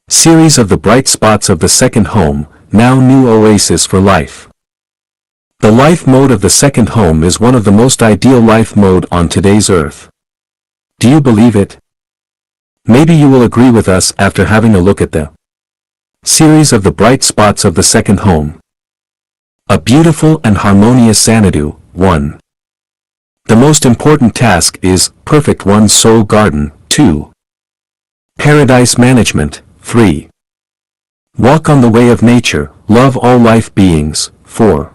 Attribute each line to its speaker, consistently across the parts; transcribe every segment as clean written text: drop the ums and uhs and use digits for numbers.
Speaker 1: Series of the bright spots of the second home, now new oasis for life. The life mode of the second home is one of the most ideal life mode on today's earth. Do you believe it? Maybe you will agree with us after having a look at the series of the bright spots of the second home. A beautiful and harmonious Xanadu, 1. The most important task is perfect one's soul garden, 2. Paradise management, 3. Walk on the way of nature, love all life beings, 4.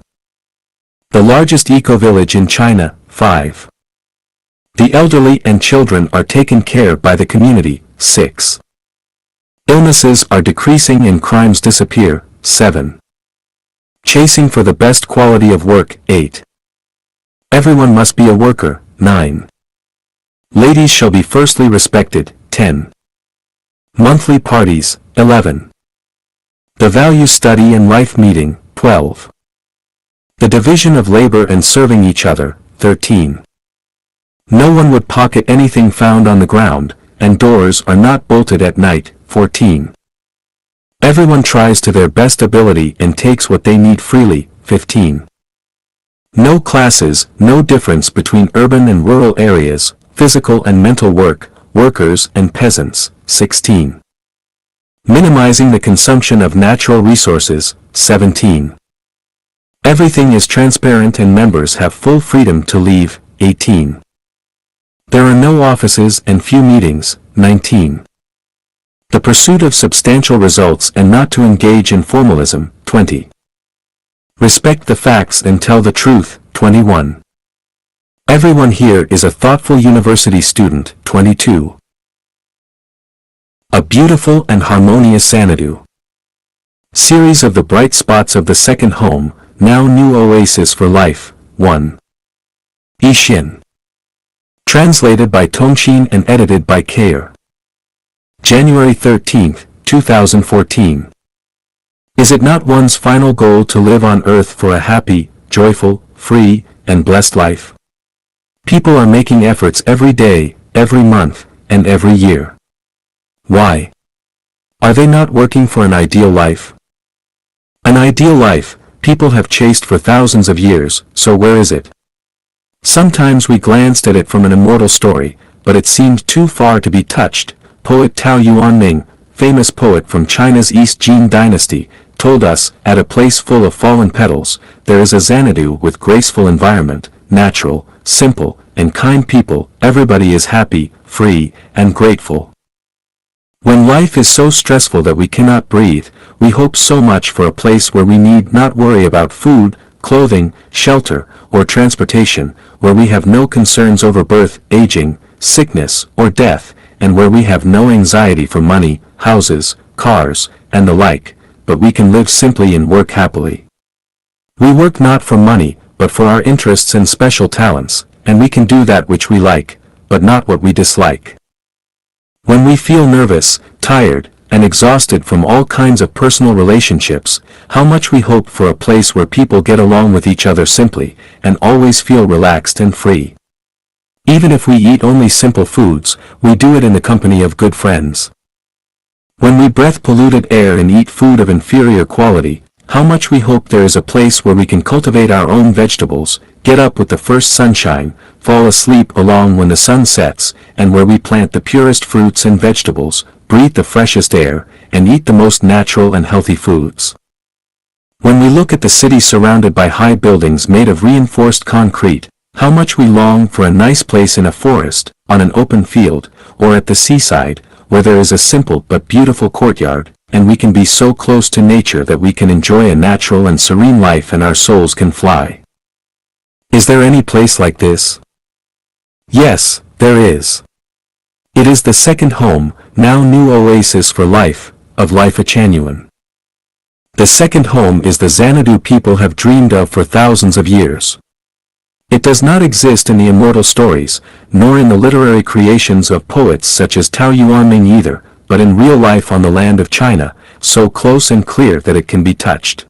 Speaker 1: The largest ecovillage in China, 5. The elderly and children are taken care by the community, 6. Illnesses are decreasing and crimes disappear, 7. Chasing for the best quality of work, 8. Everyone must be a worker, 9. Ladies shall be firstly respected, 10. Monthly parties, 11. The value study and life meeting, 12. The division of labor and serving each other, 13. No one would pocket anything found on the ground, and doors are not bolted at night, 14. Everyone tries to their best ability and takes what they need freely, 15. No classes, no difference between urban and rural areas, physical and mental work, workers and peasants, 16. Minimizing the consumption of natural resources, 17. Everything is transparent and members have full freedom to leave, 18. There are no offices and few meetings, 19. The pursuit of substantial results and not to engage in formalism, 20. Respect the facts and tell the truth, 21. Everyone here is a thoughtful university student, 22. A beautiful and harmonious Xanadu. Series of the bright spots of the second home, now new oasis for life, 1. Yixin. Translated by Tongxin and edited by Kayer. January 13, 2014. Is it not one's final goal to live on earth for a happy, joyful, free, and blessed life? People are making efforts every day, every month, and every year. Why? Are they not working for an ideal life? An ideal life, people have chased for thousands of years, so where is it? Sometimes we glanced at it from an immortal story, but it seemed too far to be touched. Poet Tao Yuanming, famous poet from China's East Jin dynasty, told us, at a place full of fallen petals, there is a Xanadu with graceful environment, natural, simple, and kind people, everybody is happy, free, and grateful. When life is so stressful that we cannot breathe, we hope so much for a place where we need not worry about food, clothing, shelter, or transportation, where we have no concerns over birth, aging, sickness, or death, and where we have no anxiety for money, houses, cars, and the like, but we can live simply and work happily. We work not for money, but for our interests and special talents, and we can do that which we like, but not what we dislike. When we feel nervous, tired, and exhausted from all kinds of personal relationships, how much we hope for a place where people get along with each other simply, and always feel relaxed and free. Even if we eat only simple foods, we do it in the company of good friends. When we breathe polluted air and eat food of inferior quality, how much we hope there is a place where we can cultivate our own vegetables, get up with the first sunshine, fall asleep along when the sun sets, and where we plant the purest fruits and vegetables, breathe the freshest air, and eat the most natural and healthy foods. When we look at the city surrounded by high buildings made of reinforced concrete, how much we long for a nice place in a forest, on an open field, or at the seaside, where there is a simple but beautiful courtyard, and we can be so close to nature that we can enjoy a natural and serene life and our souls can fly. Is there any place like this? Yes, there is. It is the second home, now new oasis for life, of Life Achanuan. The second home is the Xanadu people have dreamed of for thousands of years. It does not exist in the immortal stories, nor in the literary creations of poets such as Tao Yuanming either, but in real life on the land of China, so close and clear that it can be touched.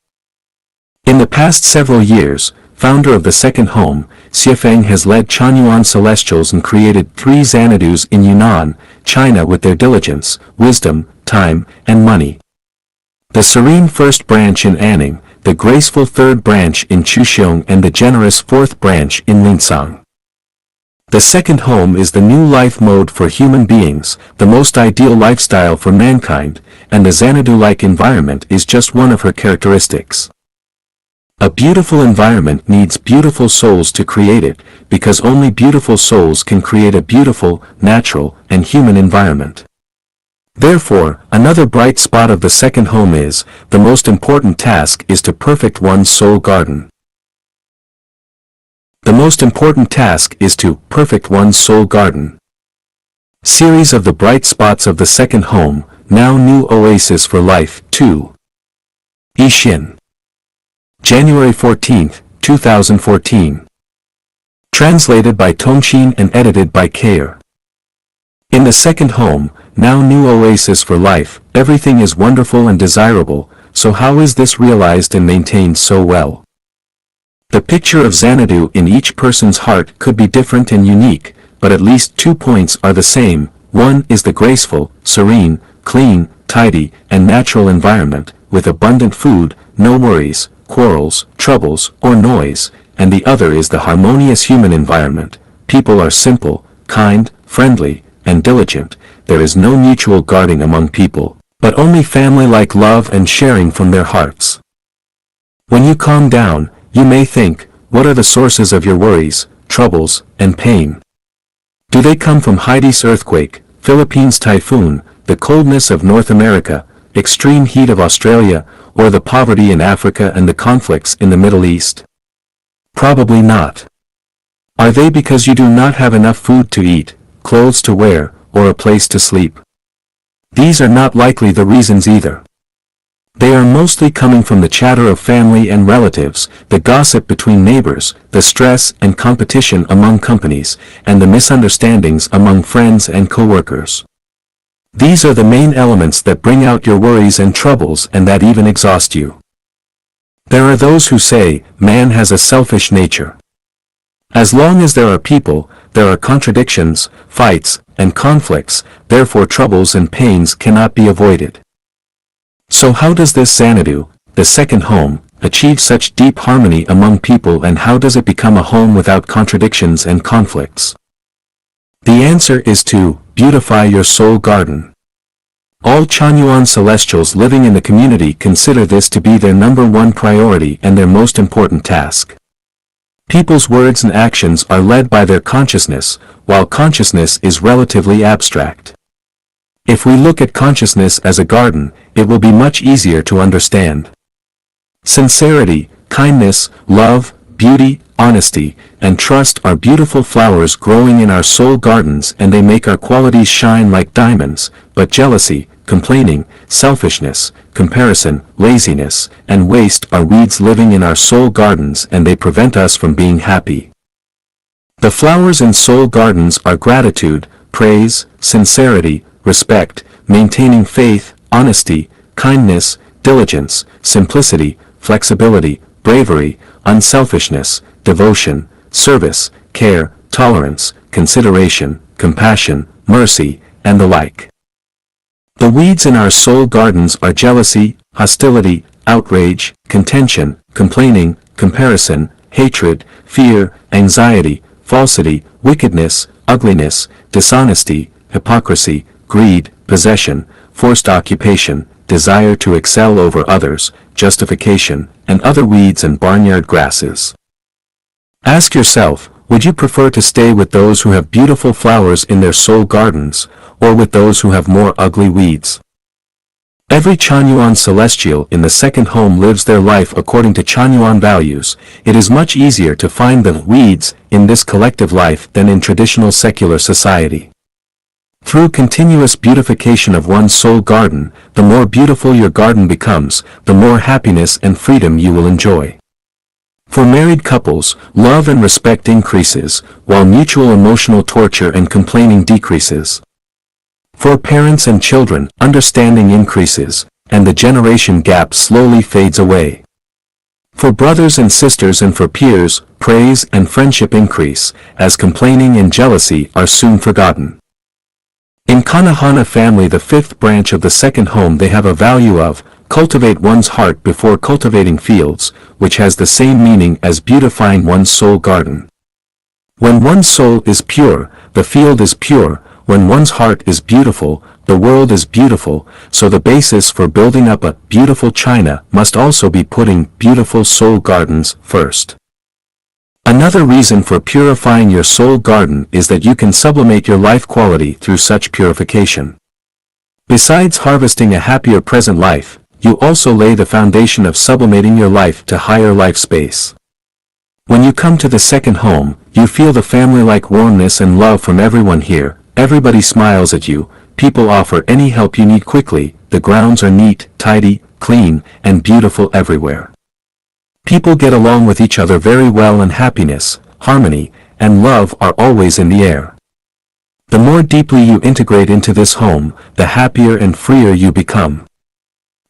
Speaker 1: In the past several years, founder of the second home, Xiefeng has led Chanyuan Celestials and created 3 Xanadus in Yunnan, China with their diligence, wisdom, time, and money. The serene first branch in Anning, the graceful third branch in Chuxiong, and the generous fourth branch in Linsang. The second home is the new life mode for human beings, the most ideal lifestyle for mankind, and the Xanadu-like environment is just one of her characteristics. A beautiful environment needs beautiful souls to create it, because only beautiful souls can create a beautiful, natural, and human environment. Therefore, another bright spot of the second home is, the most important task is to perfect one's soul garden. The most important task is to perfect one's soul garden. Series of the bright spots of the second home, now new oasis for life, 2. Yixin. January 14, 2014. Translated by Tongxin and edited by Kayer. In the second home, now new oasis for life, everything is wonderful and desirable, so how is this realized and maintained so well? The picture of Xanadu in each person's heart could be different and unique, but at least 2 points are the same. One is the graceful, serene, clean, tidy, and natural environment, with abundant food, no worries, quarrels, troubles, or noise, and the other is the harmonious human environment. People are simple, kind, friendly, and diligent. There is no mutual guarding among people, but only family-like love and sharing from their hearts. When you calm down, you may think, what are the sources of your worries, troubles, and pain? Do they come from Haidi's earthquake, Philippines typhoon, the coldness of North America, extreme heat of Australia, or the poverty in Africa and the conflicts in the Middle East? Probably not. Are they because you do not have enough food to eat, clothes to wear, or a place to sleep? These are not likely the reasons either. They are mostly coming from the chatter of family and relatives, the gossip between neighbors, the stress and competition among companies, and the misunderstandings among friends and co-workers. These are the main elements that bring out your worries and troubles and that even exhaust you. There are those who say, man has a selfish nature. As long as there are people, there are contradictions, fights, and conflicts, therefore troubles and pains cannot be avoided. So how does this Xanadu, the second home, achieve such deep harmony among people, and how does it become a home without contradictions and conflicts? The answer is to beautify your soul garden. All Chanyuan celestials living in the community consider this to be their #1 priority and their most important task. People's words and actions are led by their consciousness, while consciousness is relatively abstract. If we look at consciousness as a garden, it will be much easier to understand. Sincerity, kindness, love, beauty, honesty, and trust are beautiful flowers growing in our soul gardens, and they make our qualities shine like diamonds, but jealousy, complaining, selfishness, comparison, laziness, and waste are weeds living in our soul gardens, and they prevent us from being happy. The flowers in soul gardens are gratitude, praise, sincerity, respect, maintaining faith, honesty, kindness, diligence, simplicity, flexibility, bravery, unselfishness, devotion, service, care, tolerance, consideration, compassion, mercy, and the like. The weeds in our soul gardens are jealousy, hostility, outrage, contention, complaining, comparison, hatred, fear, anxiety, falsity, wickedness, ugliness, dishonesty, hypocrisy, greed, possession, forced occupation, desire to excel over others, justification, and other weeds and barnyard grasses. Ask yourself, would you prefer to stay with those who have beautiful flowers in their soul gardens, or with those who have more ugly weeds? Every Chanyuan celestial in the second home lives their life according to Chanyuan values. It is much easier to find the weeds in this collective life than in traditional secular society. Through continuous beautification of one's soul garden, the more beautiful your garden becomes, the more happiness and freedom you will enjoy. For married couples, love and respect increases, while mutual emotional torture and complaining decreases. For parents and children, understanding increases, and the generation gap slowly fades away. For brothers and sisters and for peers, praise and friendship increase, as complaining and jealousy are soon forgotten. In Kanahana family, the fifth branch of the second home, they have a value of cultivate one's heart before cultivating fields, which has the same meaning as beautifying one's soul garden. When one's soul is pure, the field is pure. When one's heart is beautiful, the world is beautiful. So the basis for building up a beautiful China must also be putting beautiful soul gardens first. Another reason for purifying your soul garden is that you can sublimate your life quality through such purification. Besides harvesting a happier present life, you also lay the foundation of sublimating your life to higher life space. When you come to the second home, you feel the family-like warmness and love from everyone here. Everybody smiles at you, people offer any help you need quickly, the grounds are neat, tidy, clean, and beautiful everywhere. People get along with each other very well, and happiness, harmony, and love are always in the air. The more deeply you integrate into this home, the happier and freer you become.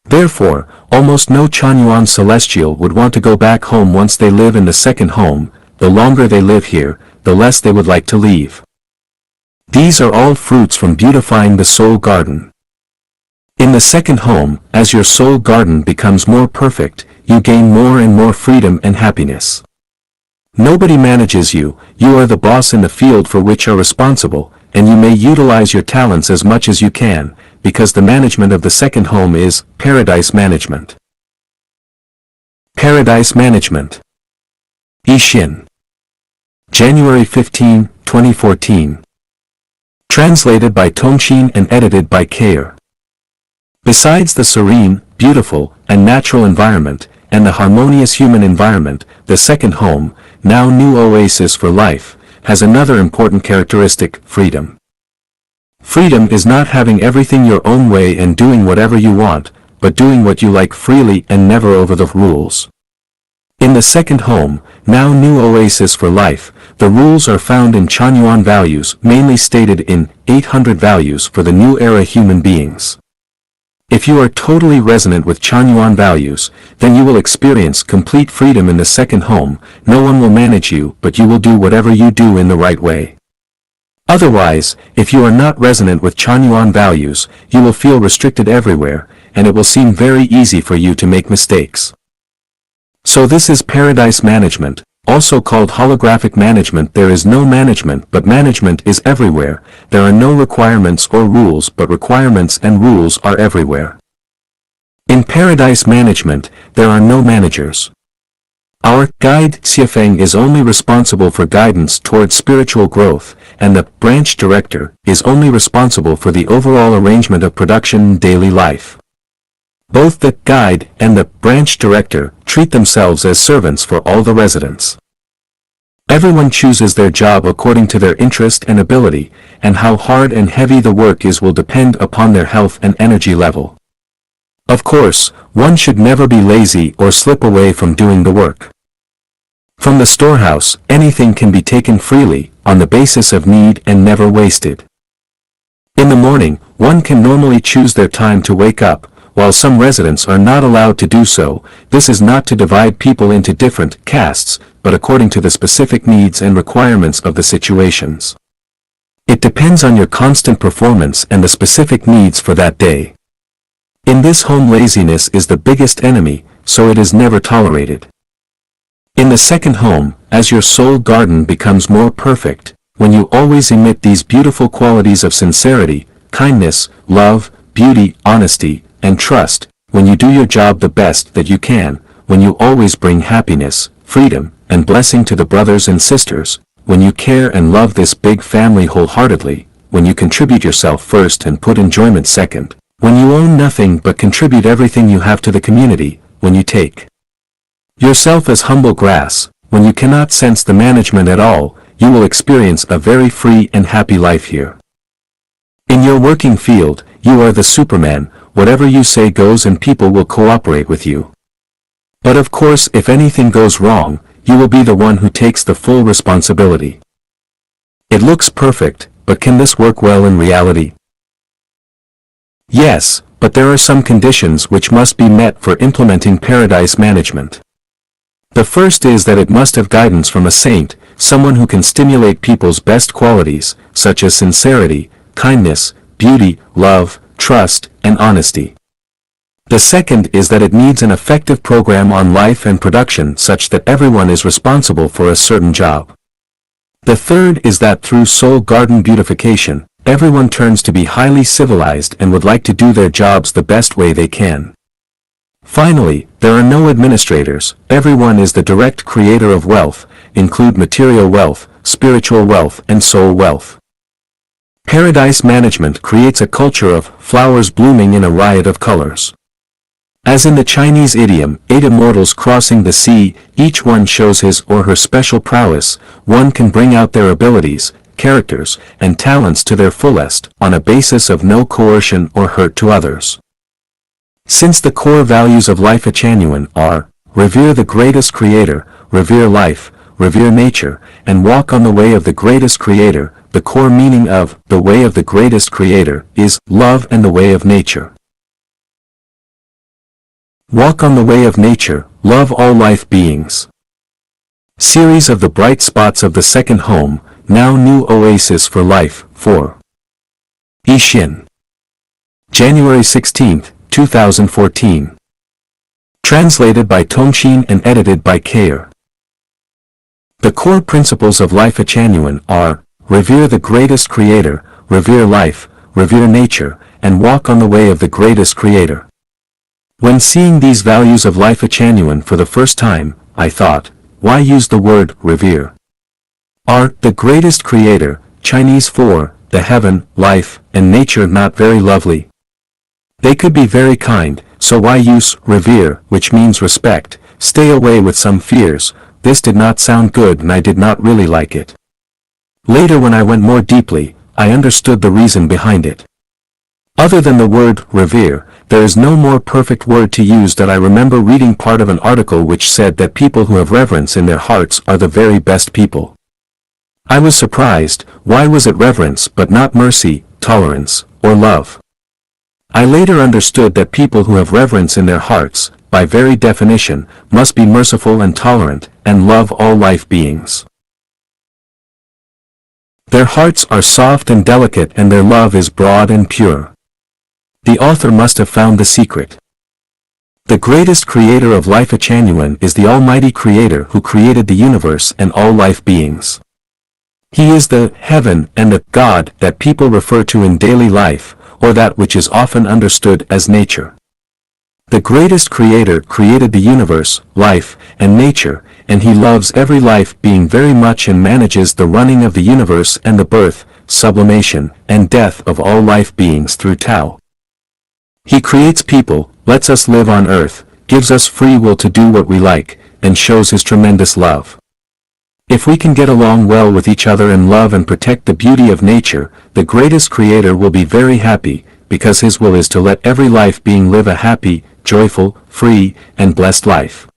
Speaker 1: Therefore, almost no Chanyuan celestial would want to go back home once they live in the second home. The longer they live here, the less they would like to leave. These are all fruits from beautifying the soul garden. In the second home, as your soul garden becomes more perfect, you gain more and more freedom and happiness. Nobody manages you, you are the boss in the field for which you are responsible, and you may utilize your talents as much as you can, because the management of the second home is paradise management. Paradise management. Ishin. January 15, 2014. Translated by Tongxin and edited by Kair. Besides the serene, beautiful, and natural environment, and the harmonious human environment, the second home, now new oasis for life, has another important characteristic: freedom. Freedom is not having everything your own way and doing whatever you want, but doing what you like freely and never over the rules. In the second home, now new oasis for life, the rules are found in Chanyuan values, mainly stated in 800 values for the new era human beings. If you are totally resonant with Chanyuan values, then you will experience complete freedom in the second home. No one will manage you, but you will do whatever you do in the right way. Otherwise, if you are not resonant with Chanyuan values, you will feel restricted everywhere, and it will seem very easy for you to make mistakes. So this is paradise management, also called holographic management. There is no management, but management is everywhere. There are no requirements or rules, but requirements and rules are everywhere. In paradise management, there are no managers. Our guide Xiefeng is only responsible for guidance towards spiritual growth, and the branch director is only responsible for the overall arrangement of production in daily life. Both the guide and the branch director treat themselves as servants for all the residents. Everyone chooses their job according to their interest and ability, and how hard and heavy the work is will depend upon their health and energy level. Of course, one should never be lazy or slip away from doing the work. From the storehouse, anything can be taken freely, on the basis of need and never wasted. In the morning, one can normally choose their time to wake up, while some residents are not allowed to do so. This is not to divide people into different castes, but according to the specific needs and requirements of the situations. It depends on your constant performance and the specific needs for that day. In this home, laziness is the biggest enemy, so it is never tolerated. In the second home, as your soul garden becomes more perfect, when you always emit these beautiful qualities of sincerity, kindness, love, beauty, honesty, and trust, when you do your job the best that you can, when you always bring happiness, freedom, and blessing to the brothers and sisters, when you care and love this big family wholeheartedly, when you contribute yourself first and put enjoyment second, when you own nothing but contribute everything you have to the community, when you take yourself as humble grass, when you cannot sense the management at all, you will experience a very free and happy life here. In your working field, you are the Superman. Whatever you say goes and people will cooperate with you. But of course, if anything goes wrong, you will be the one who takes the full responsibility. It looks perfect, but can this work well in reality? Yes, but there are some conditions which must be met for implementing paradise management. The first is that it must have guidance from a saint, someone who can stimulate people's best qualities, such as sincerity, kindness, beauty, love, trust, and honesty. The second is that it needs an effective program on life and production such that everyone is responsible for a certain job. The third is that through soul garden beautification, everyone turns to be highly civilized and would like to do their jobs the best way they can. Finally, there are no administrators, everyone is the direct creator of wealth, include material wealth, spiritual wealth and soul wealth. Paradise management creates a culture of flowers blooming in a riot of colors. As in the Chinese idiom, 8 immortals crossing the sea, each one shows his or her special prowess, one can bring out their abilities, characters, and talents to their fullest, on a basis of no coercion or hurt to others. Since the core values of Life Genuine are, revere the greatest creator, revere life, revere nature, and walk on the way of the greatest creator, the core meaning of, the way of the greatest creator, is, love and the way of nature. Walk on the way of nature, love all life beings. Series of the bright spots of the second home, now new oasis for life, 4. Yixin. January 16, 2014. Translated by Tongxin and edited by Kayer. The core principles of Life Genuine are, revere the greatest creator, revere life, revere nature, and walk on the way of the greatest creator. When seeing these values of Life Genuine for the first time, I thought, why use the word revere? Are the greatest creator, Chinese for, the heaven, life, and nature not very lovely? They could be very kind, so why use revere, which means respect, stay away with some fears? This did not sound good and I did not really like it. Later when I went more deeply, I understood the reason behind it. Other than the word revere, there is no more perfect word to use that I remember reading part of an article which said that people who have reverence in their hearts are the very best people. I was surprised, why was it reverence but not mercy, tolerance, or love? I later understood that people who have reverence in their hearts, by very definition, must be merciful and tolerant, and love all life beings. Their hearts are soft and delicate and their love is broad and pure. The author must have found the secret. The greatest creator of Life Genuine is the Almighty Creator who created the universe and all life beings. He is the heaven and the God that people refer to in daily life, or that which is often understood as nature. The greatest creator created the universe, life, and nature, and he loves every life being very much and manages the running of the universe and the birth, sublimation, and death of all life beings through Tao. He creates people, lets us live on earth, gives us free will to do what we like, and shows his tremendous love. If we can get along well with each other and love and protect the beauty of nature, the greatest creator will be very happy, because his will is to let every life being live a happy, joyful, free, and blessed life.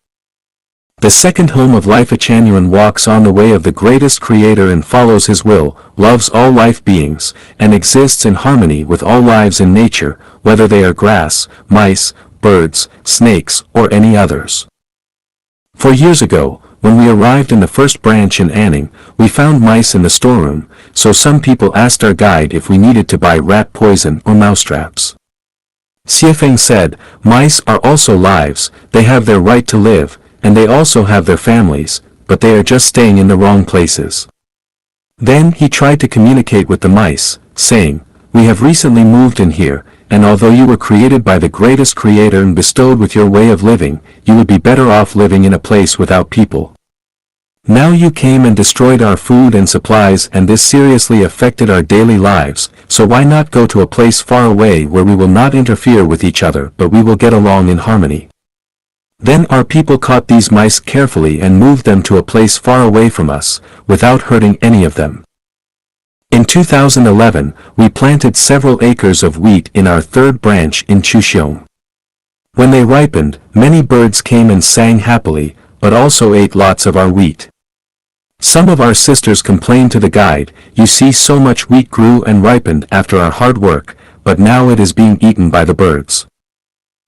Speaker 1: The second home of Life Genuine walks on the way of the greatest creator and follows his will, loves all life beings, and exists in harmony with all lives in nature, whether they are grass, mice, birds, snakes, or any others. 4 years ago, when we arrived in the first branch in Anning, we found mice in the storeroom, so some people asked our guide if we needed to buy rat poison or mousetraps. Xiefeng said, mice are also lives, they have their right to live, and they also have their families, but they are just staying in the wrong places. Then he tried to communicate with the mice, saying, we have recently moved in here, and although you were created by the greatest creator and bestowed with your way of living, you would be better off living in a place without people. Now you came and destroyed our food and supplies and this seriously affected our daily lives, so why not go to a place far away where we will not interfere with each other but we will get along in harmony. Then our people caught these mice carefully and moved them to a place far away from us, without hurting any of them. In 2011, we planted several acres of wheat in our third branch in Chuxiong. When they ripened, many birds came and sang happily, but also ate lots of our wheat. Some of our sisters complained to the guide, you see so much wheat grew and ripened after our hard work, but now it is being eaten by the birds.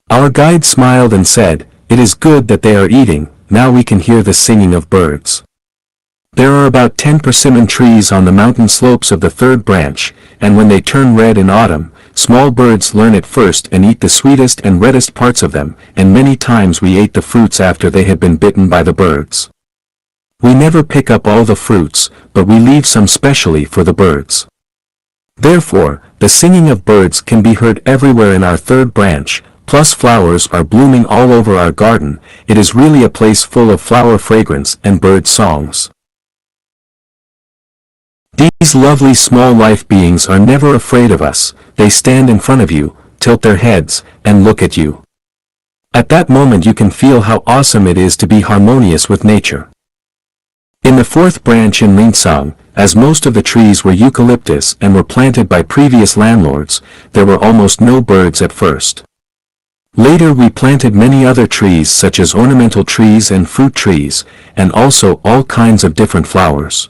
Speaker 1: Our guide smiled and said, it is good that they are eating, now we can hear the singing of birds. There are about 10 persimmon trees on the mountain slopes of the third branch, and when they turn red in autumn, small birds learn it first and eat the sweetest and reddest parts of them, and many times we ate the fruits after they had been bitten by the birds. We never pick up all the fruits, but we leave some specially for the birds. Therefore, the singing of birds can be heard everywhere in our third branch, plus flowers are blooming all over our garden. It is really a place full of flower fragrance and bird songs. These lovely small life beings are never afraid of us. They stand in front of you, tilt their heads, and look at you. At that moment you can feel how awesome it is to be harmonious with nature. In the fourth branch in Lingsang, as most of the trees were eucalyptus and were planted by previous landlords, there were almost no birds at first. Later we planted many other trees such as ornamental trees and fruit trees, and also all kinds of different flowers.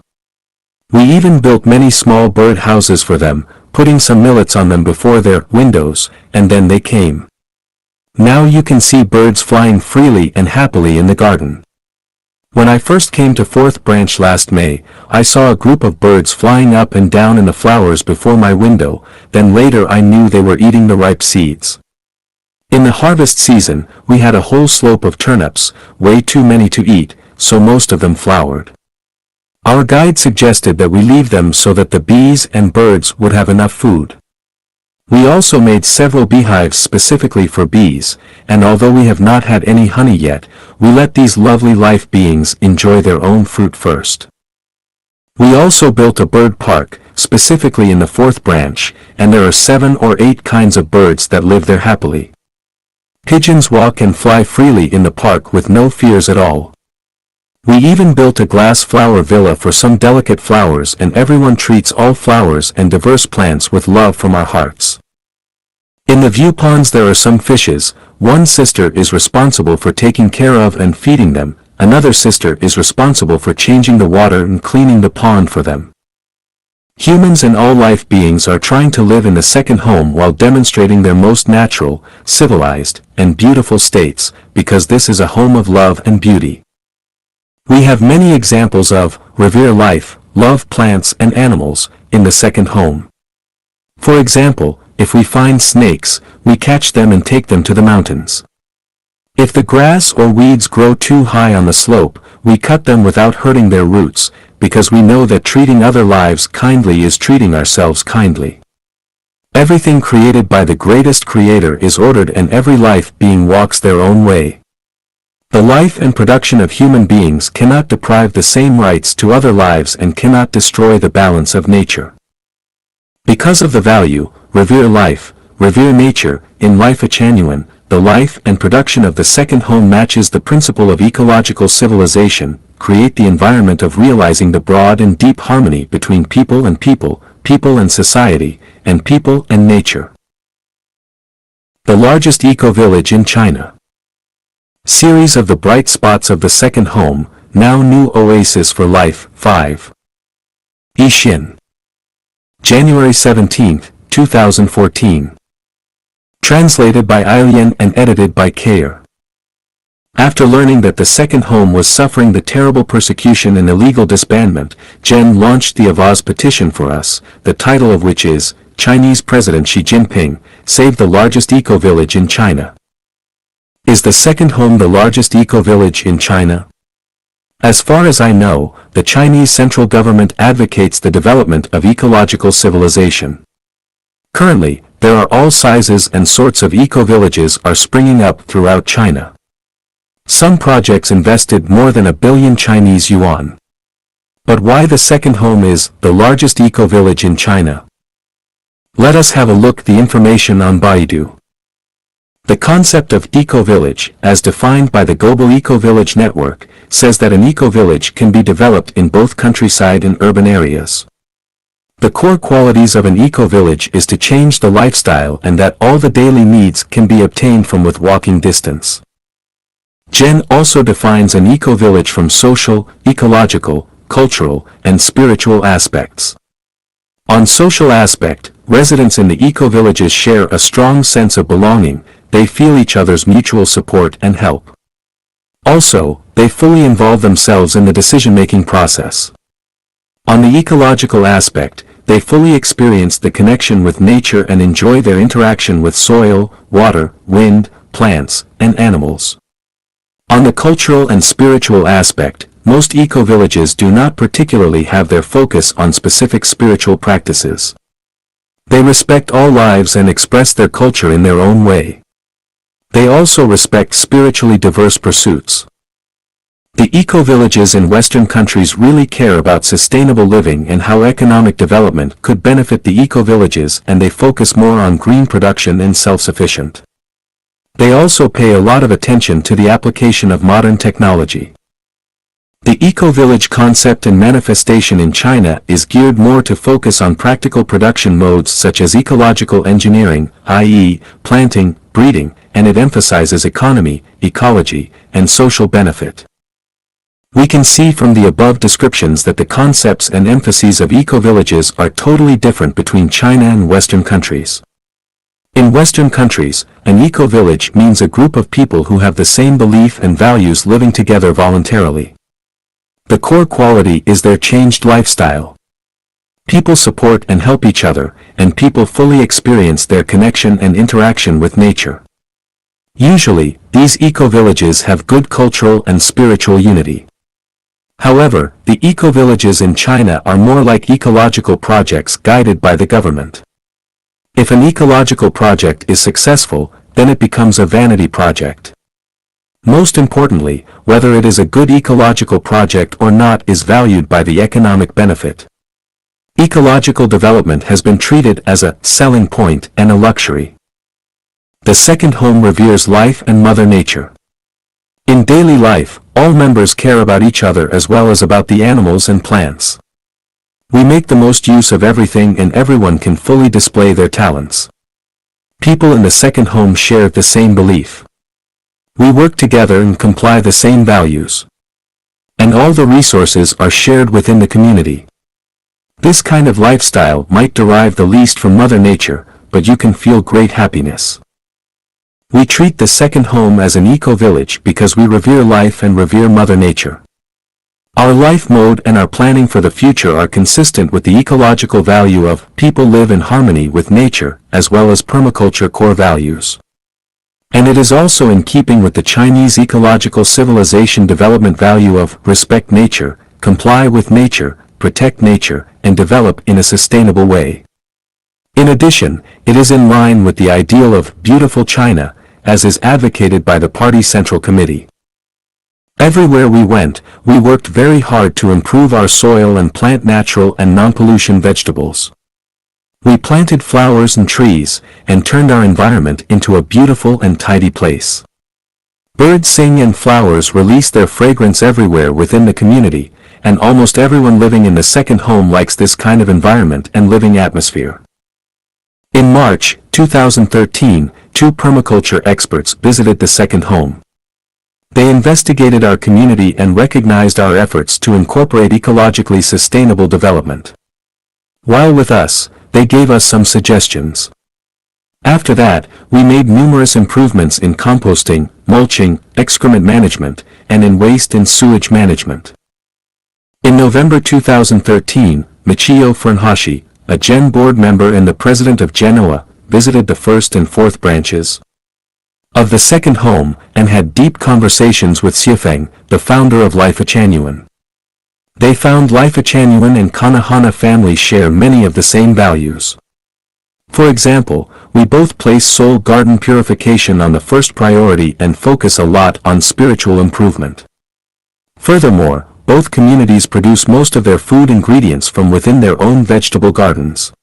Speaker 1: We even built many small bird houses for them, putting some millets on them before their windows, and then they came. Now you can see birds flying freely and happily in the garden. When I first came to fourth branch last May, I saw a group of birds flying up and down in the flowers before my window, then later I knew they were eating the ripe seeds. In the harvest season, we had a whole slope of turnips, way too many to eat, so most of them flowered. Our guide suggested that we leave them so that the bees and birds would have enough food. We also made several beehives specifically for bees, and although we have not had any honey yet, we let these lovely life beings enjoy their own fruit first. We also built a bird park, specifically in the fourth branch, and there are 7 or 8 kinds of birds that live there happily. Pigeons walk and fly freely in the park with no fears at all. We even built a glass flower villa for some delicate flowers, and everyone treats all flowers and diverse plants with love from our hearts. In the view ponds there are some fishes. One sister is responsible for taking care of and feeding them, another sister is responsible for changing the water and cleaning the pond for them. Humans and all life beings are trying to live in the second home while demonstrating their most natural, civilized, and beautiful states, because this is a home of love and beauty. We have many examples of revere life, love plants and animals in the second home. For example, if we find snakes, we catch them and take them to the mountains. If the grass or weeds grow too high on the slope, we cut them without hurting their roots, because we know that treating other lives kindly is treating ourselves kindly. Everything created by the greatest Creator is ordered, and every life being walks their own way. The life and production of human beings cannot deprive the same rights to other lives and cannot destroy the balance of nature. Because of the value, revere life, revere nature, in Life a Genuine, the life and production of the second home matches the principle of ecological civilization, create the environment of realizing the broad and deep harmony between people and people, people and society, and people and nature. The largest eco-village in China. Series of the bright spots of the second home, now new oasis for life, 5. Yixin. January 17, 2014. Translated by Ailian and edited by Kayer. After learning that the second home was suffering the terrible persecution and illegal disbandment, Jen launched the Avaz petition for us, the title of which is, Chinese President Xi Jinping, Save the Largest Eco-Village in China. Is the second home the largest eco-village in China? As far as I know, the Chinese central government advocates the development of ecological civilization. Currently, there are all sizes and sorts of eco-villages are springing up throughout China. Some projects invested more than 1 billion Chinese yuan. But why the second home is the largest eco-village in China? Let us have a look at the information on Baidu. The concept of eco-village, as defined by the Global Eco-Village Network, says that an eco-village can be developed in both countryside and urban areas. The core qualities of an eco-village is to change the lifestyle and that all the daily needs can be obtained from with walking distance. Jen also defines an eco-village from social, ecological, cultural, and spiritual aspects. On social aspect, residents in the eco-villages share a strong sense of belonging. They feel each other's mutual support and help. Also, they fully involve themselves in the decision-making process. On the ecological aspect, they fully experience the connection with nature and enjoy their interaction with soil, water, wind, plants, and animals. On the cultural and spiritual aspect, most eco-villages do not particularly have their focus on specific spiritual practices. They respect all lives and express their culture in their own way. They also respect spiritually diverse pursuits. The eco-villages in Western countries really care about sustainable living and how economic development could benefit the eco-villages, and they focus more on green production and self-sufficient. They also pay a lot of attention to the application of modern technology. The eco-village concept and manifestation in China is geared more to focus on practical production modes such as ecological engineering, i.e., planting, breeding, and it emphasizes economy, ecology, and social benefit. We can see from the above descriptions that the concepts and emphases of eco-villages are totally different between China and Western countries. In Western countries, an eco-village means a group of people who have the same belief and values living together voluntarily. The core quality is their changed lifestyle. People support and help each other, and people fully experience their connection and interaction with nature. Usually, these eco-villages have good cultural and spiritual unity. However, the eco-villages in China are more like ecological projects guided by the government. If an ecological project is successful, then it becomes a vanity project. Most importantly, whether it is a good ecological project or not is valued by the economic benefit. Ecological development has been treated as a selling point and a luxury. The second home reveres life and Mother Nature. In daily life, all members care about each other as well as about the animals and plants. We make the most use of everything and everyone can fully display their talents. People in the second home share the same belief. We work together and comply the same values. And all the resources are shared within the community. This kind of lifestyle might derive the least from Mother Nature, but you can feel great happiness. We treat the second home as an eco-village because we revere life and revere Mother Nature. Our life mode and our planning for the future are consistent with the ecological value of people live in harmony with nature, as well as permaculture core values. And it is also in keeping with the Chinese ecological civilization development value of respect nature, comply with nature, protect nature, and develop in a sustainable way. In addition, it is in line with the ideal of beautiful China, as is advocated by the Party Central Committee. Everywhere we went, we worked very hard to improve our soil and plant natural and non-pollution vegetables. We planted flowers and trees, and turned our environment into a beautiful and tidy place. Birds sing and flowers release their fragrance everywhere within the community, and almost everyone living in the second home likes this kind of environment and living atmosphere. In March 2013, 2 permaculture experts visited the second home. They investigated our community and recognized our efforts to incorporate ecologically sustainable development. While with us, they gave us some suggestions. After that, we made numerous improvements in composting, mulching, excrement management, and in waste and sewage management. In November 2013, Michio Funahashi, a Gen board member and the president of Genoa, visited the 1st and 4th branches of the second home and had deep conversations with Xiefeng, the founder of Life Genuine. They found Life Genuine and Kanahana families share many of the same values. For example, we both place soul garden purification on the first priority and focus a lot on spiritual improvement. Furthermore, both communities produce most of their food ingredients from within their own vegetable gardens.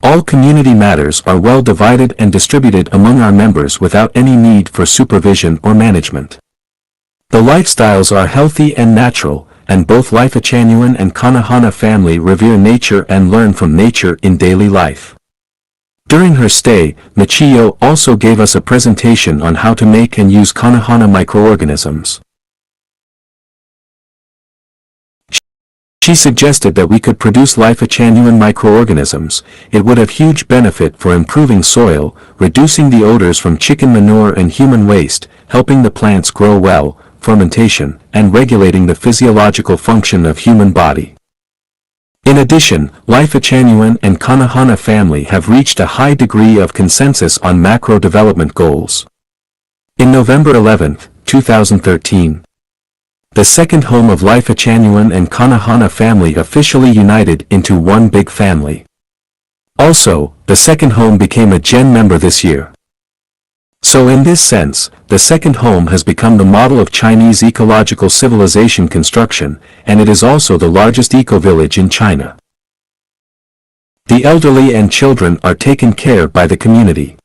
Speaker 1: All community matters are well divided and distributed among our members without any need for supervision or management. The lifestyles are healthy and natural, and both Life Genuine and Kanahana family revere nature and learn from nature in daily life. During her stay, Michio also gave us a presentation on how to make and use Kanahana microorganisms. She suggested that we could produce Life Genuine microorganisms. It would have huge benefit for improving soil, reducing the odors from chicken manure and human waste, helping the plants grow well, fermentation, and regulating the physiological function of human body. In addition, Life-Achanuan and Kanahana family have reached a high degree of consensus on macro development goals. In November 11, 2013, the second home of Life-Achanuan and Kanahana family officially united into one big family. Also, the second home became a Gen member this year. So in this sense, the second home has become the model of Chinese ecological civilization construction, and it is also the largest eco-village in China. The elderly and children are taken care of by the community.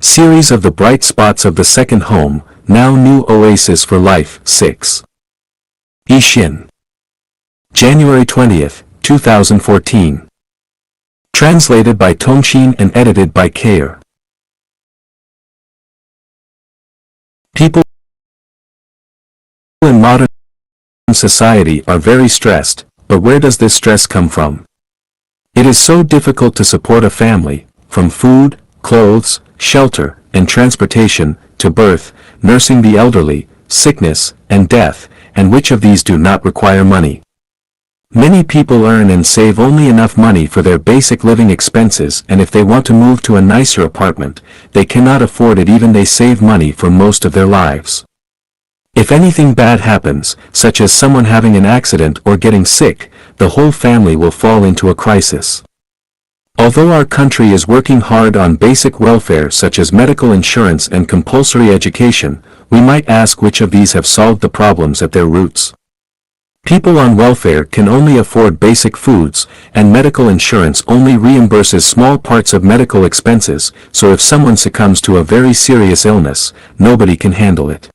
Speaker 1: Series of the bright spots of the second home, now new oasis for life, 6. Yixin. January 20, 2014. Translated by Tongxin and edited by Kayer. People in modern society are very stressed, but where does this stress come from? It is so difficult to support a family, from food, clothes, shelter, and transportation, to birth, nursing the elderly, sickness, and death, and which of these do not require money? Many people earn and save only enough money for their basic living expenses, and if they want to move to a nicer apartment, they cannot afford it even they save money for most of their lives. If anything bad happens, such as someone having an accident or getting sick, the whole family will fall into a crisis. Although our country is working hard on basic welfare such as medical insurance and compulsory education, we might ask which of these have solved the problems at their roots. People on welfare can only afford basic foods, and medical insurance only reimburses small parts of medical expenses, so if someone succumbs to a very serious illness, nobody can handle it.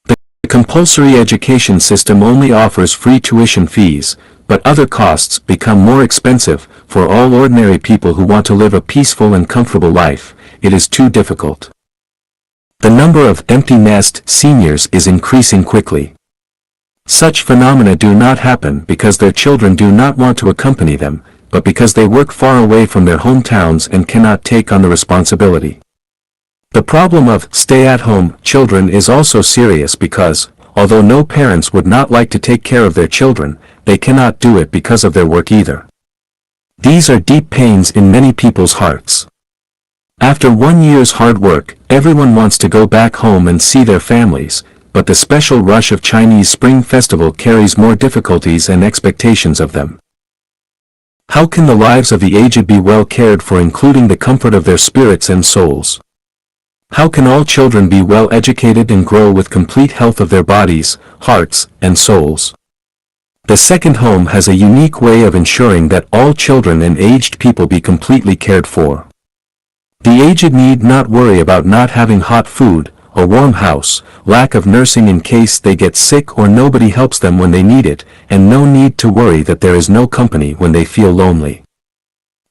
Speaker 1: The compulsory education system only offers free tuition fees, but other costs become more expensive. For all ordinary people who want to live a peaceful and comfortable life, it is too difficult. The number of empty nest seniors is increasing quickly. Such phenomena do not happen because their children do not want to accompany them, but because they work far away from their hometowns and cannot take on the responsibility. The problem of stay-at-home children is also serious because, although no parents would not like to take care of their children, they cannot do it because of their work either. These are deep pains in many people's hearts. After 1 year's hard work, everyone wants to go back home and see their families, but the special rush of Chinese Spring Festival carries more difficulties and expectations of them. How can the lives of the aged be well cared for, including the comfort of their spirits and souls? How can all children be well educated and grow with complete health of their bodies, hearts, and souls? The second home has a unique way of ensuring that all children and aged people be completely cared for. The aged need not worry about not having hot food, a warm house, lack of nursing in case they get sick or nobody helps them when they need it, and no need to worry that there is no company when they feel lonely.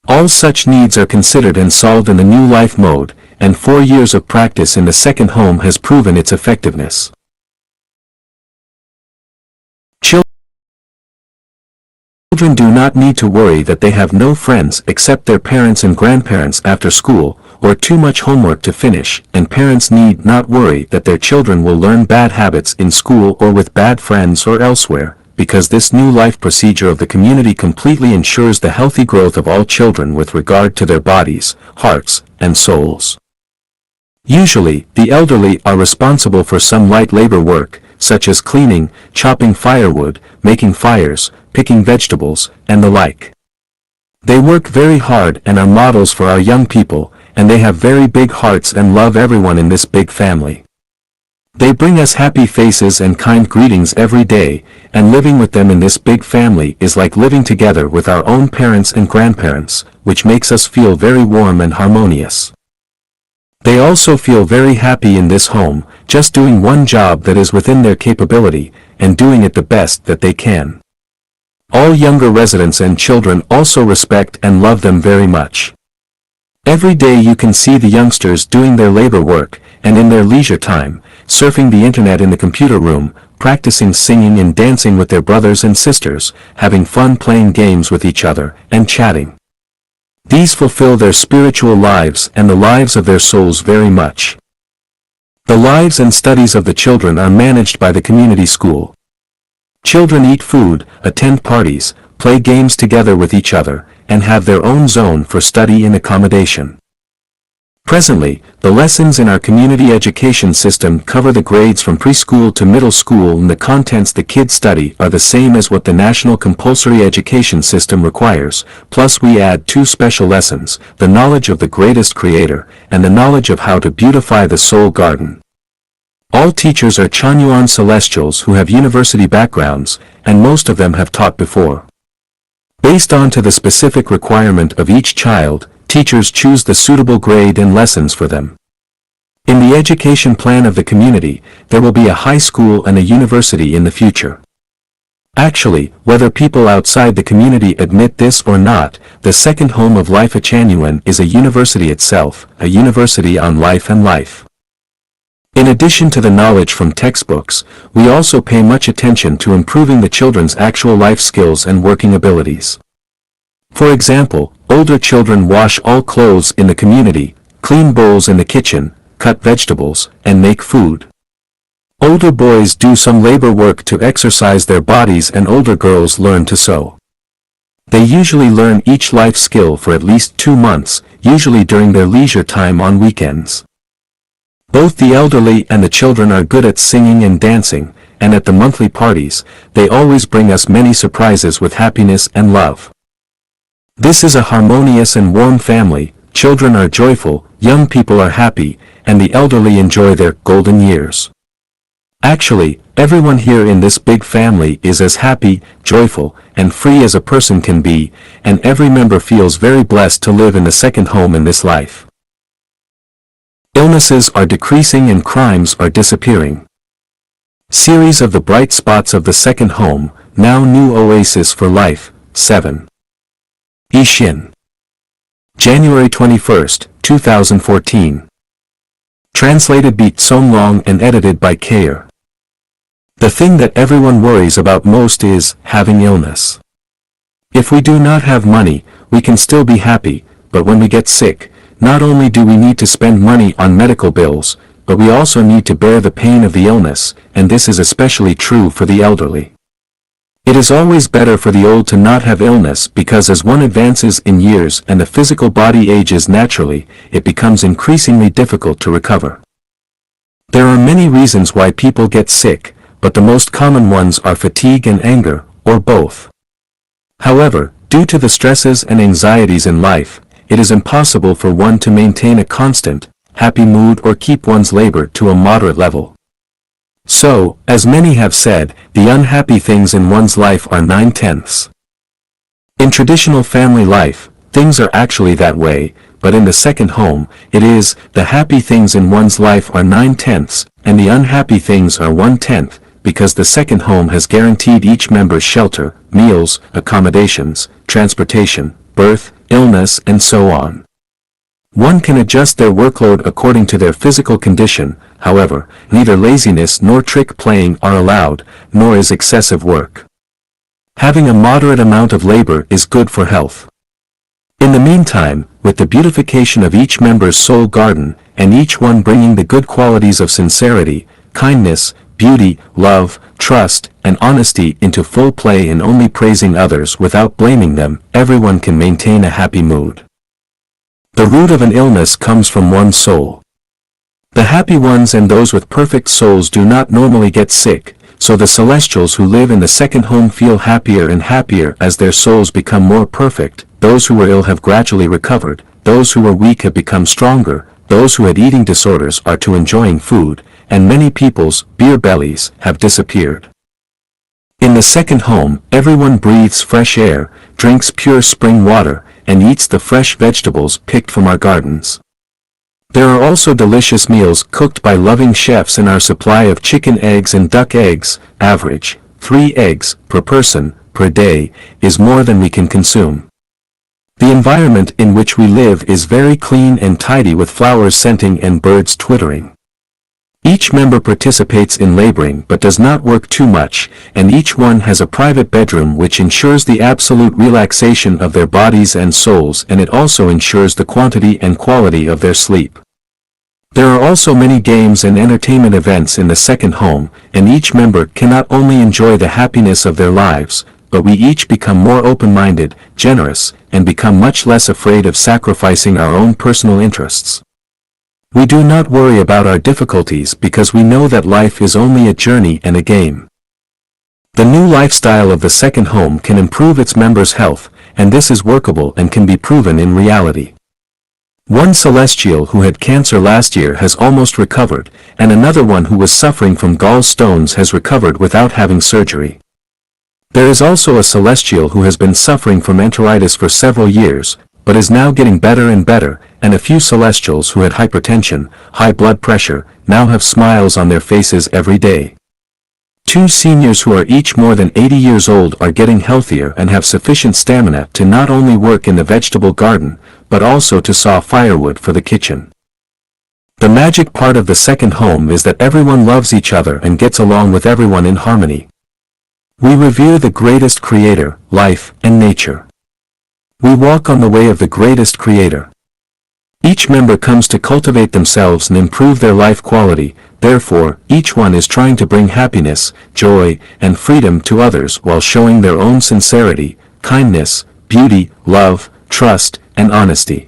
Speaker 1: All such needs are considered and solved in the new life mode, and 4 years of practice in the second home has proven its effectiveness. Children do not need to worry that they have no friends except their parents and grandparents after school, or too much homework to finish, and parents need not worry that their children will learn bad habits in school or with bad friends or elsewhere, because this new life procedure of the community completely ensures the healthy growth of all children with regard to their bodies, hearts, and souls. Usually, the elderly are responsible for some light labor work, such as cleaning, chopping firewood, making fires, picking vegetables, and the like. They work very hard and are models for our young people, and they have very big hearts and love everyone in this big family. They bring us happy faces and kind greetings every day, and living with them in this big family is like living together with our own parents and grandparents, which makes us feel very warm and harmonious. They also feel very happy in this home, just doing one job that is within their capability, and doing it the best that they can. All younger residents and children also respect and love them very much. Every day you can see the youngsters doing their labor work, and in their leisure time, surfing the internet in the computer room, practicing singing and dancing with their brothers and sisters, having fun playing games with each other, and chatting. These fulfill their spiritual lives and the lives of their souls very much. The lives and studies of the children are managed by the community school. Children eat food, attend parties, play games together with each other, and have their own zone for study and accommodation. Presently, the lessons in our community education system cover the grades from preschool to middle school, and the contents the kids study are the same as what the national compulsory education system requires, plus we add 2 special lessons, the knowledge of the greatest creator, and the knowledge of how to beautify the soul garden. All teachers are Chanyuan Celestials who have university backgrounds, and most of them have taught before. Based on to the specific requirement of each child, teachers choose the suitable grade and lessons for them. In the education plan of the community, there will be a high school and a university in the future. Actually, whether people outside the community admit this or not, the second home of life at Chanyuan is a university itself, a university on life and life. In addition to the knowledge from textbooks, we also pay much attention to improving the children's actual life skills and working abilities. For example, older children wash all clothes in the community, clean bowls in the kitchen, cut vegetables, and make food. Older boys do some labor work to exercise their bodies, and older girls learn to sew. They usually learn each life skill for at least 2 months, usually during their leisure time on weekends. Both the elderly and the children are good at singing and dancing, and at the monthly parties, they always bring us many surprises with happiness and love. This is a harmonious and warm family. Children are joyful, young people are happy, and the elderly enjoy their golden years. Actually, everyone here in this big family is as happy, joyful, and free as a person can be, and every member feels very blessed to live in the second home in this life. Illnesses are decreasing and crimes are disappearing. Series of the bright spots of the second home, now new oasis for life, 7. Ishin. January 21, 2014. Translated by Songlong and edited by Kayer. The thing that everyone worries about most is having illness. If we do not have money, we can still be happy, but when we get sick, not only do we need to spend money on medical bills, but we also need to bear the pain of the illness, and this is especially true for the elderly. It is always better for the old to not have illness, because as one advances in years and the physical body ages naturally, it becomes increasingly difficult to recover. There are many reasons why people get sick, but the most common ones are fatigue and anger, or both. However, due to the stresses and anxieties in life, it is impossible for one to maintain a constant, happy mood or keep one's labor to a moderate level. So, as many have said, the unhappy things in one's life are 9/10. In traditional family life, things are actually that way, but in the second home, it is, the happy things in one's life are 9/10, and the unhappy things are 1/10, because the second home has guaranteed each member shelter, meals, accommodations, transportation, birth, illness, and so on. One can adjust their workload according to their physical condition. However, neither laziness nor trick playing are allowed, nor is excessive work. Having a moderate amount of labor is good for health. In the meantime, with the beautification of each member's soul garden, and each one bringing the good qualities of sincerity, kindness, beauty, love, trust, and honesty into full play, and only praising others without blaming them, everyone can maintain a happy mood. The root of an illness comes from one's soul. The happy ones and those with perfect souls do not normally get sick, so the celestials who live in the second home feel happier and happier as their souls become more perfect. Those who were ill have gradually recovered, those who were weak have become stronger, those who had eating disorders are to enjoying food, and many people's beer bellies have disappeared. In the second home, everyone breathes fresh air, drinks pure spring water, and eats the fresh vegetables picked from our gardens. There are also delicious meals cooked by loving chefs, and our supply of chicken eggs and duck eggs, average 3 eggs per person per day, is more than we can consume. The environment in which we live is very clean and tidy, with flowers scenting and birds twittering. Each member participates in laboring but does not work too much, and each one has a private bedroom which ensures the absolute relaxation of their bodies and souls, and it also ensures the quantity and quality of their sleep. There are also many games and entertainment events in the second home, and each member can not only enjoy the happiness of their lives, but we each become more open-minded, generous, and become much less afraid of sacrificing our own personal interests. We do not worry about our difficulties because we know that life is only a journey and a game. The new lifestyle of the second home can improve its members' health, and this is workable and can be proven in reality. One celestial who had cancer last year has almost recovered, and another one who was suffering from gallstones has recovered without having surgery. There is also a celestial who has been suffering from enteritis for several years, but is now getting better and better, and a few celestials who had hypertension, high blood pressure, now have smiles on their faces every day. Two seniors who are each more than 80 years old are getting healthier and have sufficient stamina to not only work in the vegetable garden, but also to saw firewood for the kitchen. The magic part of the second home is that everyone loves each other and gets along with everyone in harmony. We revere the greatest creator, life, and nature. We walk on the way of the greatest creator. Each member comes to cultivate themselves and improve their life quality, therefore, each one is trying to bring happiness, joy, and freedom to others while showing their own sincerity, kindness, beauty, love, trust, and honesty.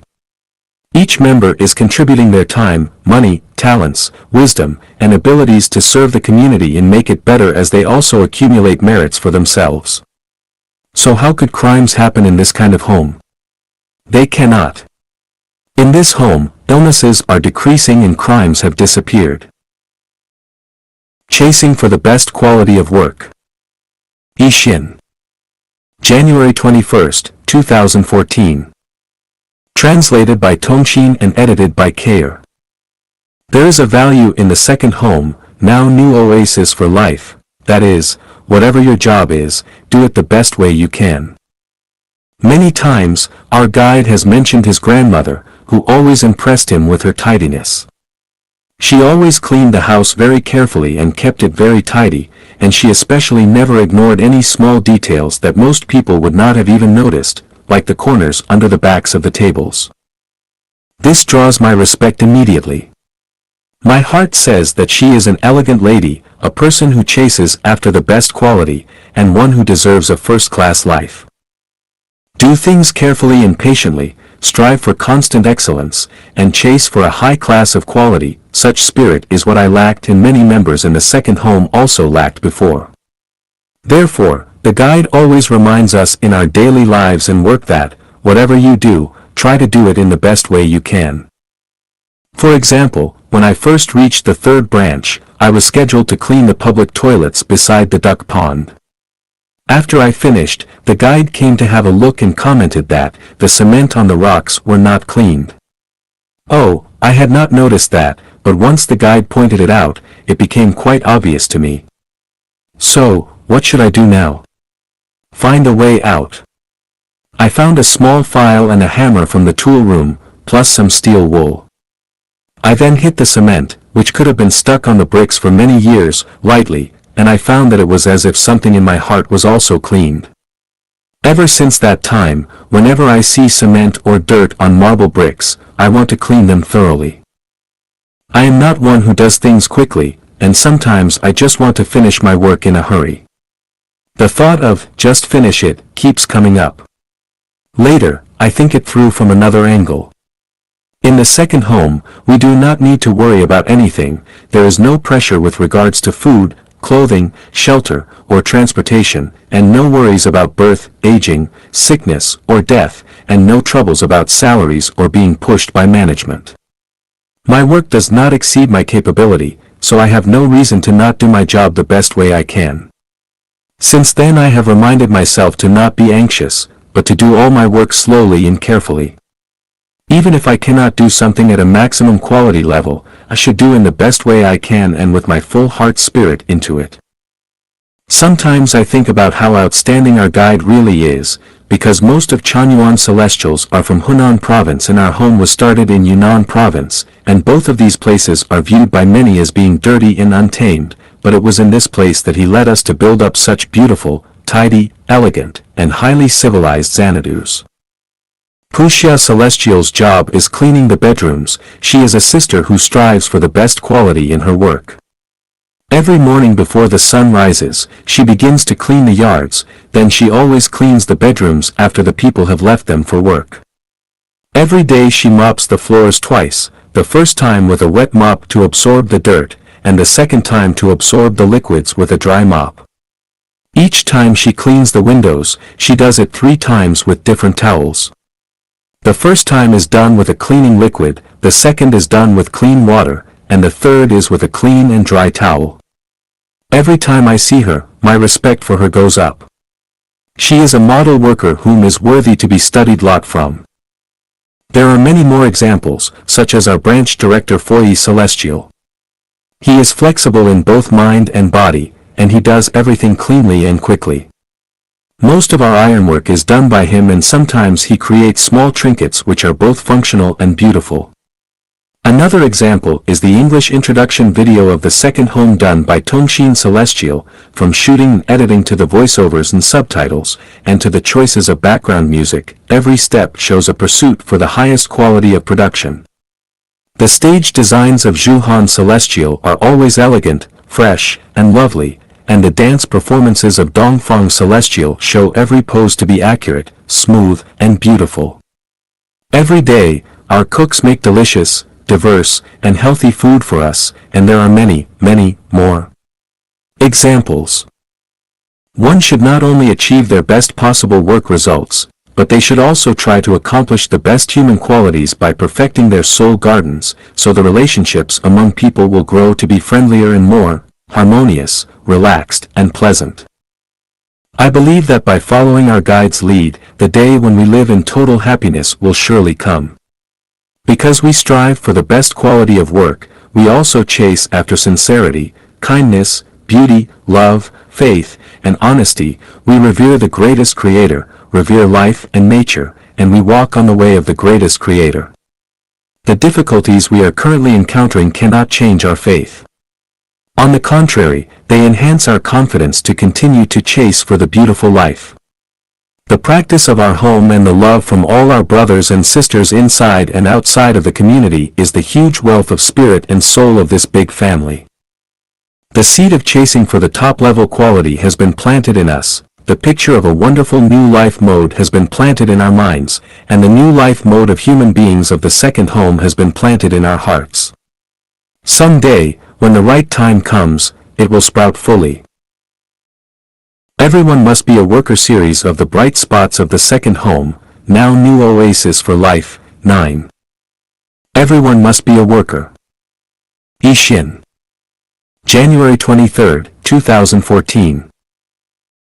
Speaker 1: Each member is contributing their time, money, talents, wisdom, and abilities to serve the community and make it better as they also accumulate merits for themselves. So how could crimes happen in this kind of home? They cannot. In this home, illnesses are decreasing and crimes have disappeared. Chasing for the best quality of work. Ishin. January 21, 2014. Translated by Tongshin and edited by Kair. There is a value in the second home, now new oasis for life, that is, whatever your job is, do it the best way you can. Many times, our guide has mentioned his grandmother, who always impressed him with her tidiness. She always cleaned the house very carefully and kept it very tidy, and she especially never ignored any small details that most people would not have even noticed, like the corners under the backs of the tables. This draws my respect immediately. My heart says that she is an elegant lady, a person who chases after the best quality, and one who deserves a first-class life. Do things carefully and patiently, strive for constant excellence, and chase for a high class of quality. Such spirit is what I lacked and many members in the second home also lacked before. Therefore, the guide always reminds us in our daily lives and work that, whatever you do, try to do it in the best way you can. For example, when I first reached the third branch, I was scheduled to clean the public toilets beside the duck pond. After I finished, the guide came to have a look and commented that the cement on the rocks were not cleaned. Oh, I had not noticed that, but once the guide pointed it out, it became quite obvious to me. So, what should I do now? Find a way out. I found a small file and a hammer from the tool room, plus some steel wool. I then hit the cement, which could have been stuck on the bricks for many years, lightly, and I found that it was as if something in my heart was also cleaned. Ever since that time, whenever I see cement or dirt on marble bricks, I want to clean them thoroughly. I am not one who does things quickly, and sometimes I just want to finish my work in a hurry. The thought of, just finish it, keeps coming up. Later, I think it through from another angle. In the second home, we do not need to worry about anything, there is no pressure with regards to food, clothing, shelter, or transportation, and no worries about birth, aging, sickness, or death, and no troubles about salaries or being pushed by management. My work does not exceed my capability, so I have no reason to not do my job the best way I can. Since then I have reminded myself to not be anxious, but to do all my work slowly and carefully. Even if I cannot do something at a maximum quality level, I should do in the best way I can and with my full heart spirit into it. Sometimes I think about how outstanding our guide really is, because most of Chanyuan Celestials are from Hunan Province and our home was started in Yunnan Province, and both of these places are viewed by many as being dirty and untamed, but it was in this place that he led us to build up such beautiful, tidy, elegant, and highly civilized Xanadus. Pushya Celestial's job is cleaning the bedrooms. She is a sister who strives for the best quality in her work. Every morning before the sun rises, she begins to clean the yards, then she always cleans the bedrooms after the people have left them for work. Every day she mops the floors twice, the first time with a wet mop to absorb the dirt, and the second time to absorb the liquids with a dry mop. Each time she cleans the windows, she does it 3 times with different towels. The first time is done with a cleaning liquid, the second is done with clean water, and the third is with a clean and dry towel. Every time I see her, my respect for her goes up. She is a model worker whom is worthy to be studied lot from. There are many more examples, such as our branch director Foyi Celestial. He is flexible in both mind and body, and he does everything cleanly and quickly. Most of our ironwork is done by him, and sometimes he creates small trinkets which are both functional and beautiful. Another example is the English introduction video of the second home done by Tongshin Celestial, from shooting and editing to the voiceovers and subtitles, and to the choices of background music. Every step shows a pursuit for the highest quality of production. The stage designs of Zhuhan Celestial are always elegant, fresh, and lovely, and the dance performances of Dongfang Celestial show every pose to be accurate, smooth, and beautiful. Every day, our cooks make delicious, diverse, and healthy food for us, and there are many, many more. Examples. One should not only achieve their best possible work results, but they should also try to accomplish the best human qualities by perfecting their soul gardens, so the relationships among people will grow to be friendlier and more harmonious, relaxed, and pleasant. I believe that by following our guide's lead, the day when we live in total happiness will surely come. Because we strive for the best quality of work, we also chase after sincerity, kindness, beauty, love, faith, and honesty. We revere the greatest creator, revere life and nature, and we walk on the way of the greatest creator. The difficulties we are currently encountering cannot change our faith. On the contrary, they enhance our confidence to continue to chase for the beautiful life. The practice of our home and the love from all our brothers and sisters inside and outside of the community is the huge wealth of spirit and soul of this big family. The seed of chasing for the top-level quality has been planted in us, the picture of a wonderful new life mode has been planted in our minds, and the new life mode of human beings of the second home has been planted in our hearts. Someday, when the right time comes, it will sprout fully. Everyone must be a worker. Series of the bright spots of the second home, now new oasis for life. 9. Everyone must be a worker. Ishin. January 23, 2014.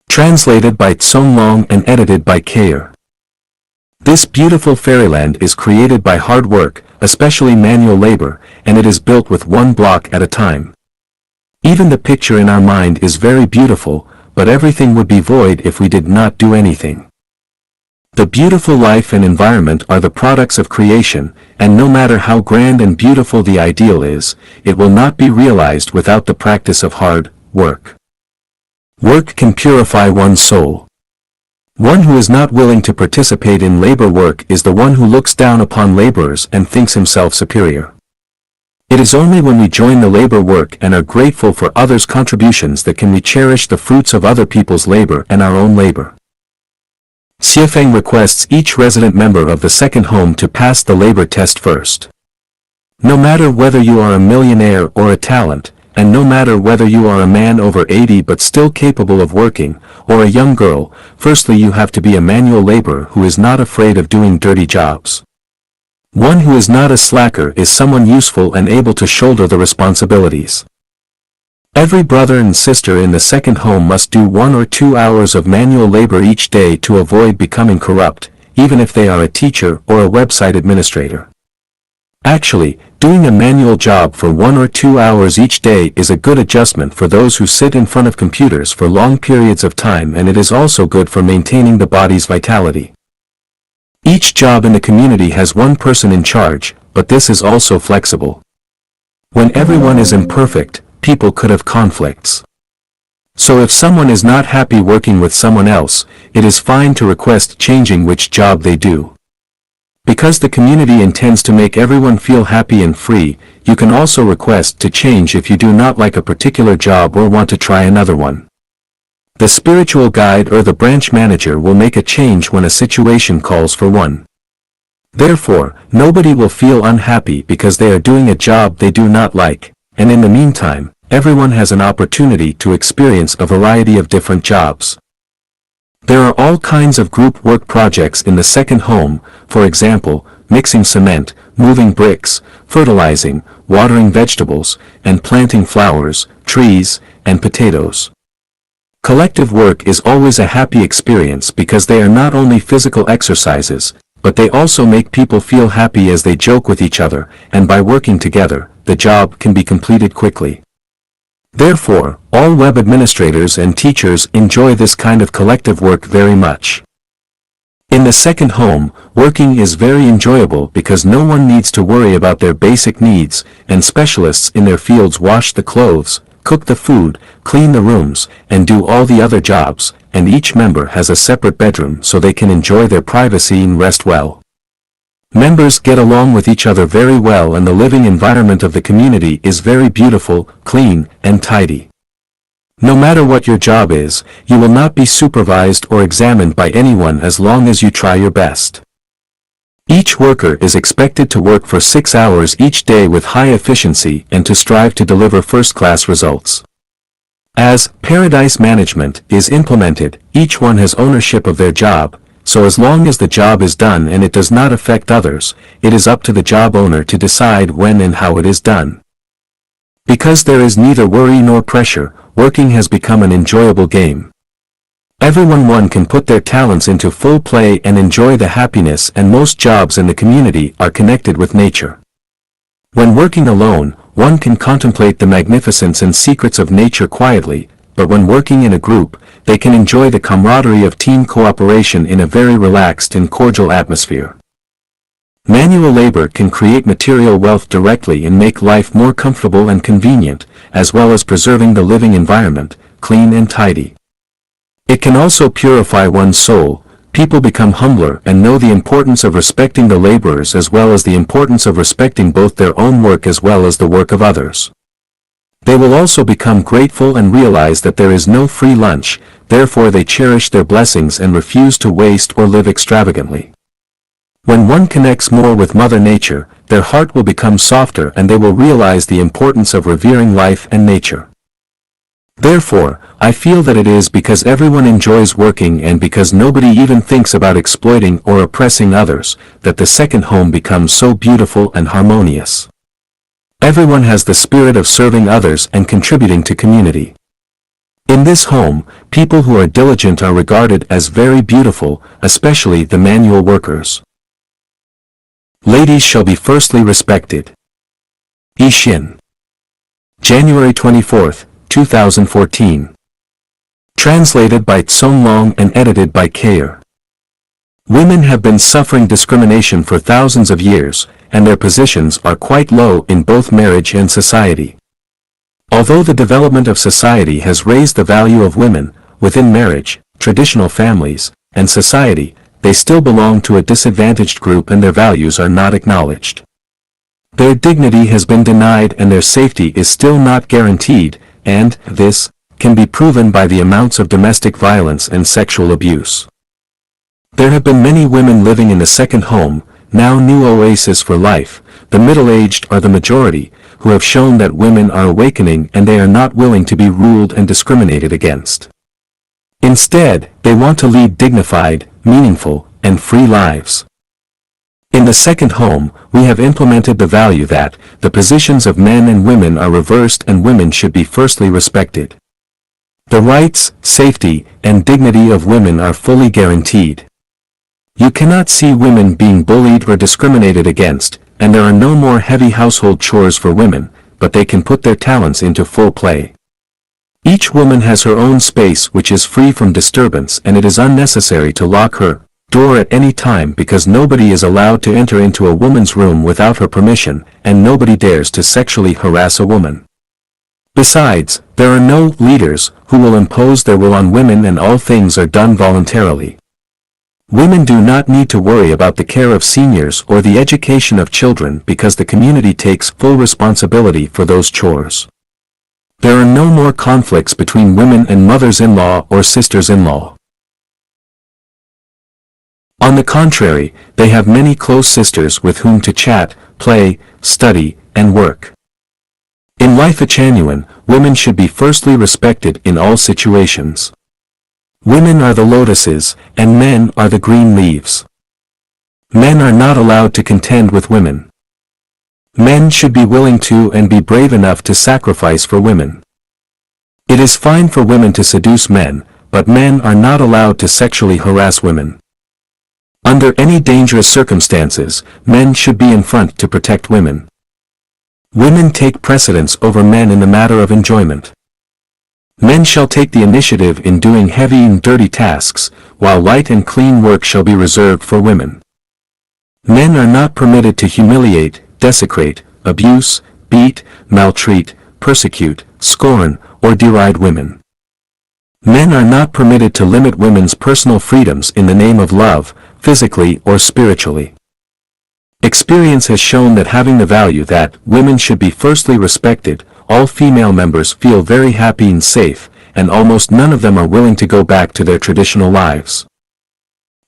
Speaker 1: Translated by Tsong Long and edited by Kayer. This beautiful fairyland is created by hard work, especially manual labor, and it is built with one block at a time. Even the picture in our mind is very beautiful, but everything would be void if we did not do anything. The beautiful life and environment are the products of creation, and no matter how grand and beautiful the ideal is, it will not be realized without the practice of hard work. Work can purify one's soul. One who is not willing to participate in labor work is the one who looks down upon laborers and thinks himself superior. It is only when we join the labor work and are grateful for others' contributions that can we cherish the fruits of other people's labor and our own labor. Xiefeng requests each resident member of the second home to pass the labor test first. No matter whether you are a millionaire or a talent, and no matter whether you are a man over 80 but still capable of working, or a young girl, firstly you have to be a manual laborer who is not afraid of doing dirty jobs. One who is not a slacker is someone useful and able to shoulder the responsibilities. Every brother and sister in the second home must do 1 or 2 hours of manual labor each day to avoid becoming corrupt, even if they are a teacher or a website administrator. Actually, doing a manual job for 1 or 2 hours each day is a good adjustment for those who sit in front of computers for long periods of time, and it is also good for maintaining the body's vitality. Each job in the community has one person in charge, but this is also flexible. When everyone is imperfect, people could have conflicts. So if someone is not happy working with someone else, it is fine to request changing which job they do. Because the community intends to make everyone feel happy and free, you can also request to change if you do not like a particular job or want to try another one. The spiritual guide or the branch manager will make a change when a situation calls for one. Therefore, nobody will feel unhappy because they are doing a job they do not like, and in the meantime, everyone has an opportunity to experience a variety of different jobs. There are all kinds of group work projects in the second home, for example, mixing cement, moving bricks, fertilizing, watering vegetables, and planting flowers, trees, and potatoes. Collective work is always a happy experience because they are not only physical exercises, but they also make people feel happy as they joke with each other, and by working together, the job can be completed quickly. Therefore, all web administrators and teachers enjoy this kind of collective work very much. In the second home, working is very enjoyable because no one needs to worry about their basic needs, and specialists in their fields wash the clothes, cook the food, clean the rooms, and do all the other jobs, and each member has a separate bedroom so they can enjoy their privacy and rest well. Members get along with each other very well, and the living environment of the community is very beautiful, clean, and tidy. No matter what your job is, you will not be supervised or examined by anyone as long as you try your best. Each worker is expected to work for 6 hours each day with high efficiency and to strive to deliver first-class results. As paradise management is implemented, each one has ownership of their job, so as long as the job is done and it does not affect others, it is up to the job owner to decide when and how it is done. Because there is neither worry nor pressure, working has become an enjoyable game. One can put their talents into full play and enjoy the happiness, and most jobs in the community are connected with nature. When working alone, one can contemplate the magnificence and secrets of nature quietly, but when working in a group, they can enjoy the camaraderie of team cooperation in a very relaxed and cordial atmosphere. Manual labor can create material wealth directly and make life more comfortable and convenient, as well as preserving the living environment, clean and tidy. It can also purify one's soul. People become humbler and know the importance of respecting the laborers as well as the importance of respecting both their own work as well as the work of others. They will also become grateful and realize that there is no free lunch, therefore they cherish their blessings and refuse to waste or live extravagantly. When one connects more with Mother Nature, their heart will become softer and they will realize the importance of revering life and nature. Therefore, I feel that it is because everyone enjoys working and because nobody even thinks about exploiting or oppressing others, that the second home becomes so beautiful and harmonious. Everyone has the spirit of serving others and contributing to community. In this home, people who are diligent are regarded as very beautiful, especially the manual workers. Ladies shall be firstly respected. Ishin. January 24, 2014. Translated by Tsong Long and edited by Kayer. Women have been suffering discrimination for thousands of years, and their positions are quite low in both marriage and society. Although the development of society has raised the value of women, within marriage, traditional families, and society, they still belong to a disadvantaged group and their values are not acknowledged. Their dignity has been denied and their safety is still not guaranteed, and this can be proven by the amounts of domestic violence and sexual abuse. There have been many women living in the second home, now new oasis for life. The middle-aged are the majority, who have shown that women are awakening and they are not willing to be ruled and discriminated against. Instead, they want to lead dignified, meaningful, and free lives. In the second home, we have implemented the value that the positions of men and women are reversed and women should be firstly respected. The rights, safety, and dignity of women are fully guaranteed. You cannot see women being bullied or discriminated against, and there are no more heavy household chores for women, but they can put their talents into full play. Each woman has her own space which is free from disturbance, and it is unnecessary to lock her door at any time because nobody is allowed to enter into a woman's room without her permission, and nobody dares to sexually harass a woman. Besides, there are no leaders who will impose their will on women and all things are done voluntarily. Women do not need to worry about the care of seniors or the education of children because the community takes full responsibility for those chores. There are no more conflicts between women and mothers-in-law or sisters-in-law. On the contrary, they have many close sisters with whom to chat, play, study, and work. In life genuine, women should be firstly respected in all situations. Women are the lotuses, and men are the green leaves. Men are not allowed to contend with women. Men should be willing to and be brave enough to sacrifice for women. It is fine for women to seduce men, but men are not allowed to sexually harass women. Under any dangerous circumstances, men should be in front to protect women. Women take precedence over men in the matter of enjoyment. Men shall take the initiative in doing heavy and dirty tasks, while light and clean work shall be reserved for women. Men are not permitted to humiliate, desecrate, abuse, beat, maltreat, persecute, scorn, or deride women. Men are not permitted to limit women's personal freedoms in the name of love, physically or spiritually. Experience has shown that having the value that women should be firstly respected, all female members feel very happy and safe, and almost none of them are willing to go back to their traditional lives.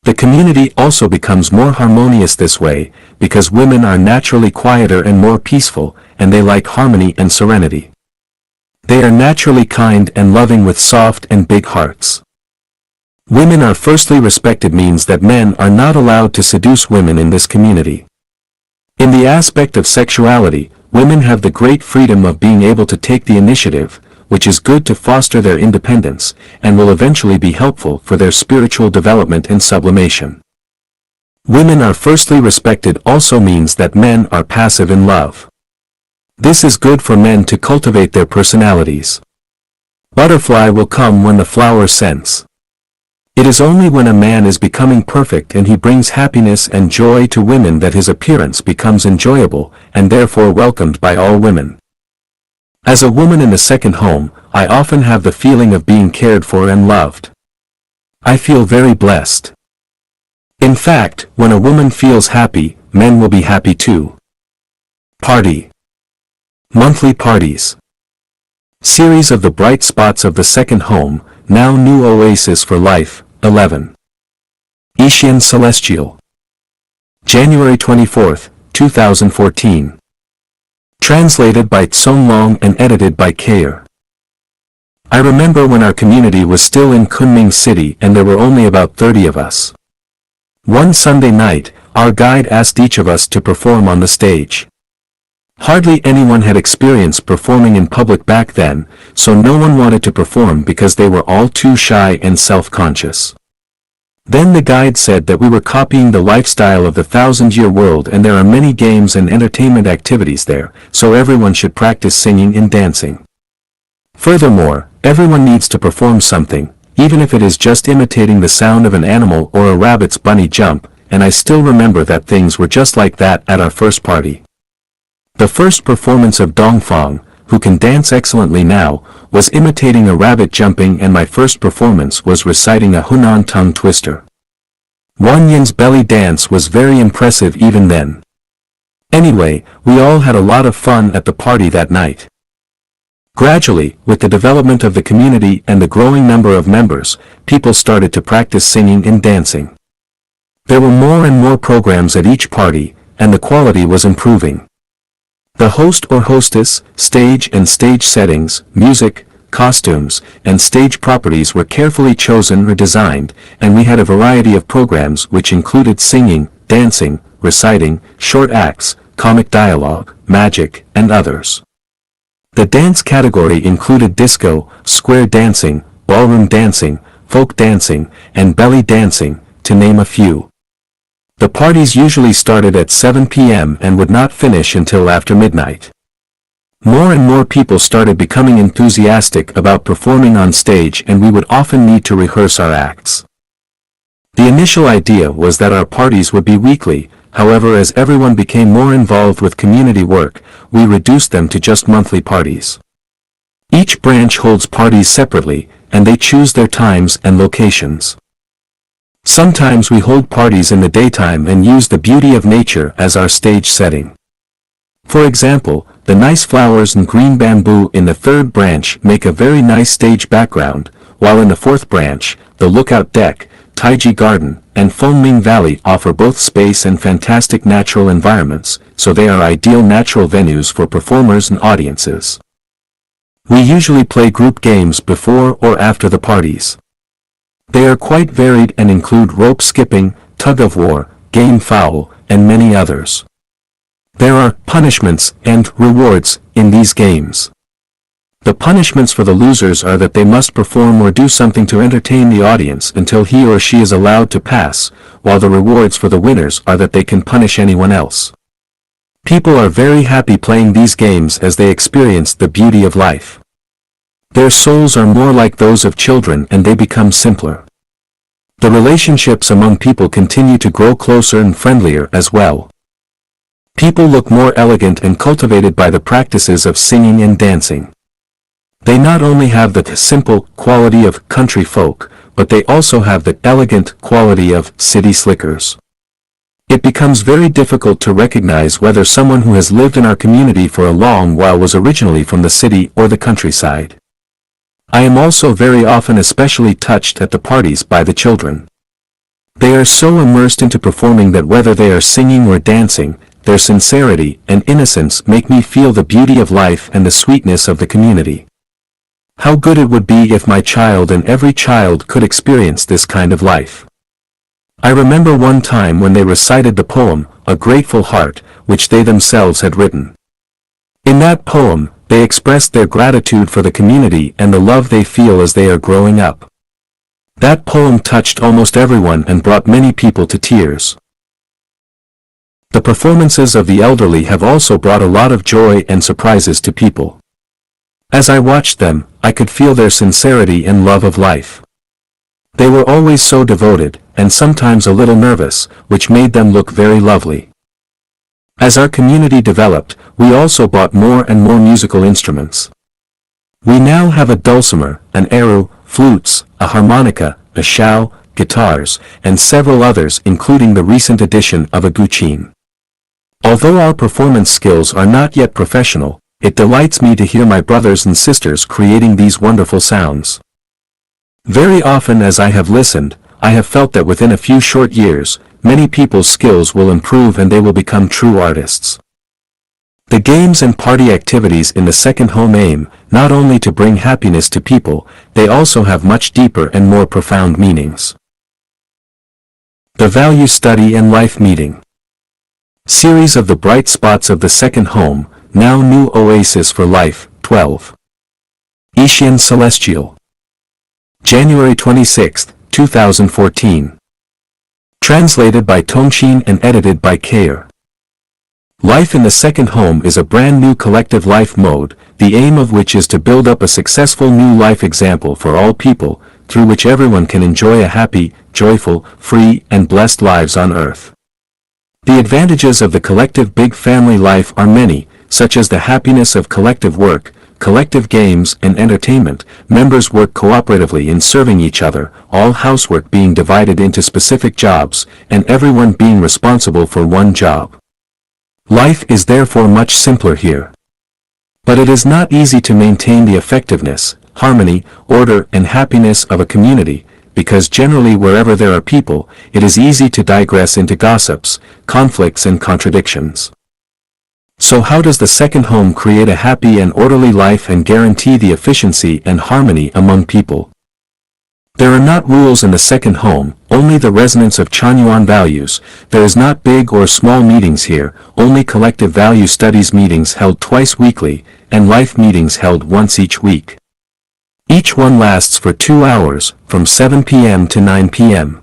Speaker 1: The community also becomes more harmonious this way, because women are naturally quieter and more peaceful, and they like harmony and serenity. They are naturally kind and loving with soft and big hearts. Women are firstly respected means that men are not allowed to seduce women in this community. In the aspect of sexuality, women have the great freedom of being able to take the initiative, which is good to foster their independence, and will eventually be helpful for their spiritual development and sublimation. Women are firstly respected also means that men are passive in love. This is good for men to cultivate their personalities. Butterfly will come when the flower scents. It is only when a man is becoming perfect and he brings happiness and joy to women that his appearance becomes enjoyable and therefore welcomed by all women. As a woman in the second home, I often have the feeling of being cared for and loved. I feel very blessed. In fact, when a woman feels happy, men will be happy too. Party. Monthly parties. Series of the bright spots of the second home, now new oasis for life, 11. Ishian Celestial. January 24, 2014. Translated by Tsong Long and edited by Kayer. I remember when our community was still in Kunming City and there were only about 30 of us. One Sunday night, our guide asked each of us to perform on the stage. Hardly anyone had experienced performing in public back then, so no one wanted to perform because they were all too shy and self-conscious. Then the guide said that we were copying the lifestyle of the 1,000-year world and there are many games and entertainment activities there, so everyone should practice singing and dancing. Furthermore, everyone needs to perform something, even if it is just imitating the sound of an animal or a rabbit's bunny jump, and I still remember that things were just like that at our first party. The first performance of Dongfang, who can dance excellently now, was imitating a rabbit jumping, and my first performance was reciting a Hunan tongue twister. Wan Yin's belly dance was very impressive even then. Anyway, we all had a lot of fun at the party that night. Gradually, with the development of the community and the growing number of members, people started to practice singing and dancing. There were more and more programs at each party, and the quality was improving. The host or hostess, stage and stage settings, music, costumes, and stage properties were carefully chosen or designed, and we had a variety of programs which included singing, dancing, reciting, short acts, comic dialogue, magic, and others. The dance category included disco, square dancing, ballroom dancing, folk dancing, and belly dancing, to name a few. The parties usually started at 7 p.m. and would not finish until after midnight. More and more people started becoming enthusiastic about performing on stage, and we would often need to rehearse our acts. The initial idea was that our parties would be weekly, however, as everyone became more involved with community work, we reduced them to just monthly parties. Each branch holds parties separately, and they choose their times and locations. Sometimes we hold parties in the daytime and use the beauty of nature as our stage setting. For example, the nice flowers and green bamboo in the third branch make a very nice stage background, while in the fourth branch, the lookout deck, Taiji Garden, and Fengming Valley offer both space and fantastic natural environments, so they are ideal natural venues for performers and audiences. We usually play group games before or after the parties. They are quite varied and include rope skipping, tug-of-war, game foul, and many others. There are punishments and rewards in these games. The punishments for the losers are that they must perform or do something to entertain the audience until he or she is allowed to pass, while the rewards for the winners are that they can punish anyone else. People are very happy playing these games as they experience the beauty of life. Their souls are more like those of children and they become simpler. The relationships among people continue to grow closer and friendlier as well. People look more elegant and cultivated by the practices of singing and dancing. They not only have the simple quality of country folk, but they also have the elegant quality of city slickers. It becomes very difficult to recognize whether someone who has lived in our community for a long while was originally from the city or the countryside. I am also very often especially touched at the parties by the children. They are so immersed into performing that whether they are singing or dancing, their sincerity and innocence make me feel the beauty of life and the sweetness of the community. How good it would be if my child and every child could experience this kind of life. I remember one time when they recited the poem, A Grateful Heart, which they themselves had written. In that poem, they expressed their gratitude for the community and the love they feel as they are growing up. That poem touched almost everyone and brought many people to tears. The performances of the elderly have also brought a lot of joy and surprises to people. As I watched them, I could feel their sincerity and love of life. They were always so devoted, and sometimes a little nervous, which made them look very lovely. As our community developed, we also bought more and more musical instruments. We now have a dulcimer, an eru, flutes, a harmonica, a shao, guitars, and several others including the recent addition of a guqin. Although our performance skills are not yet professional, it delights me to hear my brothers and sisters creating these wonderful sounds. Very often as I have listened, I have felt that within a few short years, many people's skills will improve and they will become true artists. The games and party activities in the second home aim not only to bring happiness to people, they also have much deeper and more profound meanings. The Value Study and Life Meeting. Series of the Bright Spots of the Second Home, Now New Oasis for Life, 12. Ishian Celestial. January 26, 2014. Translated by Tongqin and edited by Kair. Life in the Second Home is a brand new collective life mode, the aim of which is to build up a successful new life example for all people, through which everyone can enjoy a happy, joyful, free, and blessed lives on earth. The advantages of the collective big family life are many, such as the happiness of collective work, collective games and entertainment, members work cooperatively in serving each other, all housework being divided into specific jobs, and everyone being responsible for one job. Life is therefore much simpler here. But it is not easy to maintain the effectiveness, harmony, order and happiness of a community, because generally wherever there are people, it is easy to digress into gossips, conflicts and contradictions. So how does the second home create a happy and orderly life and guarantee the efficiency and harmony among people? There are not rules in the second home, only the resonance of Chanyuan values. There is not big or small meetings here, only collective value studies meetings held twice weekly, and life meetings held once each week. Each one lasts for 2 hours, from 7 p.m. to 9 p.m.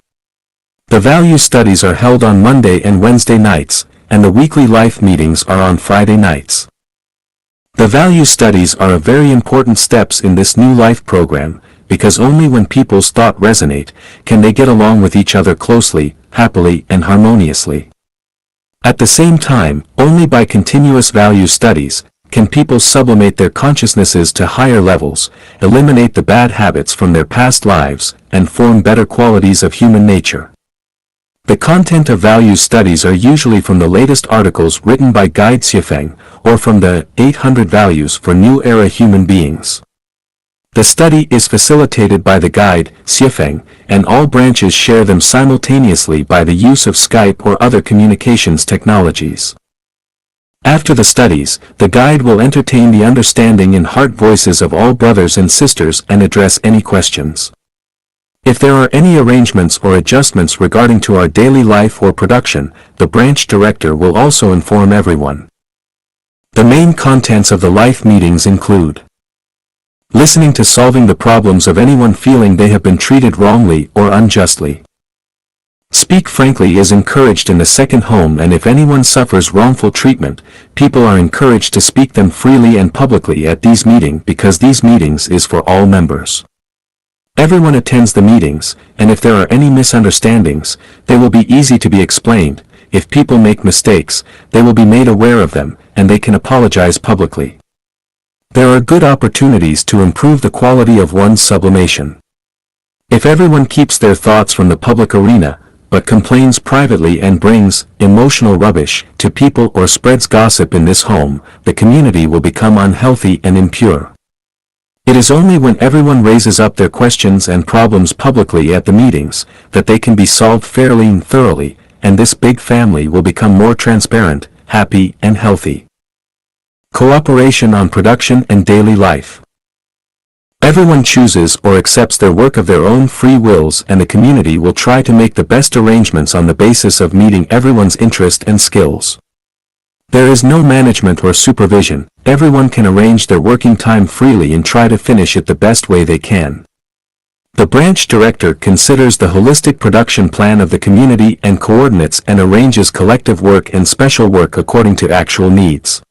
Speaker 1: The value studies are held on Monday and Wednesday nights, and the weekly life meetings are on Friday nights. The value studies are a very important steps in this new life program, because only when people's thought resonate, can they get along with each other closely, happily and harmoniously. At the same time, only by continuous value studies, can people sublimate their consciousnesses to higher levels, eliminate the bad habits from their past lives, and form better qualities of human nature. The content of values studies are usually from the latest articles written by Guide Xiefeng, or from the 800 Values for New Era Human Beings. The study is facilitated by the Guide Xiefeng, and all branches share them simultaneously by the use of Skype or other communications technologies. After the studies, the guide will entertain the understanding and heart voices of all brothers and sisters and address any questions. If there are any arrangements or adjustments regarding to our daily life or production, the branch director will also inform everyone. The main contents of the life meetings include listening to solving the problems of anyone feeling they have been treated wrongly or unjustly. Speak frankly is encouraged in the second home, and if anyone suffers wrongful treatment, people are encouraged to speak them freely and publicly at these meetings because these meetings is for all members. Everyone attends the meetings, and if there are any misunderstandings, they will be easy to be explained. If people make mistakes, they will be made aware of them, and they can apologize publicly. There are good opportunities to improve the quality of one's sublimation. If everyone keeps their thoughts from the public arena, but complains privately and brings emotional rubbish to people or spreads gossip in this home, the community will become unhealthy and impure. It is only when everyone raises up their questions and problems publicly at the meetings that they can be solved fairly and thoroughly, and this big family will become more transparent, happy, and healthy. Cooperation on production and daily life. Everyone chooses or accepts their work of their own free wills, and the community will try to make the best arrangements on the basis of meeting everyone's interest and skills. There is no management or supervision. Everyone can arrange their working time freely and try to finish it the best way they can. The branch director considers the holistic production plan of the community and coordinates and arranges collective work and special work according to actual needs.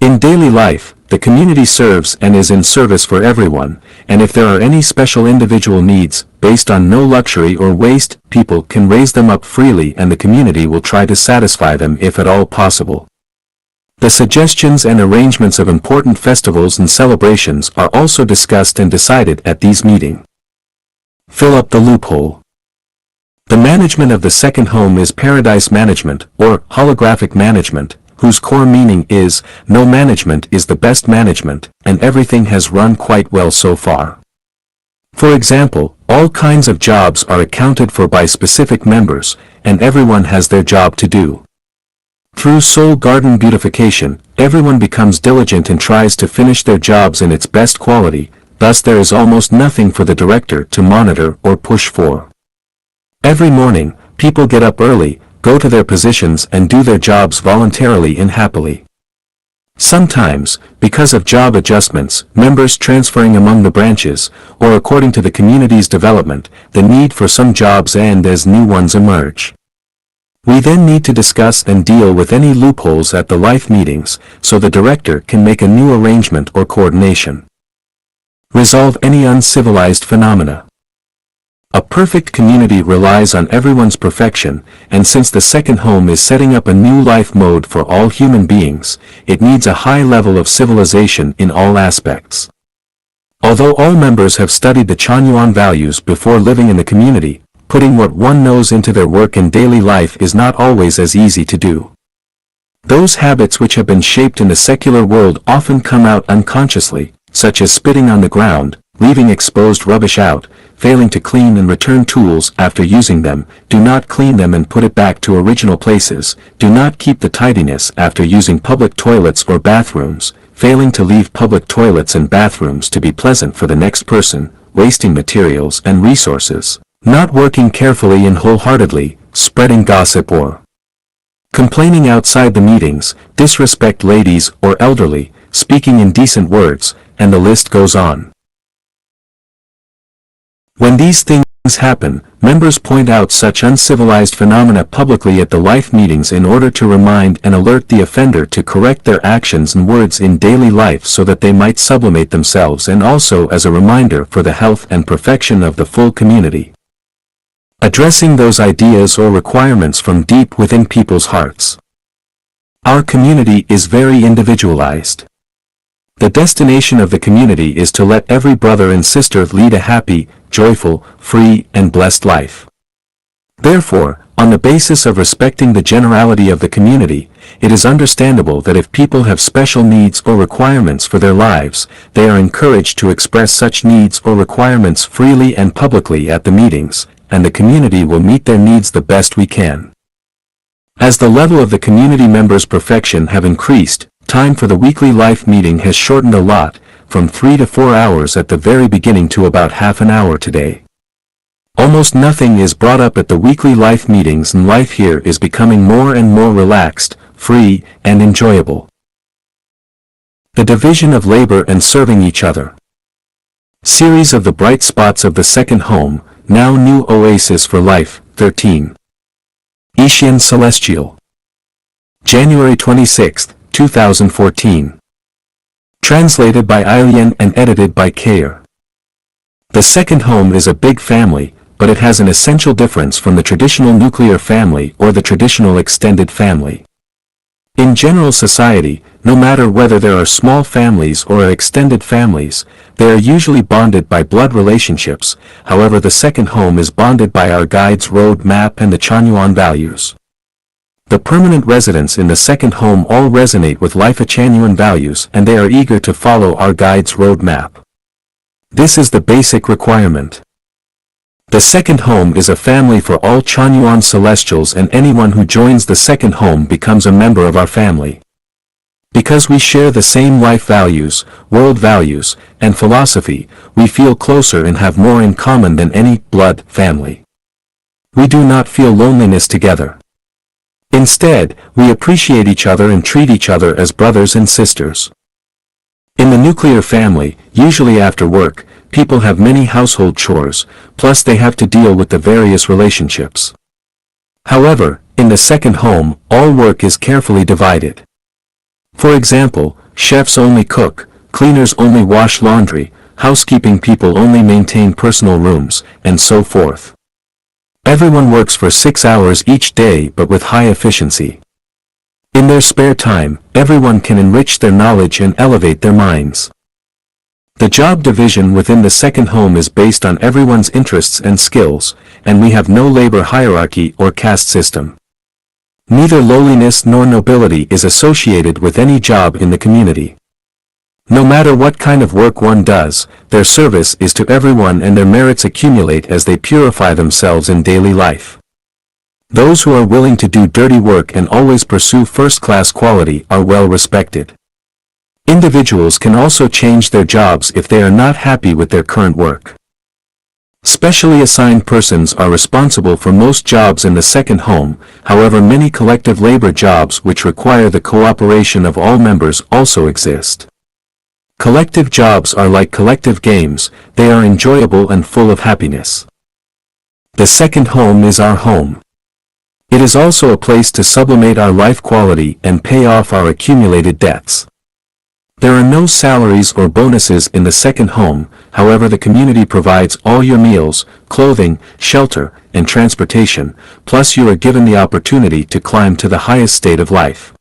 Speaker 1: In daily life, the community serves and is in service for everyone, and if there are any special individual needs, based on no luxury or waste, people can raise them up freely and the community will try to satisfy them if at all possible. The suggestions and arrangements of important festivals and celebrations are also discussed and decided at these meetings. Fill up the loophole. The management of the second home is paradise management, or holographic management, whose core meaning is, no management is the best management, and everything has run quite well so far. For example, all kinds of jobs are accounted for by specific members, and everyone has their job to do. Through soul garden beautification, everyone becomes diligent and tries to finish their jobs in its best quality, thus there is almost nothing for the director to monitor or push for. Every morning, people get up early, go to their positions and do their jobs voluntarily and happily. Sometimes, because of job adjustments, members transferring among the branches, or according to the community's development, the need for some jobs end as new ones emerge. We then need to discuss and deal with any loopholes at the life meetings, so the director can make a new arrangement or coordination. Resolve any uncivilized phenomena. A perfect community relies on everyone's perfection, and since the second home is setting up a new life mode for all human beings, it needs a high level of civilization in all aspects. Although all members have studied the Chanyuan values before living in the community, putting what one knows into their work and daily life is not always as easy to do. Those habits which have been shaped in the secular world often come out unconsciously, such as spitting on the ground, leaving exposed rubbish out, failing to clean and return tools after using them, do not clean them and put it back to original places, do not keep the tidiness after using public toilets or bathrooms, failing to leave public toilets and bathrooms to be pleasant for the next person, wasting materials and resources, not working carefully and wholeheartedly, spreading gossip or complaining outside the meetings, disrespect ladies or elderly, speaking indecent words, and the list goes on. When these things happen, members point out such uncivilized phenomena publicly at the life meetings in order to remind and alert the offender to correct their actions and words in daily life so that they might sublimate themselves, and also as a reminder for the health and perfection of the full community. Addressing those ideas or requirements from deep within people's hearts. Our community is very individualized. The destination of the community is to let every brother and sister lead a happy, joyful, free, and blessed life. Therefore, on the basis of respecting the generality of the community, it is understandable that if people have special needs or requirements for their lives, they are encouraged to express such needs or requirements freely and publicly at the meetings, and the community will meet their needs the best we can. As the level of the community members' perfection have increased, time for the weekly life meeting has shortened a lot, from 3 to 4 hours at the very beginning to about half an hour today. Almost nothing is brought up at the weekly life meetings, and life here is becoming more and more relaxed, free, and enjoyable. The division of labor and serving each other. Series of the bright spots of the second home, now new oasis for life, 13. Ishian Celestial. January 26, 2014. Translated by Ailian and edited by Kayer. The second home is a big family, but it has an essential difference from the traditional nuclear family or the traditional extended family. In general society, no matter whether there are small families or extended families, they are usually bonded by blood relationships. However, the second home is bonded by our guide's road map and the Chanyuan values. The permanent residents in the second home all resonate with Life Chanyuan values, and they are eager to follow our guide's road map. This is the basic requirement. The second home is a family for all Chanyuan celestials, and anyone who joins the second home becomes a member of our family. Because we share the same life values, world values, and philosophy, we feel closer and have more in common than any blood family. We do not feel loneliness together. Instead, we appreciate each other and treat each other as brothers and sisters. In the nuclear family, usually after work, people have many household chores, plus they have to deal with the various relationships. However, in the second home, all work is carefully divided. For example, chefs only cook, cleaners only wash laundry, housekeeping people only maintain personal rooms, and so forth. Everyone works for 6 hours each day, but with high efficiency. In their spare time, everyone can enrich their knowledge and elevate their minds. The job division within the second home is based on everyone's interests and skills, and we have no labor hierarchy or caste system. Neither lowliness nor nobility is associated with any job in the community. No matter what kind of work one does, their service is to everyone, and their merits accumulate as they purify themselves in daily life. Those who are willing to do dirty work and always pursue first-class quality are well respected. Individuals can also change their jobs if they are not happy with their current work. Specially assigned persons are responsible for most jobs in the second home. However, many collective labor jobs which require the cooperation of all members also exist. Collective jobs are like collective games, they are enjoyable and full of happiness. The second home is our home. It is also a place to sublimate our life quality and pay off our accumulated debts. There are no salaries or bonuses in the second home. However, the community provides all your meals, clothing, shelter, and transportation, plus you are given the opportunity to climb to the highest state of life.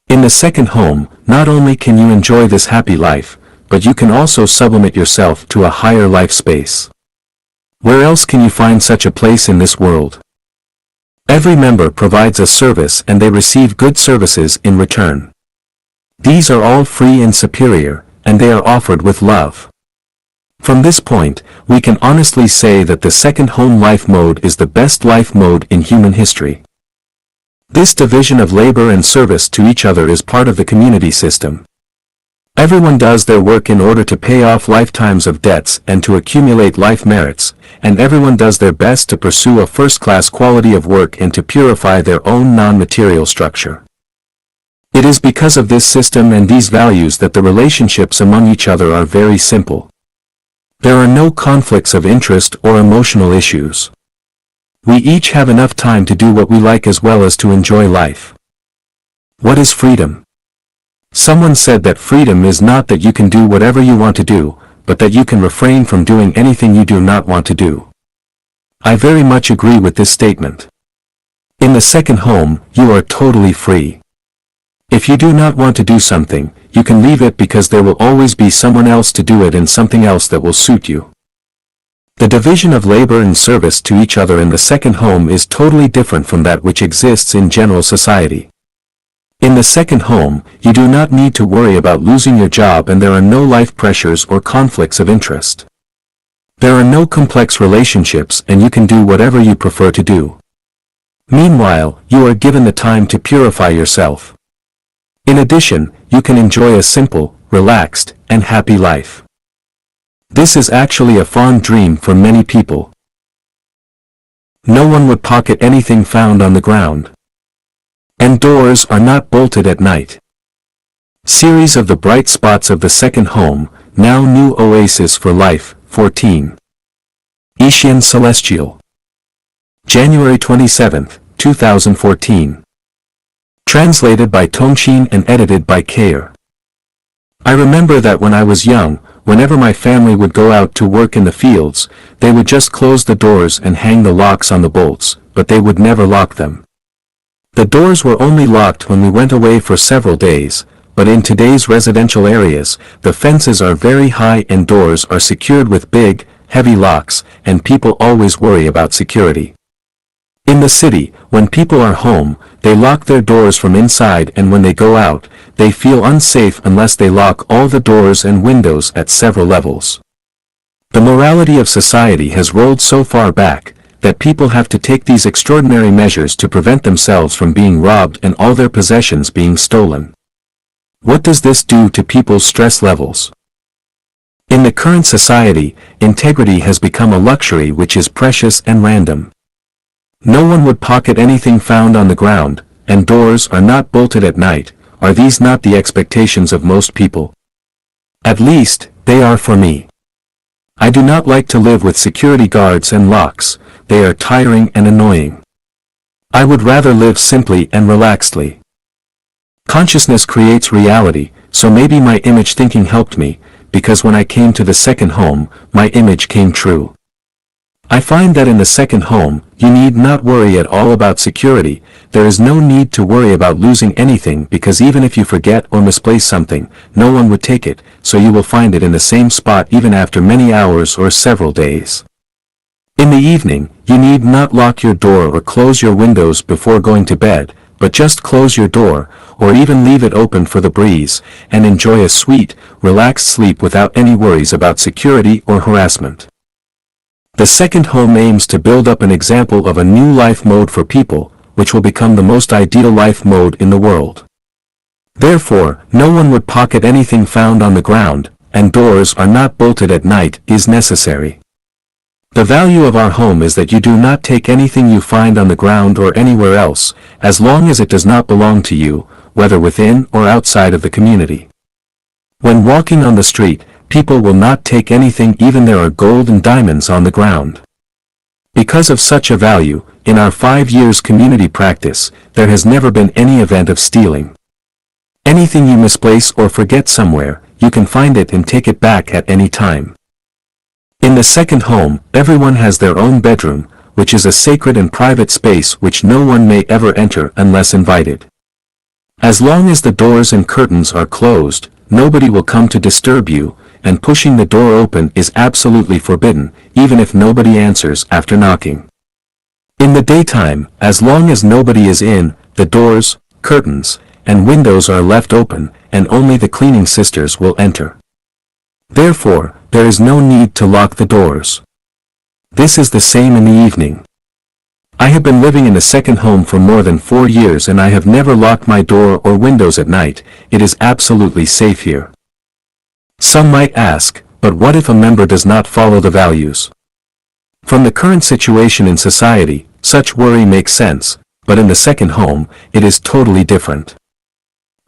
Speaker 1: In the second home, not only can you enjoy this happy life, but you can also sublimate yourself to a higher life space. Where else can you find such a place in this world? Every member provides a service and they receive good services in return. These are all free and superior, and they are offered with love. From this point, we can honestly say that the second home life mode is the best life mode in human history. This division of labor and service to each other is part of the community system. Everyone does their work in order to pay off lifetimes of debts and to accumulate life merits, and everyone does their best to pursue a first-class quality of work and to purify their own non-material structure. It is because of this system and these values that the relationships among each other are very simple. There are no conflicts of interest or emotional issues. We each have enough time to do what we like as well as to enjoy life. What is freedom? Someone said that freedom is not that you can do whatever you want to do, but that you can refrain from doing anything you do not want to do. I very much agree with this statement. In the second home, you are totally free. If you do not want to do something, you can leave it because there will always be someone else to do it and something else that will suit you. The division of labor and service to each other in the second home is totally different from that which exists in general society. In the second home, you do not need to worry about losing your job and there are no life pressures or conflicts of interest. There are no complex relationships and you can do whatever you prefer to do. Meanwhile, you are given the time to purify yourself. In addition, you can enjoy a simple, relaxed, and happy life. This is actually a fond dream for many people. No one would pocket anything found on the ground. And doors are not bolted at night. Series of the bright spots of the second home, now new oasis for life, 14. Ishian Celestial. January 27, 2014. Translated by Tongshin and edited by Kair. I remember that when I was young, whenever my family would go out to work in the fields, they would just close the doors and hang the locks on the bolts, but they would never lock them. The doors were only locked when we went away for several days, but in today's residential areas, the fences are very high and doors are secured with big, heavy locks, and people always worry about security. In the city, when people are home, they lock their doors from inside and when they go out, they feel unsafe unless they lock all the doors and windows at several levels. The morality of society has rolled so far back, that people have to take these extraordinary measures to prevent themselves from being robbed and all their possessions being stolen. What does this do to people's stress levels? In the current society, integrity has become a luxury which is precious and random. No one would pocket anything found on the ground, and doors are not bolted at night. Are these not the expectations of most people? At least, they are for me. I do not like to live with security guards and locks, they are tiring and annoying. I would rather live simply and relaxedly. Consciousness creates reality, so maybe my image thinking helped me, because when I came to the second home, my image came true. I find that in the second home, you need not worry at all about security. There is no need to worry about losing anything because even if you forget or misplace something, no one would take it, so you will find it in the same spot even after many hours or several days. In the evening, you need not lock your door or close your windows before going to bed, but just close your door, or even leave it open for the breeze, and enjoy a sweet, relaxed sleep without any worries about security or harassment. The second home aims to build up an example of a new life mode for people, which will become the most ideal life mode in the world. Therefore, no one would pocket anything found on the ground, and doors are not bolted at night is necessary. The value of our home is that you do not take anything you find on the ground or anywhere else, as long as it does not belong to you, whether within or outside of the community. When walking on the street, people will not take anything even there are gold and diamonds on the ground. Because of such a value, in our 5 years community practice, there has never been any event of stealing. Anything you misplace or forget somewhere, you can find it and take it back at any time. In the second home, everyone has their own bedroom, which is a sacred and private space which no one may ever enter unless invited. As long as the doors and curtains are closed, nobody will come to disturb you, and pushing the door open is absolutely forbidden, even if nobody answers after knocking. In the daytime, as long as nobody is in, the doors, curtains, and windows are left open, and only the cleaning sisters will enter. Therefore, there is no need to lock the doors. This is the same in the evening. I have been living in the second home for more than 4 years and I have never locked my door or windows at night. It is absolutely safe here. Some might ask, but what if a member does not follow the values? From the current situation in society, such worry makes sense, but in the second home, it is totally different.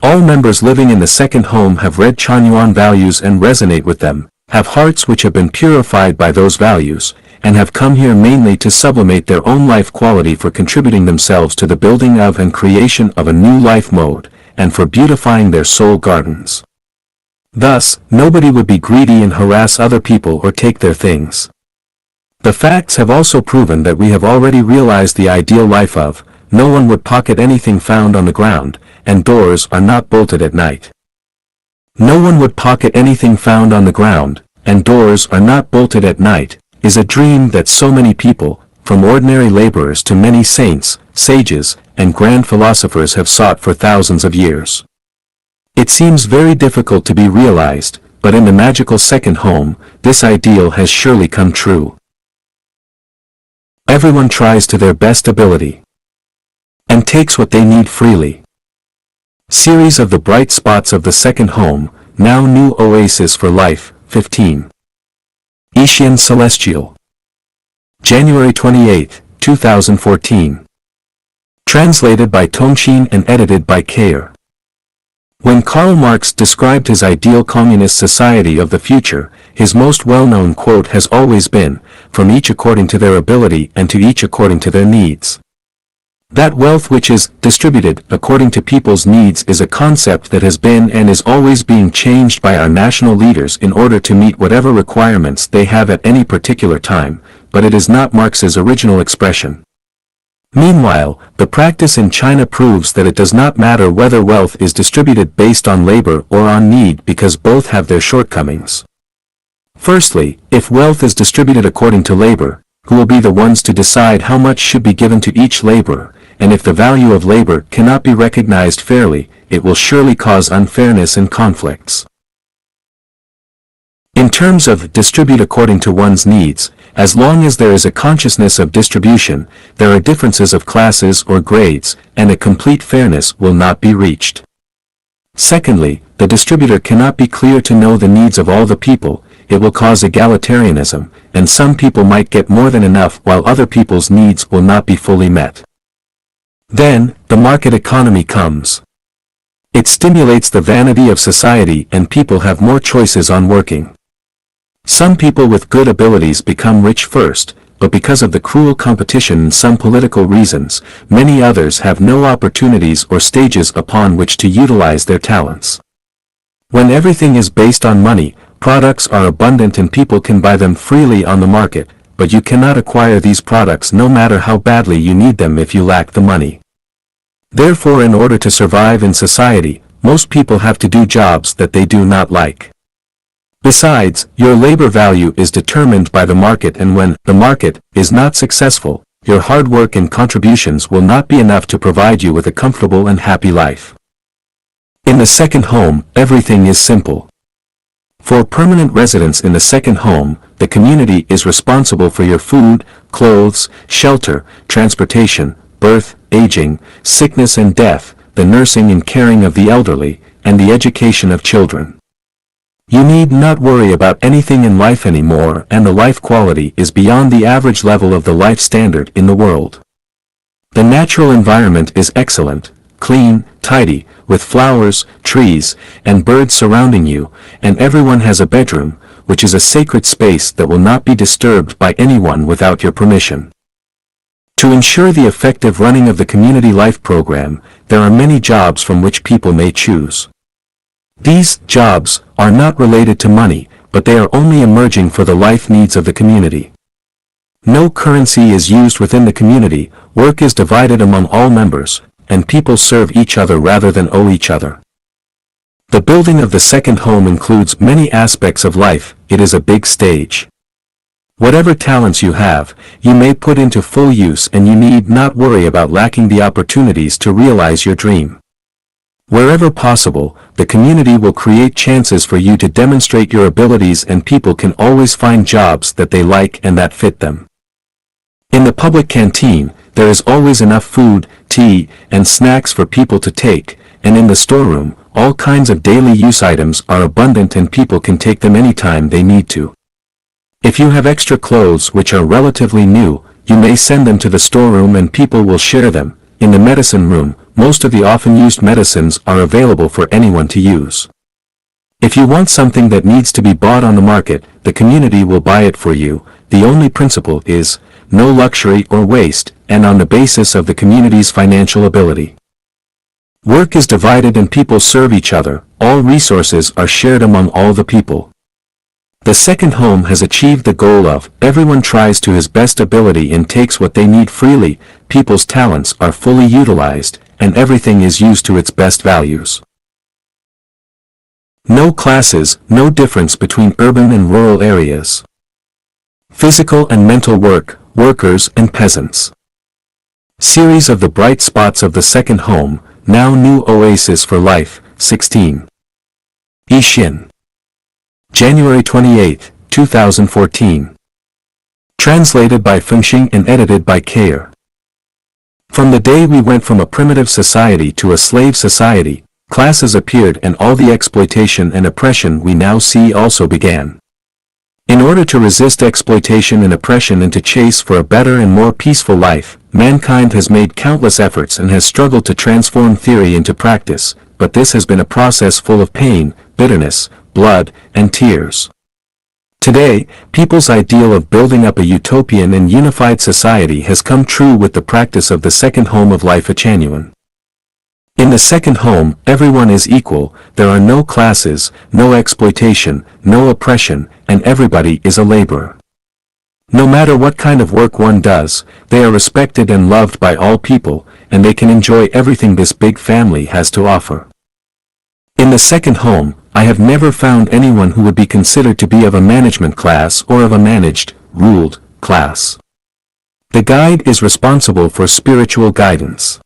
Speaker 1: All members living in the second home have read Chanyuan values and resonate with them, have hearts which have been purified by those values, and have come here mainly to sublimate their own life quality for contributing themselves to the building of and creation of a new life mode, and for beautifying their soul gardens. Thus, nobody would be greedy and harass other people or take their things. The facts have also proven that we have already realized the ideal life of, no one would pocket anything found on the ground, and doors are not bolted at night. No one would pocket anything found on the ground, and doors are not bolted at night, is a dream that so many people, from ordinary laborers to many saints, sages, and grand philosophers have sought for thousands of years. It seems very difficult to be realized, but in the magical second home, this ideal has surely come true. Everyone tries to their best ability and takes what they need freely. Series of the bright spots of the second home, now new oasis for life, 15. Ishian Celestial. January 28, 2014. Translated by Tongxin and edited by Kayer. When Karl Marx described his ideal communist society of the future, his most well-known quote has always been, "From each according to their ability and to each according to their needs." That wealth which is distributed according to people's needs is a concept that has been and is always being changed by our national leaders in order to meet whatever requirements they have at any particular time, but it is not Marx's original expression. Meanwhile, the practice in China proves that it does not matter whether wealth is distributed based on labor or on need because both have their shortcomings. Firstly, if wealth is distributed according to labor, who will be the ones to decide how much should be given to each laborer, and if the value of labor cannot be recognized fairly, it will surely cause unfairness and conflicts. In terms of distribute according to one's needs, as long as there is a consciousness of distribution, there are differences of classes or grades, and a complete fairness will not be reached. Secondly, the distributor cannot be clear to know the needs of all the people, it will cause egalitarianism, and some people might get more than enough while other people's needs will not be fully met. Then, the market economy comes. It stimulates the vanity of society and people have more choices on working. Some people with good abilities become rich first, but because of the cruel competition and some political reasons, many others have no opportunities or stages upon which to utilize their talents. When everything is based on money, products are abundant and people can buy them freely on the market, but you cannot acquire these products no matter how badly you need them if you lack the money. Therefore, in order to survive in society, most people have to do jobs that they do not like. Besides, your labor value is determined by the market, and when the market is not successful, your hard work and contributions will not be enough to provide you with a comfortable and happy life. In the second home, everything is simple. For permanent residents in the second home, the community is responsible for your food, clothes, shelter, transportation, birth, aging, sickness and death, the nursing and caring of the elderly, and the education of children. You need not worry about anything in life anymore, and the life quality is beyond the average level of the life standard in the world. The natural environment is excellent, clean, tidy, with flowers, trees, and birds surrounding you, and everyone has a bedroom, which is a sacred space that will not be disturbed by anyone without your permission. To ensure the effective running of the community life program, there are many jobs from which people may choose. These jobs are not related to money, but they are only emerging for the life needs of the community. No currency is used within the community, work is divided among all members, and people serve each other rather than owe each other. The building of the second home includes many aspects of life, it is a big stage. Whatever talents you have, you may put into full use and you need not worry about lacking the opportunities to realize your dream. Wherever possible, the community will create chances for you to demonstrate your abilities and people can always find jobs that they like and that fit them. In the public canteen, there is always enough food, tea, and snacks for people to take, and in the storeroom, all kinds of daily use items are abundant and people can take them anytime they need to. If you have extra clothes which are relatively new, you may send them to the storeroom and people will share them. In the medicine room, most of the often used medicines are available for anyone to use. If you want something that needs to be bought on the market, the community will buy it for you. The only principle is, no luxury or waste, and on the basis of the community's financial ability. Work is divided and people serve each other, all resources are shared among all the people. The second home has achieved the goal of, everyone tries to his best ability and takes what they need freely, people's talents are fully utilized, and everything is used to its best values. No classes, no difference between urban and rural areas. Physical and mental work, workers and peasants. Series of the bright spots of the second home, now new oasis for life, 16. Ishin. January 28, 2014. Translated by Fengxing and edited by Kayer. From the day we went from a primitive society to a slave society, classes appeared and all the exploitation and oppression we now see also began. In order to resist exploitation and oppression and to chase for a better and more peaceful life, mankind has made countless efforts and has struggled to transform theory into practice, but this has been a process full of pain, bitterness, blood, and tears. Today, people's ideal of building up a utopian and unified society has come true with the practice of the second home of life Achanuan. In the second home, everyone is equal, there are no classes, no exploitation, no oppression, and everybody is a laborer. No matter what kind of work one does, they are respected and loved by all people, and they can enjoy everything this big family has to offer. In the second home, I have never found anyone who would be considered to be of a management class or of a managed, ruled, class. The guide is responsible for spiritual guidance.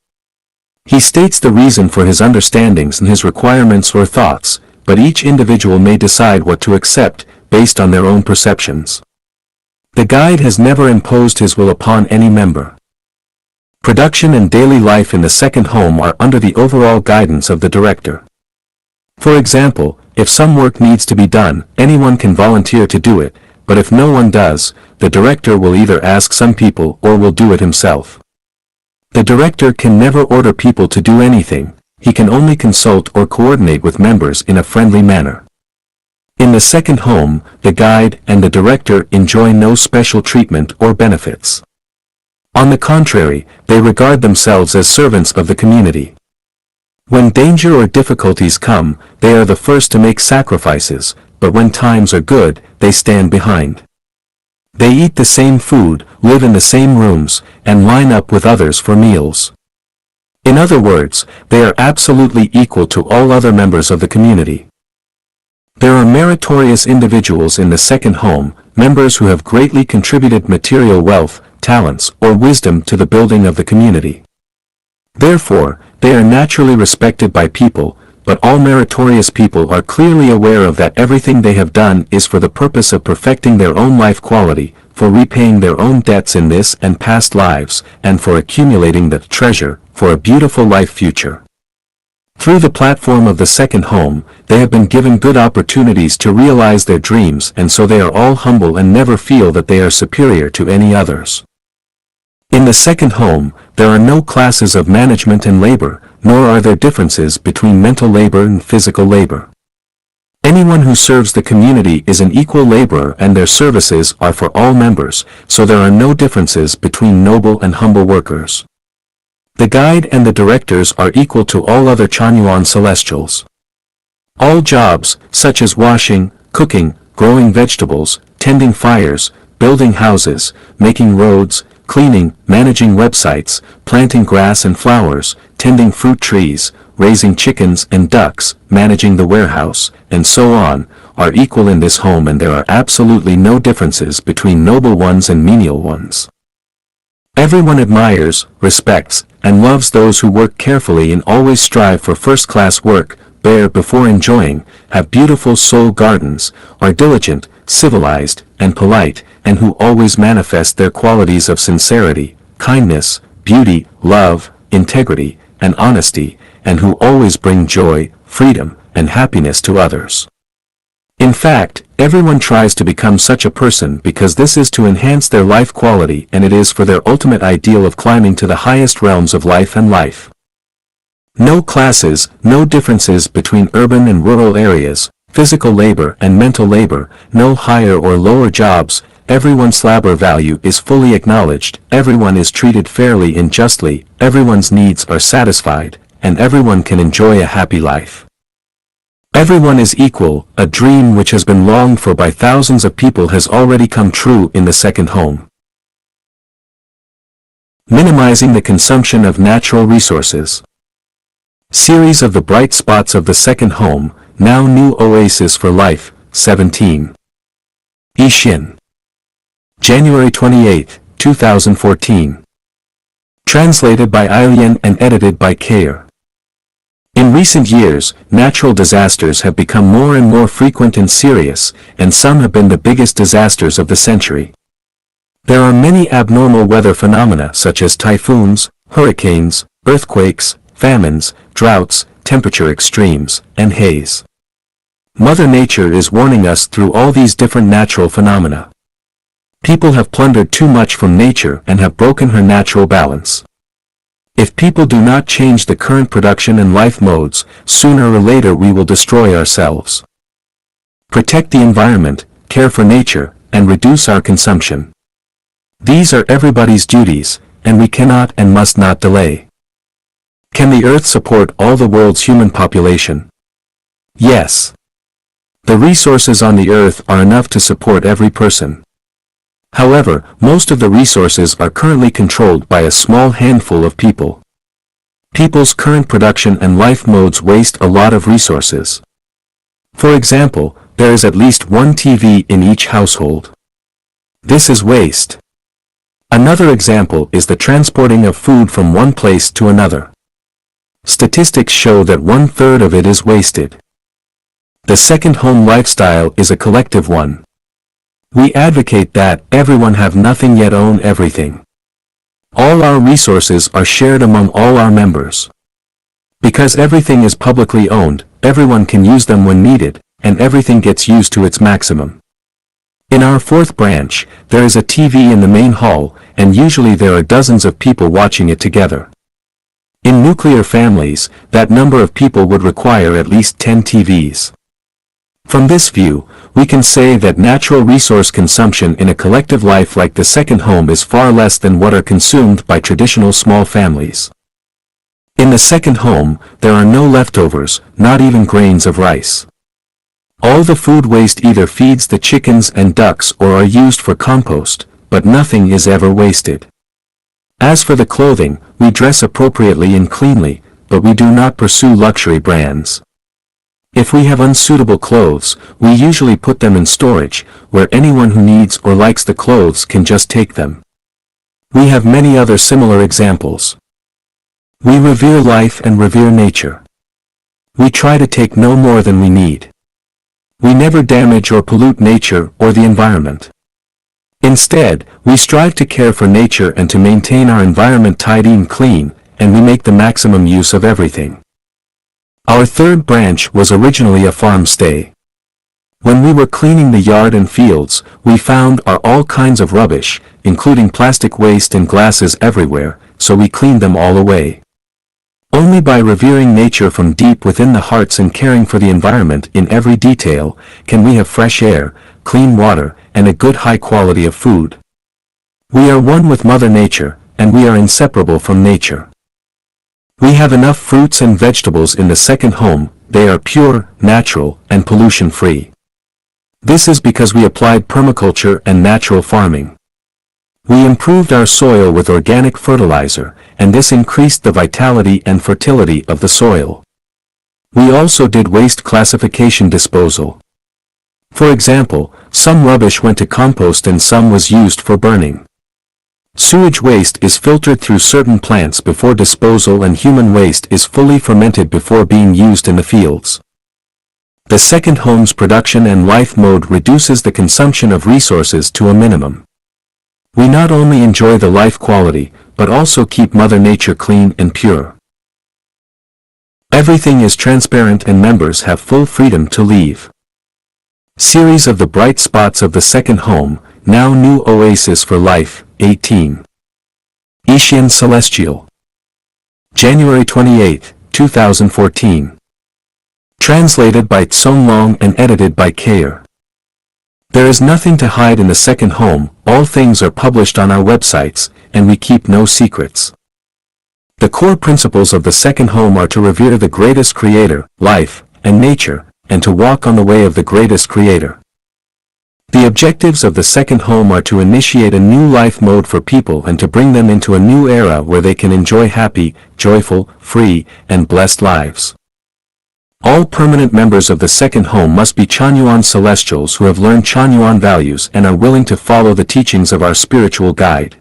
Speaker 1: He states the reason for his understandings and his requirements or thoughts, but each individual may decide what to accept, based on their own perceptions. The guide has never imposed his will upon any member. Production and daily life in the second home are under the overall guidance of the director. For example, if some work needs to be done, anyone can volunteer to do it, but if no one does, the director will either ask some people or will do it himself. The director can never order people to do anything, he can only consult or coordinate with members in a friendly manner. In the second home, the guide and the director enjoy no special treatment or benefits. On the contrary, they regard themselves as servants of the community. When danger or difficulties come, they are the first to make sacrifices, but when times are good, they stand behind. They eat the same food, live in the same rooms, and line up with others for meals. In other words, they are absolutely equal to all other members of the community. There are meritorious individuals in the second home, members who have greatly contributed material wealth, talents, or wisdom to the building of the community. Therefore, they are naturally respected by people, but all meritorious people are clearly aware of that everything they have done is for the purpose of perfecting their own life quality, for repaying their own debts in this and past lives, and for accumulating the treasure, for a beautiful life future. Through the platform of the second home, they have been given good opportunities to realize their dreams, and so they are all humble and never feel that they are superior to any others. In the second home, there are no classes of management and labor, nor are there differences between mental labor and physical labor. Anyone who serves the community is an equal laborer and their services are for all members, so there are no differences between noble and humble workers. The guide and the directors are equal to all other Chanyuan celestials. All jobs, such as washing, cooking, growing vegetables, tending fires, building houses, making roads, cleaning, managing websites, planting grass and flowers, tending fruit trees, raising chickens and ducks, managing the warehouse, and so on, are equal in this home, and there are absolutely no differences between noble ones and menial ones. Everyone admires, respects, and loves those who work carefully and always strive for first-class work, bear before enjoying, have beautiful soul gardens, are diligent, civilized, and polite, and who always manifest their qualities of sincerity, kindness, beauty, love, integrity, and honesty, and who always bring joy, freedom, and happiness to others. In fact, everyone tries to become such a person because this is to enhance their life quality, and it is for their ultimate ideal of climbing to the highest realms of life and life. No classes, no differences between urban and rural areas, physical labor and mental labor, no higher or lower jobs, everyone's labor value is fully acknowledged, everyone is treated fairly and justly, everyone's needs are satisfied, and everyone can enjoy a happy life. Everyone is equal, a dream which has been longed for by thousands of people has already come true in the second home. Minimizing the consumption of natural resources. Series of the bright spots of the second home, now new oasis for life, 17. Ishin. January 28, 2014. Translated by Ailian and edited by Kair. In recent years, natural disasters have become more and more frequent and serious, and some have been the biggest disasters of the century. There are many abnormal weather phenomena such as typhoons, hurricanes, earthquakes, famines, droughts, temperature extremes, and haze. Mother Nature is warning us through all these different natural phenomena. People have plundered too much from nature and have broken her natural balance. If people do not change the current production and life modes, sooner or later we will destroy ourselves. Protect the environment, care for nature, and reduce our consumption. These are everybody's duties, and we cannot and must not delay. Can the earth support all the world's human population? Yes. The resources on the earth are enough to support every person. However, most of the resources are currently controlled by a small handful of people. People's current production and life modes waste a lot of resources. For example, there is at least one TV in each household. This is waste. Another example is the transporting of food from one place to another. Statistics show that 1/3 of it is wasted. The second home lifestyle is a collective one. We advocate that everyone have nothing yet own everything. All our resources are shared among all our members. Because everything is publicly owned, everyone can use them when needed, and everything gets used to its maximum. In our fourth branch, there is a TV in the main hall, and usually there are dozens of people watching it together. In nuclear families, that number of people would require at least 10 TVs. From this view, we can say that natural resource consumption in a collective life like the second home is far less than what are consumed by traditional small families. In the second home, there are no leftovers, not even grains of rice. All the food waste either feeds the chickens and ducks or are used for compost, but nothing is ever wasted. As for the clothing, we dress appropriately and cleanly, but we do not pursue luxury brands. If we have unsuitable clothes, we usually put them in storage, where anyone who needs or likes the clothes can just take them. We have many other similar examples. We revere life and revere nature. We try to take no more than we need. We never damage or pollute nature or the environment. Instead, we strive to care for nature and to maintain our environment tidy and clean, and we make the maximum use of everything. Our third branch was originally a farm stay. When we were cleaning the yard and fields, we found all kinds of rubbish, including plastic waste and glasses everywhere, so we cleaned them all away. Only by revering nature from deep within the hearts and caring for the environment in every detail, can we have fresh air, clean water, and a good high quality of food. We are one with Mother Nature, and we are inseparable from nature. We have enough fruits and vegetables in the second home, they are pure, natural, and pollution-free. This is because we applied permaculture and natural farming. We improved our soil with organic fertilizer, and this increased the vitality and fertility of the soil. We also did waste classification disposal. For example, some rubbish went to compost and some was used for burning. Sewage waste is filtered through certain plants before disposal, and human waste is fully fermented before being used in the fields. The second home's production and life mode reduces the consumption of resources to a minimum. We not only enjoy the life quality, but also keep Mother Nature clean and pure. Everything is transparent and members have full freedom to leave. Series of the bright spots of the second home, now new oasis for life, 18. Ishin Celestial. January 28, 2014. Translated by Tsonglong and edited by Kair. There is nothing to hide in the second home, all things are published on our websites, and we keep no secrets. The core principles of the second home are to revere the greatest creator, life, and nature, and to walk on the way of the greatest creator. The objectives of the second home are to initiate a new life mode for people and to bring them into a new era where they can enjoy happy, joyful, free, and blessed lives. All permanent members of the second home must be Chanyuan celestials who have learned Chanyuan values and are willing to follow the teachings of our spiritual guide.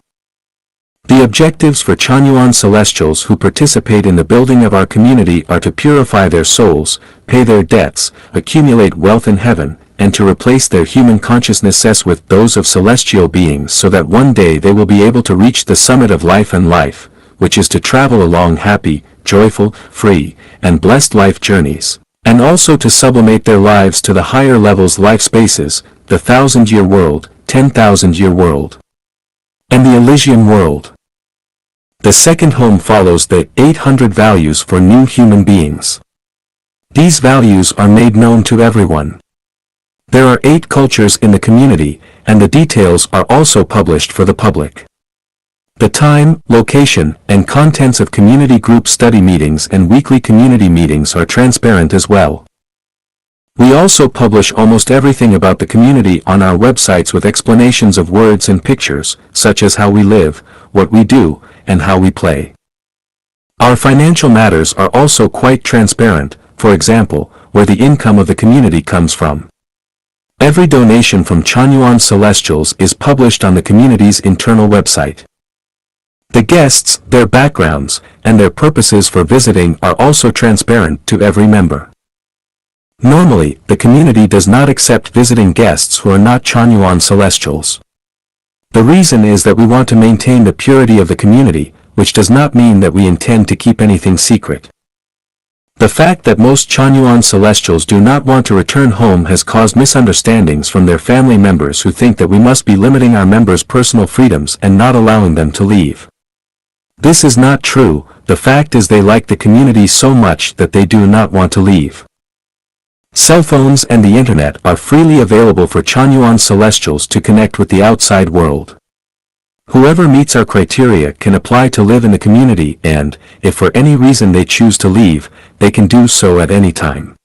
Speaker 1: The objectives for Chanyuan celestials who participate in the building of our community are to purify their souls, pay their debts, accumulate wealth in heaven, and to replace their human consciousnesses with those of celestial beings so that one day they will be able to reach the summit of life and life, which is to travel along happy, joyful, free, and blessed life journeys, and also to sublimate their lives to the higher levels life spaces, the 1,000-year world, 10,000-year world, and the Elysian world. The second home follows the 800 values for new human beings. These values are made known to everyone. There are 8 cultures in the community, and the details are also published for the public. The time, location, and contents of community group study meetings and weekly community meetings are transparent as well. We also publish almost everything about the community on our websites with explanations of words and pictures, such as how we live, what we do, and how we play. Our financial matters are also quite transparent, for example, where the income of the community comes from. Every donation from Chanyuan Celestials is published on the community's internal website. The guests, their backgrounds, and their purposes for visiting are also transparent to every member. Normally, the community does not accept visiting guests who are not Chanyuan Celestials. The reason is that we want to maintain the purity of the community, which does not mean that we intend to keep anything secret. The fact that most Chanyuan Celestials do not want to return home has caused misunderstandings from their family members who think that we must be limiting our members' personal freedoms and not allowing them to leave. This is not true. The fact is they like the community so much that they do not want to leave. Cell phones and the internet are freely available for Chanyuan Celestials to connect with the outside world. Whoever meets our criteria can apply to live in the community and, if for any reason they choose to leave, they can do so at any time.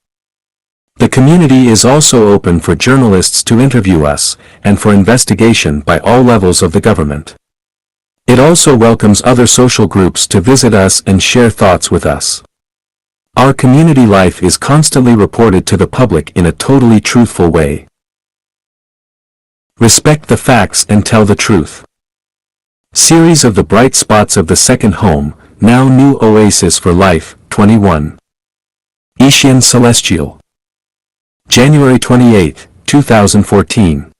Speaker 1: The community is also open for journalists to interview us, and for investigation by all levels of the government. It also welcomes other social groups to visit us and share thoughts with us. Our community life is constantly reported to the public in a totally truthful way. Respect the facts and tell the truth. Series of the Bright Spots of the Second Home, Now New Oasis for Life, 21. Ishian Celestial. January 28, 2014.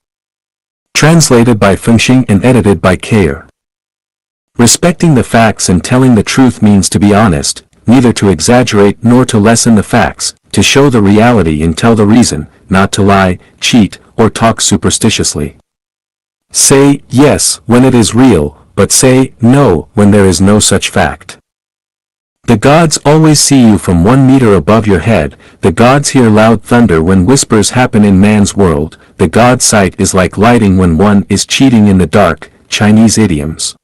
Speaker 1: Translated by Fengxing and edited by Kayer. Respecting the facts and telling the truth means to be honest, neither to exaggerate nor to lessen the facts, to show the reality and tell the reason, not to lie, cheat, or talk superstitiously. Say yes when it is real, but say no when there is no such fact. The gods always see you from 1 meter above your head. The gods hear loud thunder when whispers happen in man's world. The god's sight is like lighting when one is cheating in the dark. Chinese idioms.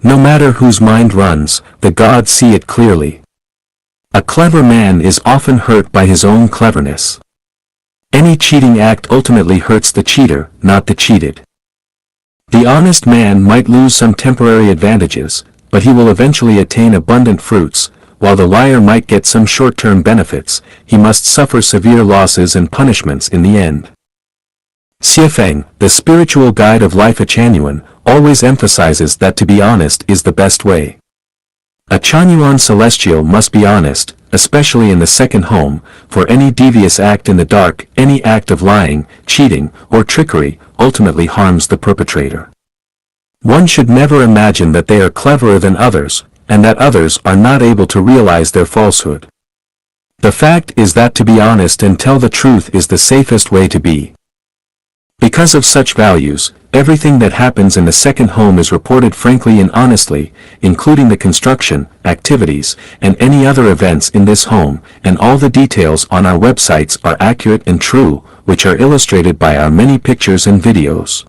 Speaker 1: No matter whose mind runs, the gods see it clearly. A clever man is often hurt by his own cleverness. Any cheating act ultimately hurts the cheater, not the cheated. The honest man might lose some temporary advantages, but he will eventually attain abundant fruits. While the liar might get some short-term benefits, he must suffer severe losses and punishments in the end. Xiefeng, the spiritual guide of life Chanyuan, always emphasizes that to be honest is the best way. A Chanyuan celestial must be honest, especially in the second home, for any devious act in the dark, any act of lying, cheating, or trickery, ultimately harms the perpetrator. One should never imagine that they are cleverer than others, and that others are not able to realize their falsehood. The fact is that to be honest and tell the truth is the safest way to be. Because of such values, everything that happens in the second home is reported frankly and honestly, including the construction, activities, and any other events in this home, and all the details on our websites are accurate and true, which are illustrated by our many pictures and videos.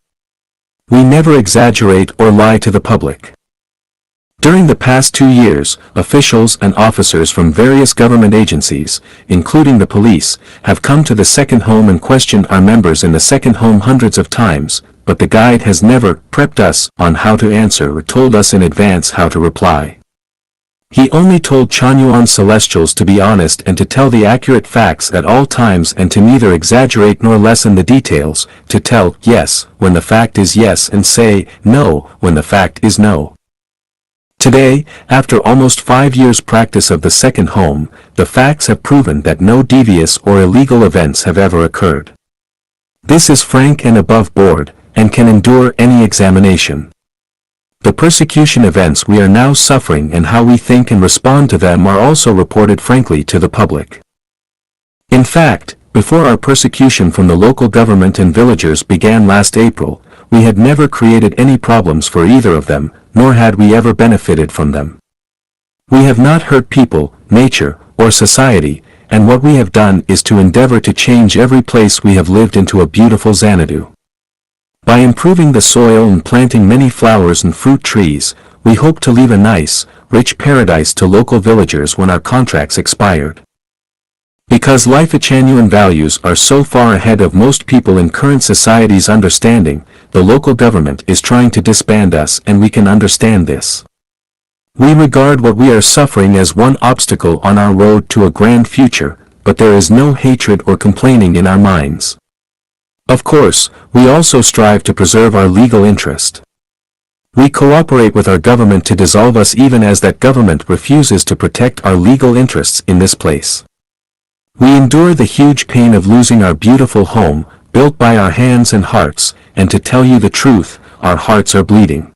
Speaker 1: We never exaggerate or lie to the public. During the past 2 years, officials and officers from various government agencies, including the police, have come to the second home and questioned our members in the second home hundreds of times, but the guide has never prepped us on how to answer or told us in advance how to reply. He only told Chanyuan Celestials to be honest and to tell the accurate facts at all times and to neither exaggerate nor lessen the details, to tell yes when the fact is yes and say no when the fact is no. Today, after almost 5 years' practice of the second home, the facts have proven that no devious or illegal events have ever occurred. This is frank and above board, and can endure any examination. The persecution events we are now suffering and how we think and respond to them are also reported frankly to the public. In fact, before our persecution from the local government and villagers began last April, we had never created any problems for either of them, nor had we ever benefited from them. We have not hurt people, nature, or society, and what we have done is to endeavor to change every place we have lived into a beautiful Xanadu. By improving the soil and planting many flowers and fruit trees, we hope to leave a nice, rich paradise to local villagers when our contracts expired. Because life Chanyuan values are so far ahead of most people in current society's understanding, the local government is trying to disband us and we can understand this. We regard what we are suffering as one obstacle on our road to a grand future, but there is no hatred or complaining in our minds. Of course, we also strive to preserve our legal interest. We cooperate with our government to dissolve us even as that government refuses to protect our legal interests in this place. We endure the huge pain of losing our beautiful home, built by our hands and hearts, and to tell you the truth, our hearts are bleeding.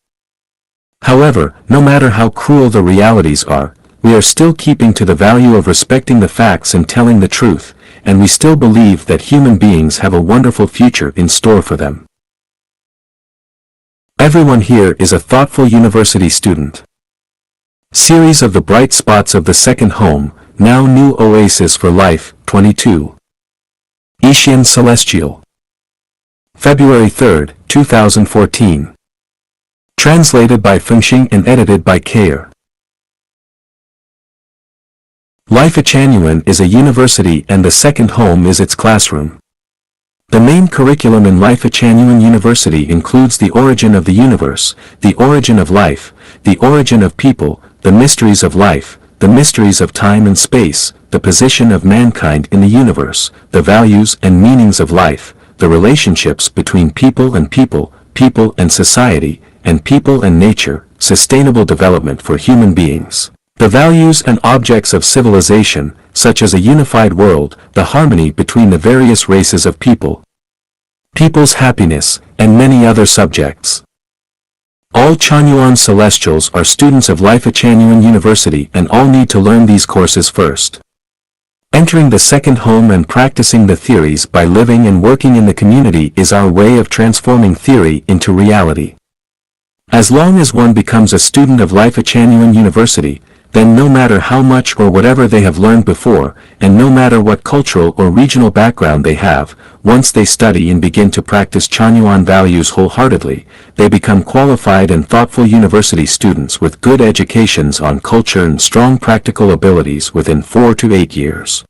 Speaker 1: However, no matter how cruel the realities are, we are still keeping to the value of respecting the facts and telling the truth, and we still believe that human beings have a wonderful future in store for them. Everyone here is a thoughtful university student. Series of the bright spots of the second home, now new oasis for life, 22. Ishian Celestial. February 3, 2014. Translated by Fengxing and edited by Kayer. Life Chanyuan is a university and the second home is its classroom. The main curriculum in Life Chanyuan University includes the origin of the universe, the origin of life, the origin of people, the mysteries of life, the mysteries of time and space, the position of mankind in the universe, the values and meanings of life, the relationships between people and people, people and society, and people and nature, sustainable development for human beings. The values and objects of civilization, such as a unified world, the harmony between the various races of people, people's happiness, and many other subjects. All Chanyuan Celestials are students of Life Chanyuan University and all need to learn these courses first. Entering the second home and practicing the theories by living and working in the community is our way of transforming theory into reality. As long as one becomes a student of Life Chanyuan University, then no matter how much or whatever they have learned before, and no matter what cultural or regional background they have, once they study and begin to practice Chanyuan values wholeheartedly, they become qualified and thoughtful university students with good educations on culture and strong practical abilities within 4 to 8 years.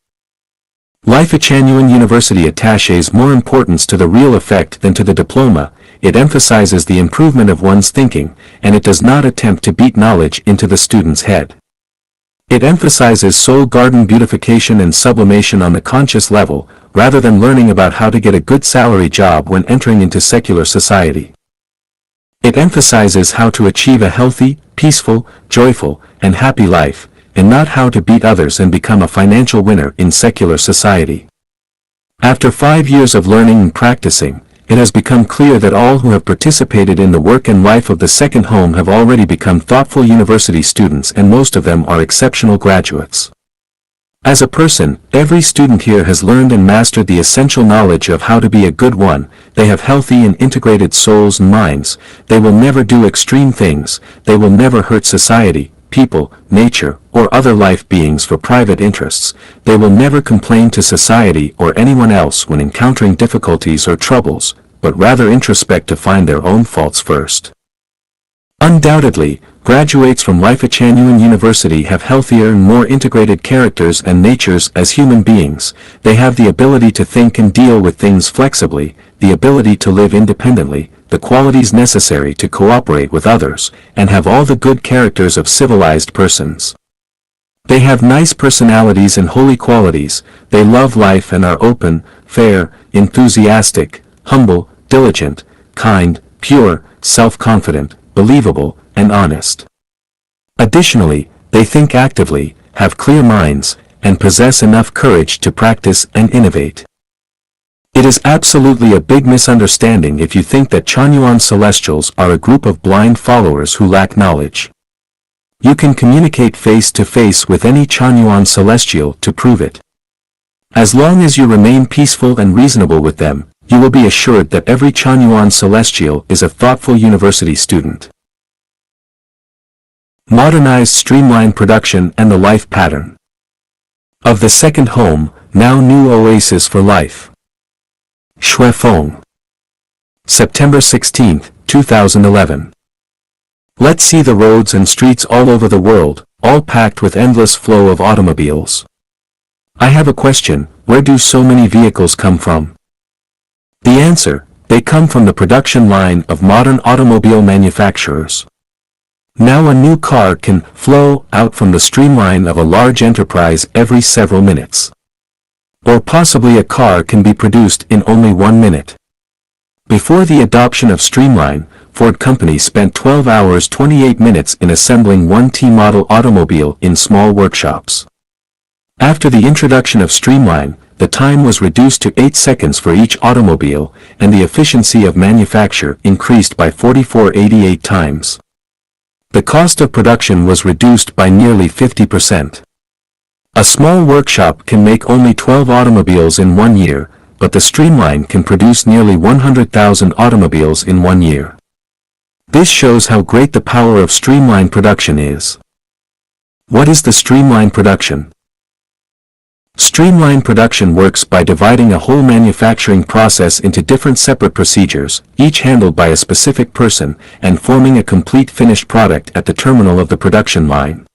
Speaker 1: Life Chanyuan University attaches more importance to the real effect than to the diploma. It emphasizes the improvement of one's thinking, and it does not attempt to beat knowledge into the student's head. It emphasizes soul garden beautification and sublimation on the conscious level, rather than learning about how to get a good salary job when entering into secular society. It emphasizes how to achieve a healthy, peaceful, joyful, and happy life, and not how to beat others and become a financial winner in secular society. After 5 years of learning and practicing, it has become clear that all who have participated in the work and life of the second home have already become thoughtful university students and most of them are exceptional graduates. As a person, every student here has learned and mastered the essential knowledge of how to be a good one. They have healthy and integrated souls and minds. They will never do extreme things. They will never hurt society, people, nature, or other life beings for private interests. They will never complain to society or anyone else when encountering difficulties or troubles, but rather introspect to find their own faults first. Undoubtedly, graduates from Life-Chanuan University have healthier and more integrated characters and natures as human beings. They have the ability to think and deal with things flexibly, the ability to live independently, the qualities necessary to cooperate with others, and have all the good characters of civilized persons. They have nice personalities and holy qualities. They love life and are open, fair, enthusiastic, humble, diligent, kind, pure, self-confident, believable, and honest. Additionally, they think actively, have clear minds, and possess enough courage to practice and innovate. It is absolutely a big misunderstanding if you think that Chanuan Celestials are a group of blind followers who lack knowledge. You can communicate face-to-face with any Chanuan Celestial to prove it. As long as you remain peaceful and reasonable with them, you will be assured that every Chanuan Celestial is a thoughtful university student. Modernized streamlined production and the life pattern of the second home, now new oasis for life. Shuifeng. September 16, 2011. Let's see the roads and streets all over the world, all packed with endless flow of automobiles. I have a question, where do so many vehicles come from? The answer, they come from the production line of modern automobile manufacturers. Now a new car can flow out from the streamline of a large enterprise every several minutes. Or possibly a car can be produced in only 1 minute. Before the adoption of streamline, Ford Company spent 12 hours 28 minutes in assembling one T-model automobile in small workshops. After the introduction of streamline, the time was reduced to 8 seconds for each automobile, and the efficiency of manufacture increased by 44.88 times. The cost of production was reduced by nearly 50%. A small workshop can make only 12 automobiles in 1 year, but the streamline can produce nearly 100,000 automobiles in 1 year. This shows how great the power of streamline production is. What is the streamline production? Streamline production works by dividing a whole manufacturing process into different separate procedures, each handled by a specific person, and forming a complete finished product at the terminal of the production line.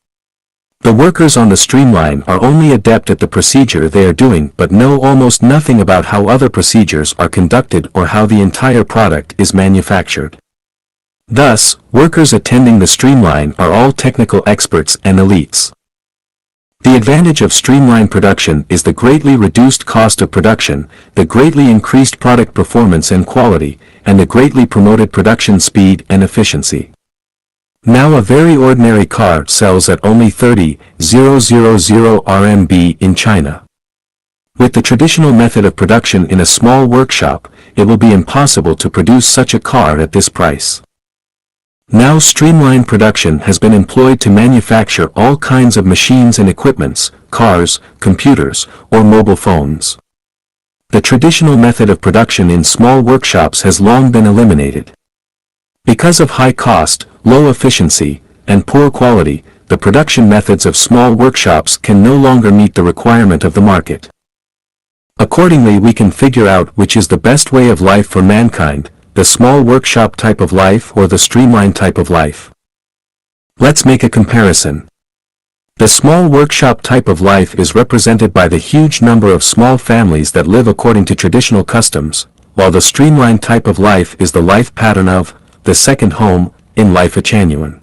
Speaker 1: The workers on the streamline are only adept at the procedure they are doing but know almost nothing about how other procedures are conducted or how the entire product is manufactured. Thus, workers attending the streamline are all technical experts and elites. The advantage of streamline production is the greatly reduced cost of production, the greatly increased product performance and quality, and the greatly promoted production speed and efficiency. Now a very ordinary car sells at only 30,000 RMB in China. With the traditional method of production in a small workshop, it will be impossible to produce such a car at this price. Now streamline production has been employed to manufacture all kinds of machines and equipments, cars, computers, or mobile phones. The traditional method of production in small workshops has long been eliminated. Because of high cost, low efficiency, and poor quality, the production methods of small workshops can no longer meet the requirement of the market. Accordingly, we can figure out which is the best way of life for mankind, the small workshop type of life or the streamline type of life. Let's make a comparison. The small workshop type of life is represented by the huge number of small families that live according to traditional customs, while the streamline type of life is the life pattern of the second home in Life-Chanuan.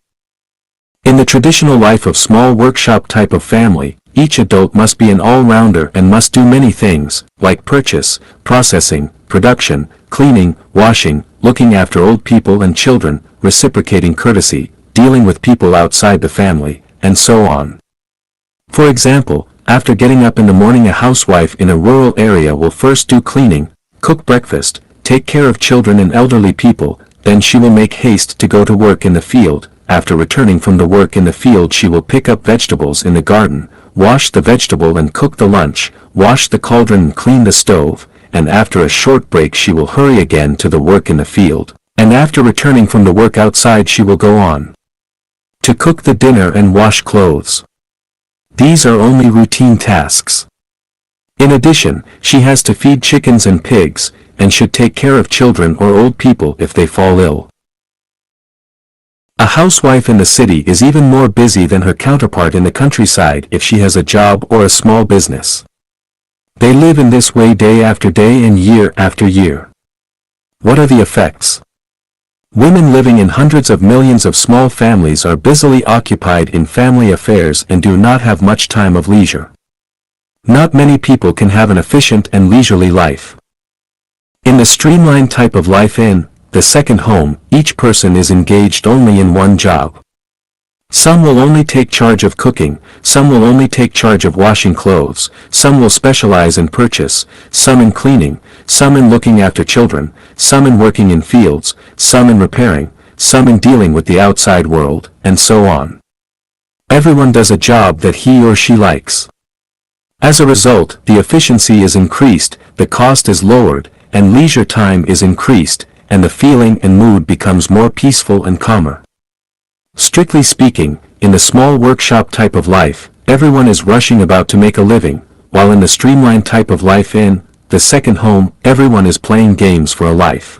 Speaker 1: In the traditional life of small workshop type of family, each adult must be an all-rounder and must do many things, like purchase, processing, production, cleaning, washing, looking after old people and children, reciprocating courtesy, dealing with people outside the family, and so on. For example, after getting up in the morning, a housewife in a rural area will first do cleaning, cook breakfast, take care of children and elderly people, then she will make haste to go to work in the field. After returning from the work in the field, she will pick up vegetables in the garden, wash the vegetable and cook the lunch, wash the cauldron and clean the stove, and after a short break she will hurry again to the work in the field, and after returning from the work outside she will go on to cook the dinner and wash clothes. These are only routine tasks. In addition, she has to feed chickens and pigs, and should take care of children or old people if they fall ill. A housewife in the city is even more busy than her counterpart in the countryside if she has a job or a small business. They live in this way day after day and year after year. What are the effects? Women living in hundreds of millions of small families are busily occupied in family affairs and do not have much time of leisure. Not many people can have an efficient and leisurely life. In the streamlined type of life in the second home, each person is engaged only in one job. Some will only take charge of cooking, some will only take charge of washing clothes, some will specialize in purchase, some in cleaning, some in looking after children, some in working in fields, some in repairing, some in dealing with the outside world, and so on. Everyone does a job that he or she likes. As a result, the efficiency is increased, the cost is lowered, and leisure time is increased, and the feeling and mood becomes more peaceful and calmer. Strictly speaking, in the small workshop type of life, everyone is rushing about to make a living, while in the streamlined type of life in the second home, everyone is playing games for a life.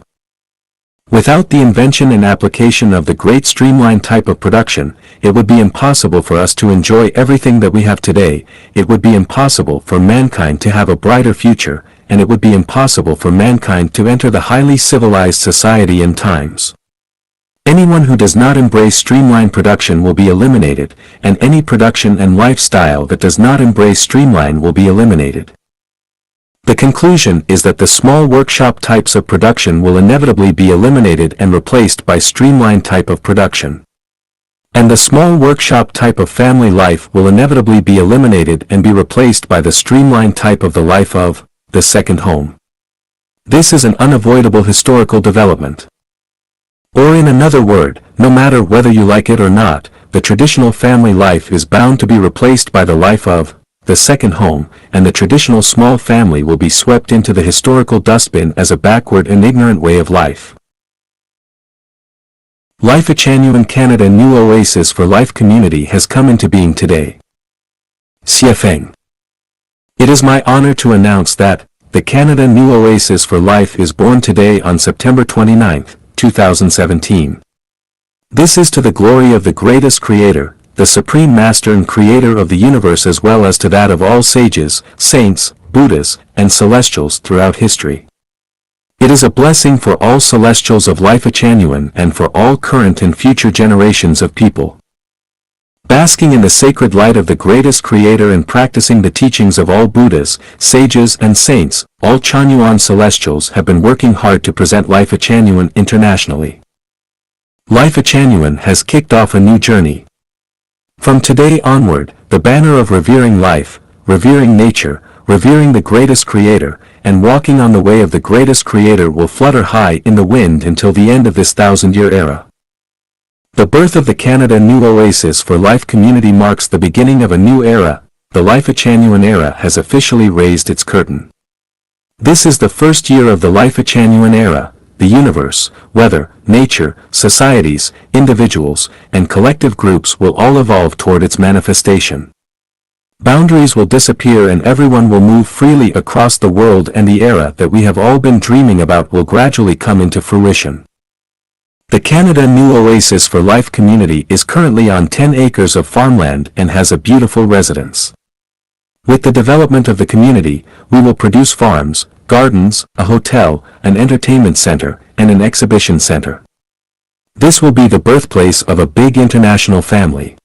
Speaker 1: Without the invention and application of the great streamlined type of production, it would be impossible for us to enjoy everything that we have today, it would be impossible for mankind to have a brighter future, and it would be impossible for mankind to enter the highly civilized society in times. Anyone who does not embrace streamlined production will be eliminated, and any production and lifestyle that does not embrace streamline will be eliminated. The conclusion is that the small workshop types of production will inevitably be eliminated and replaced by streamlined type of production. And the small workshop type of family life will inevitably be eliminated and be replaced by the streamlined type of the life of the second home. This is an unavoidable historical development. Or in another word, no matter whether you like it or not, the traditional family life is bound to be replaced by the life of the second home, and the traditional small family will be swept into the historical dustbin as a backward and ignorant way of life. Life Genuine Canada New Oasis for Life Community has come into being today. CFN. It is my honor to announce that the Canada New Oasis for Life is born today on September 29, 2017. This is to the glory of the greatest Creator, the Supreme Master and Creator of the universe, as well as to that of all sages, saints, Buddhas, and celestials throughout history. It is a blessing for all celestials of Life Genuine and for all current and future generations of people. Basking in the sacred light of the greatest Creator and practicing the teachings of all Buddhas, sages and saints, all Chanyuan celestials have been working hard to present Life Genuine internationally. Life Genuine has kicked off a new journey. From today onward, the banner of revering life, revering nature, revering the greatest Creator, and walking on the way of the greatest Creator will flutter high in the wind until the end of this 1,000-year era. The birth of the Canada New Oasis for Life community marks the beginning of a new era. The Life Genuine era has officially raised its curtain. This is the first year of the Life Genuine era. The universe, weather, nature, societies, individuals, and collective groups will all evolve toward its manifestation. Boundaries will disappear and everyone will move freely across the world, and the era that we have all been dreaming about will gradually come into fruition. The Canada New Oasis for Life community is currently on 10 acres of farmland and has a beautiful residence. With the development of the community, we will produce farms, gardens, a hotel, an entertainment center, and an exhibition center. This will be the birthplace of a big international family.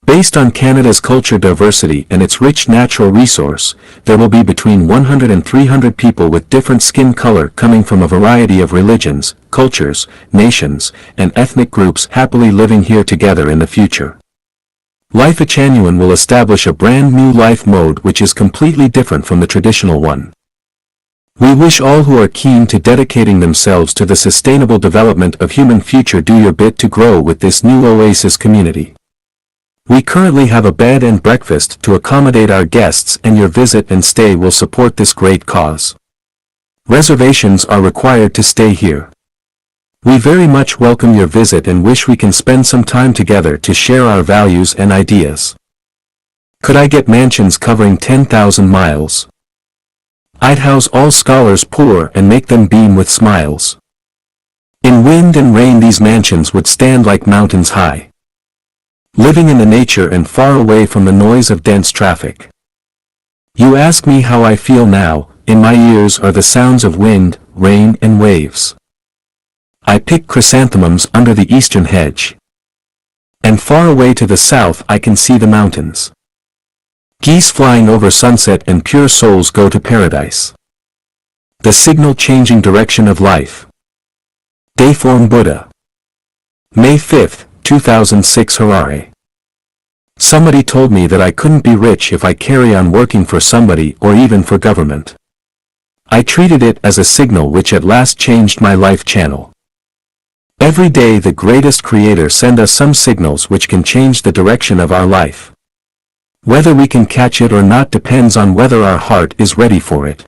Speaker 1: Based on Canada's culture diversity and its rich natural resource, there will be between 100 and 300 people with different skin color coming from a variety of religions, cultures, nations, and ethnic groups happily living here together in the future. Life Genuine will establish a brand new life mode which is completely different from the traditional one. We wish all who are keen to dedicating themselves to the sustainable development of human future do your bit to grow with this new Oasis community. We currently have a bed and breakfast to accommodate our guests, and your visit and stay will support this great cause. Reservations are required to stay here. We very much welcome your visit and wish we can spend some time together to share our values and ideas. Could I get mansions covering 10,000 miles? I'd house all scholars poor and make them beam with smiles. In wind and rain these mansions would stand like mountains high, living in the nature and far away from the noise of dense traffic. You ask me how I feel now. In my ears are the sounds of wind, rain and waves. I pick chrysanthemums under the eastern hedge. And far away to the south I can see the mountains. Geese flying over sunset and pure souls go to paradise. The signal changing direction of life. Dayform Buddha. May 5, 2006 Harare. Somebody told me that I couldn't be rich if I carry on working for somebody or even for government. I treated it as a signal which at last changed my life channel. Every day the greatest creator sends us some signals which can change the direction of our life. Whether we can catch it or not depends on whether our heart is ready for it.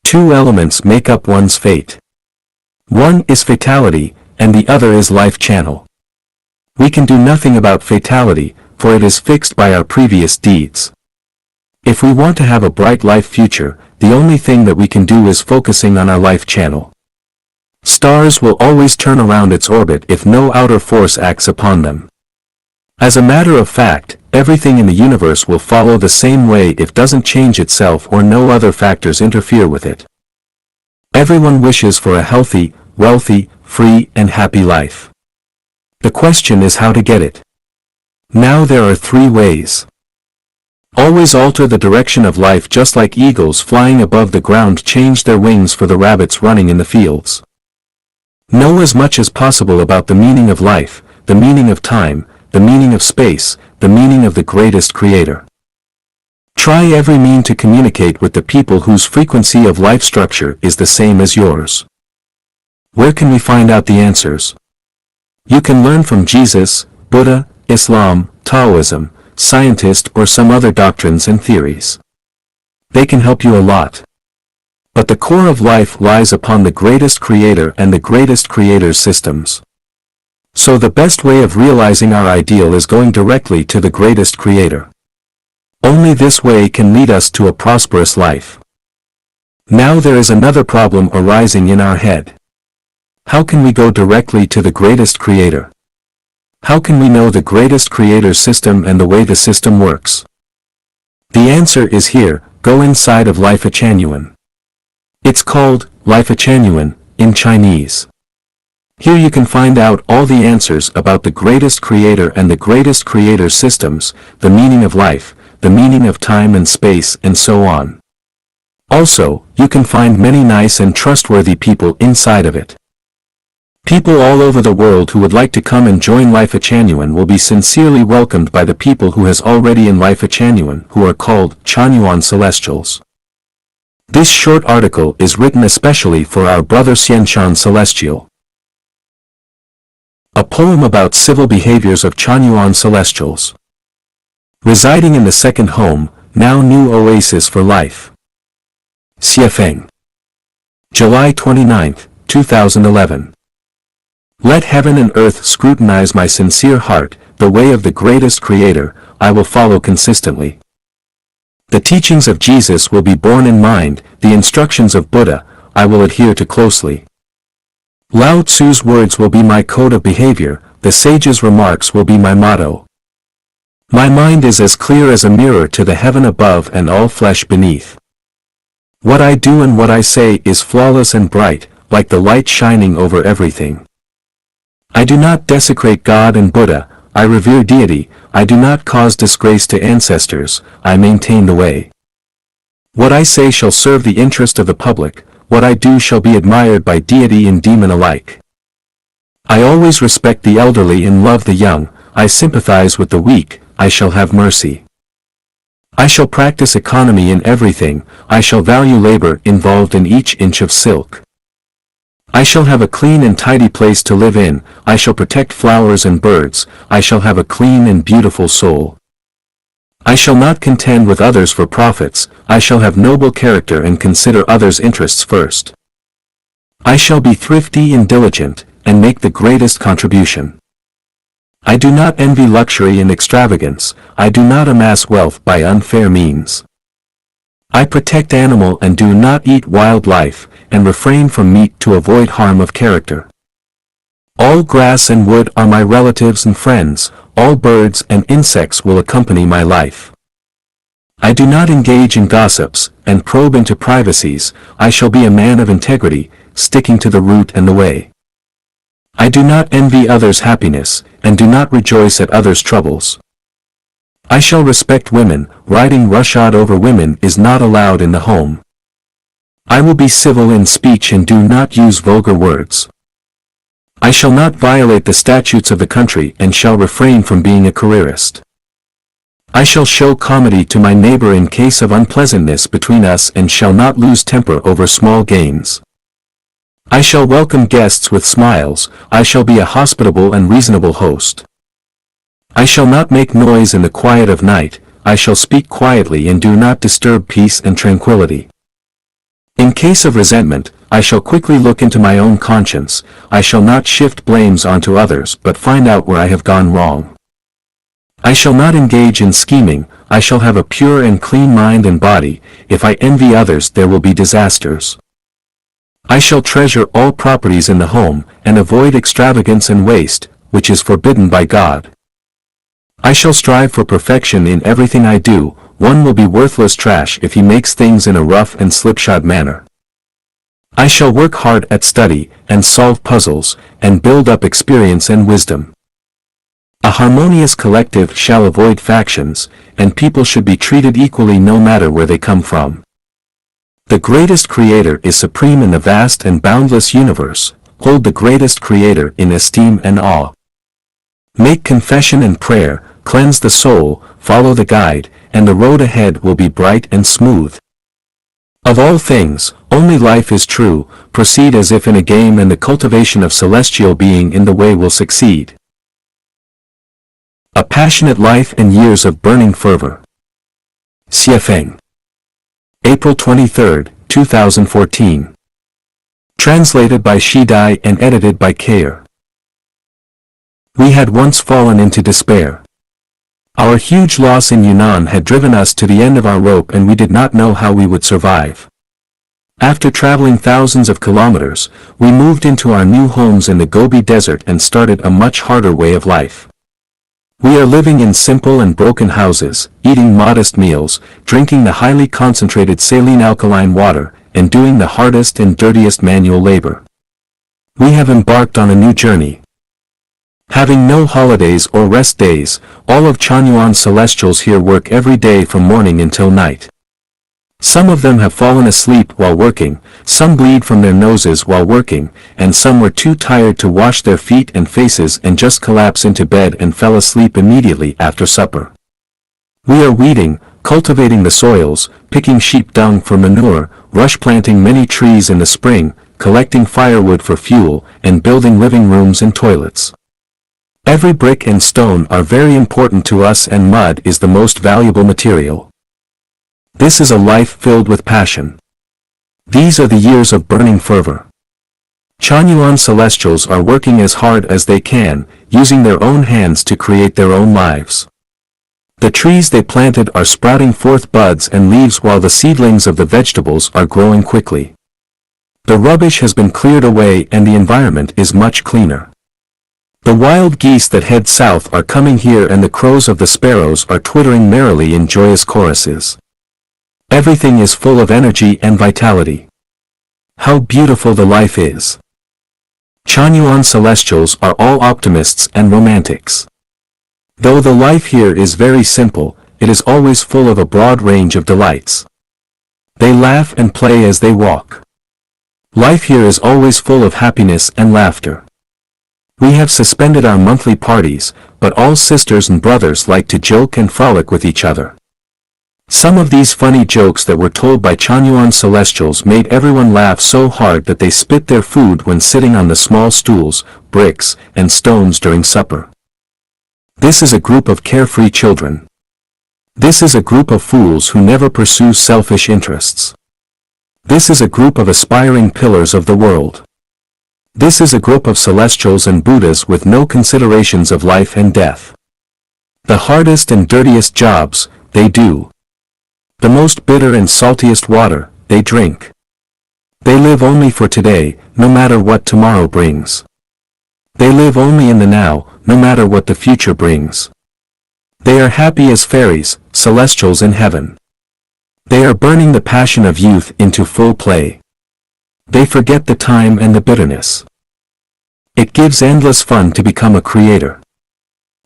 Speaker 1: Two elements make up one's fate. One is fatality, and the other is life channel. We can do nothing about fatality, for it is fixed by our previous deeds. If we want to have a bright life future, the only thing that we can do is focusing on our life channel. Stars will always turn around its orbit if no outer force acts upon them. As a matter of fact, everything in the universe will follow the same way if it doesn't change itself or no other factors interfere with it. Everyone wishes for a healthy, wealthy, free and happy life. The question is how to get it. Now there are three ways. Always alter the direction of life, just like eagles flying above the ground change their wings for the rabbits running in the fields. Know as much as possible about the meaning of life, the meaning of time, the meaning of space, the meaning of the greatest creator. Try every means to communicate with the people whose frequency of life structure is the same as yours. Where can we find out the answers? You can learn from Jesus, Buddha, Islam, Taoism, scientists or some other doctrines and theories. They can help you a lot. But the core of life lies upon the greatest creator and the greatest creator's systems. So the best way of realizing our ideal is going directly to the greatest creator. Only this way can lead us to a prosperous life. Now there is another problem arising in our head. How can we go directly to the greatest creator? How can we know the greatest creator's system and the way the system works? The answer is here. Go inside of Life Genuine. It's called Life Genuine in Chinese. Here you can find out all the answers about the greatest creator and the greatest creator's systems, the meaning of life, the meaning of time and space and so on. Also, you can find many nice and trustworthy people inside of it. People all over the world who would like to come and join Life Genuine will be sincerely welcomed by the people who has already in Life Genuine, who are called Chanyuan Celestials. This short article is written especially for our brother Xianshan Celestial. A poem about civil behaviors of Chanyuan Celestials. Residing in the second home, now new oasis for life. Xiefeng. July 29, 2011. Let heaven and earth scrutinize my sincere heart, the way of the greatest creator, I will follow consistently. The teachings of Jesus will be borne in mind, the instructions of Buddha, I will adhere to closely. Lao Tzu's words will be my code of behavior, the sage's remarks will be my motto. My mind is as clear as a mirror to the heaven above and all flesh beneath. What I do and what I say is flawless and bright, like the light shining over everything. I do not desecrate God and Buddha, I revere deity, I do not cause disgrace to ancestors, I maintain the way. What I say shall serve the interest of the public, what I do shall be admired by deity and demon alike. I always respect the elderly and love the young, I sympathize with the weak, I shall have mercy. I shall practice economy in everything, I shall value labor involved in each inch of silk. I shall have a clean and tidy place to live in, I shall protect flowers and birds, I shall have a clean and beautiful soul. I shall not contend with others for profits, I shall have noble character and consider others' interests first. I shall be thrifty and diligent, and make the greatest contribution. I do not envy luxury and extravagance, I do not amass wealth by unfair means. I protect animal and do not eat wildlife, and refrain from meat to avoid harm of character. All grass and wood are my relatives and friends, all birds and insects will accompany my life. I do not engage in gossips, and probe into privacies, I shall be a man of integrity, sticking to the route and the way. I do not envy others' happiness, and do not rejoice at others' troubles. I shall respect women, riding roughshod over women is not allowed in the home. I will be civil in speech and do not use vulgar words. I shall not violate the statutes of the country and shall refrain from being a careerist. I shall show comedy to my neighbor in case of unpleasantness between us and shall not lose temper over small gains. I shall welcome guests with smiles, I shall be a hospitable and reasonable host. I shall not make noise in the quiet of night, I shall speak quietly and do not disturb peace and tranquility. In case of resentment, I shall quickly look into my own conscience, I shall not shift blames onto others but find out where I have gone wrong. I shall not engage in scheming, I shall have a pure and clean mind and body, if I envy others there will be disasters. I shall treasure all properties in the home, and avoid extravagance and waste, which is forbidden by God. I shall strive for perfection in everything I do, one will be worthless trash if he makes things in a rough and slipshod manner. I shall work hard at study, and solve puzzles, and build up experience and wisdom. A harmonious collective shall avoid factions, and people should be treated equally no matter where they come from. The greatest creator is supreme in the vast and boundless universe, hold the greatest creator in esteem and awe. Make confession and prayer, cleanse the soul, follow the guide, and the road ahead will be bright and smooth. Of all things, only life is true, proceed as if in a game and the cultivation of celestial being in the way will succeed. A passionate life and years of burning fervor. Xiefeng. April 23, 2014. Translated by Shidai and edited by Kayer. We had once fallen into despair. Our huge loss in Yunnan had driven us to the end of our rope and we did not know how we would survive. After traveling thousands of kilometers, we moved into our new homes in the Gobi Desert and started a much harder way of life. We are living in simple and broken houses, eating modest meals, drinking the highly concentrated saline alkaline water, and doing the hardest and dirtiest manual labor. We have embarked on a new journey. Having no holidays or rest days, all of Chanyuan celestials here work every day from morning until night. Some of them have fallen asleep while working, some bleed from their noses while working, and some were too tired to wash their feet and faces and just collapse into bed and fell asleep immediately after supper. We are weeding, cultivating the soils, picking sheep dung for manure, rush planting many trees in the spring, collecting firewood for fuel, and building living rooms and toilets. Every brick and stone are very important to us and mud is the most valuable material. This is a life filled with passion. These are the years of burning fervor. Chanyuan celestials are working as hard as they can, using their own hands to create their own lives. The trees they planted are sprouting forth buds and leaves while the seedlings of the vegetables are growing quickly. The rubbish has been cleared away and the environment is much cleaner. The wild geese that head south are coming here and the crows of the sparrows are twittering merrily in joyous choruses. Everything is full of energy and vitality. How beautiful the life is. Chanyuan celestials are all optimists and romantics. Though the life here is very simple, it is always full of a broad range of delights. They laugh and play as they walk. Life here is always full of happiness and laughter. We have suspended our monthly parties, but all sisters and brothers like to joke and frolic with each other. Some of these funny jokes that were told by Chanyuan celestials made everyone laugh so hard that they spit their food when sitting on the small stools, bricks, and stones during supper. This is a group of carefree children. This is a group of fools who never pursue selfish interests. This is a group of aspiring pillars of the world. This is a group of celestials and Buddhas with no considerations of life and death. The hardest and dirtiest jobs, they do. The most bitter and saltiest water, they drink. They live only for today, no matter what tomorrow brings. They live only in the now, no matter what the future brings. They are happy as fairies, celestials in heaven. They are burning the passion of youth into full play. They forget the time and the bitterness. It gives endless fun to become a creator.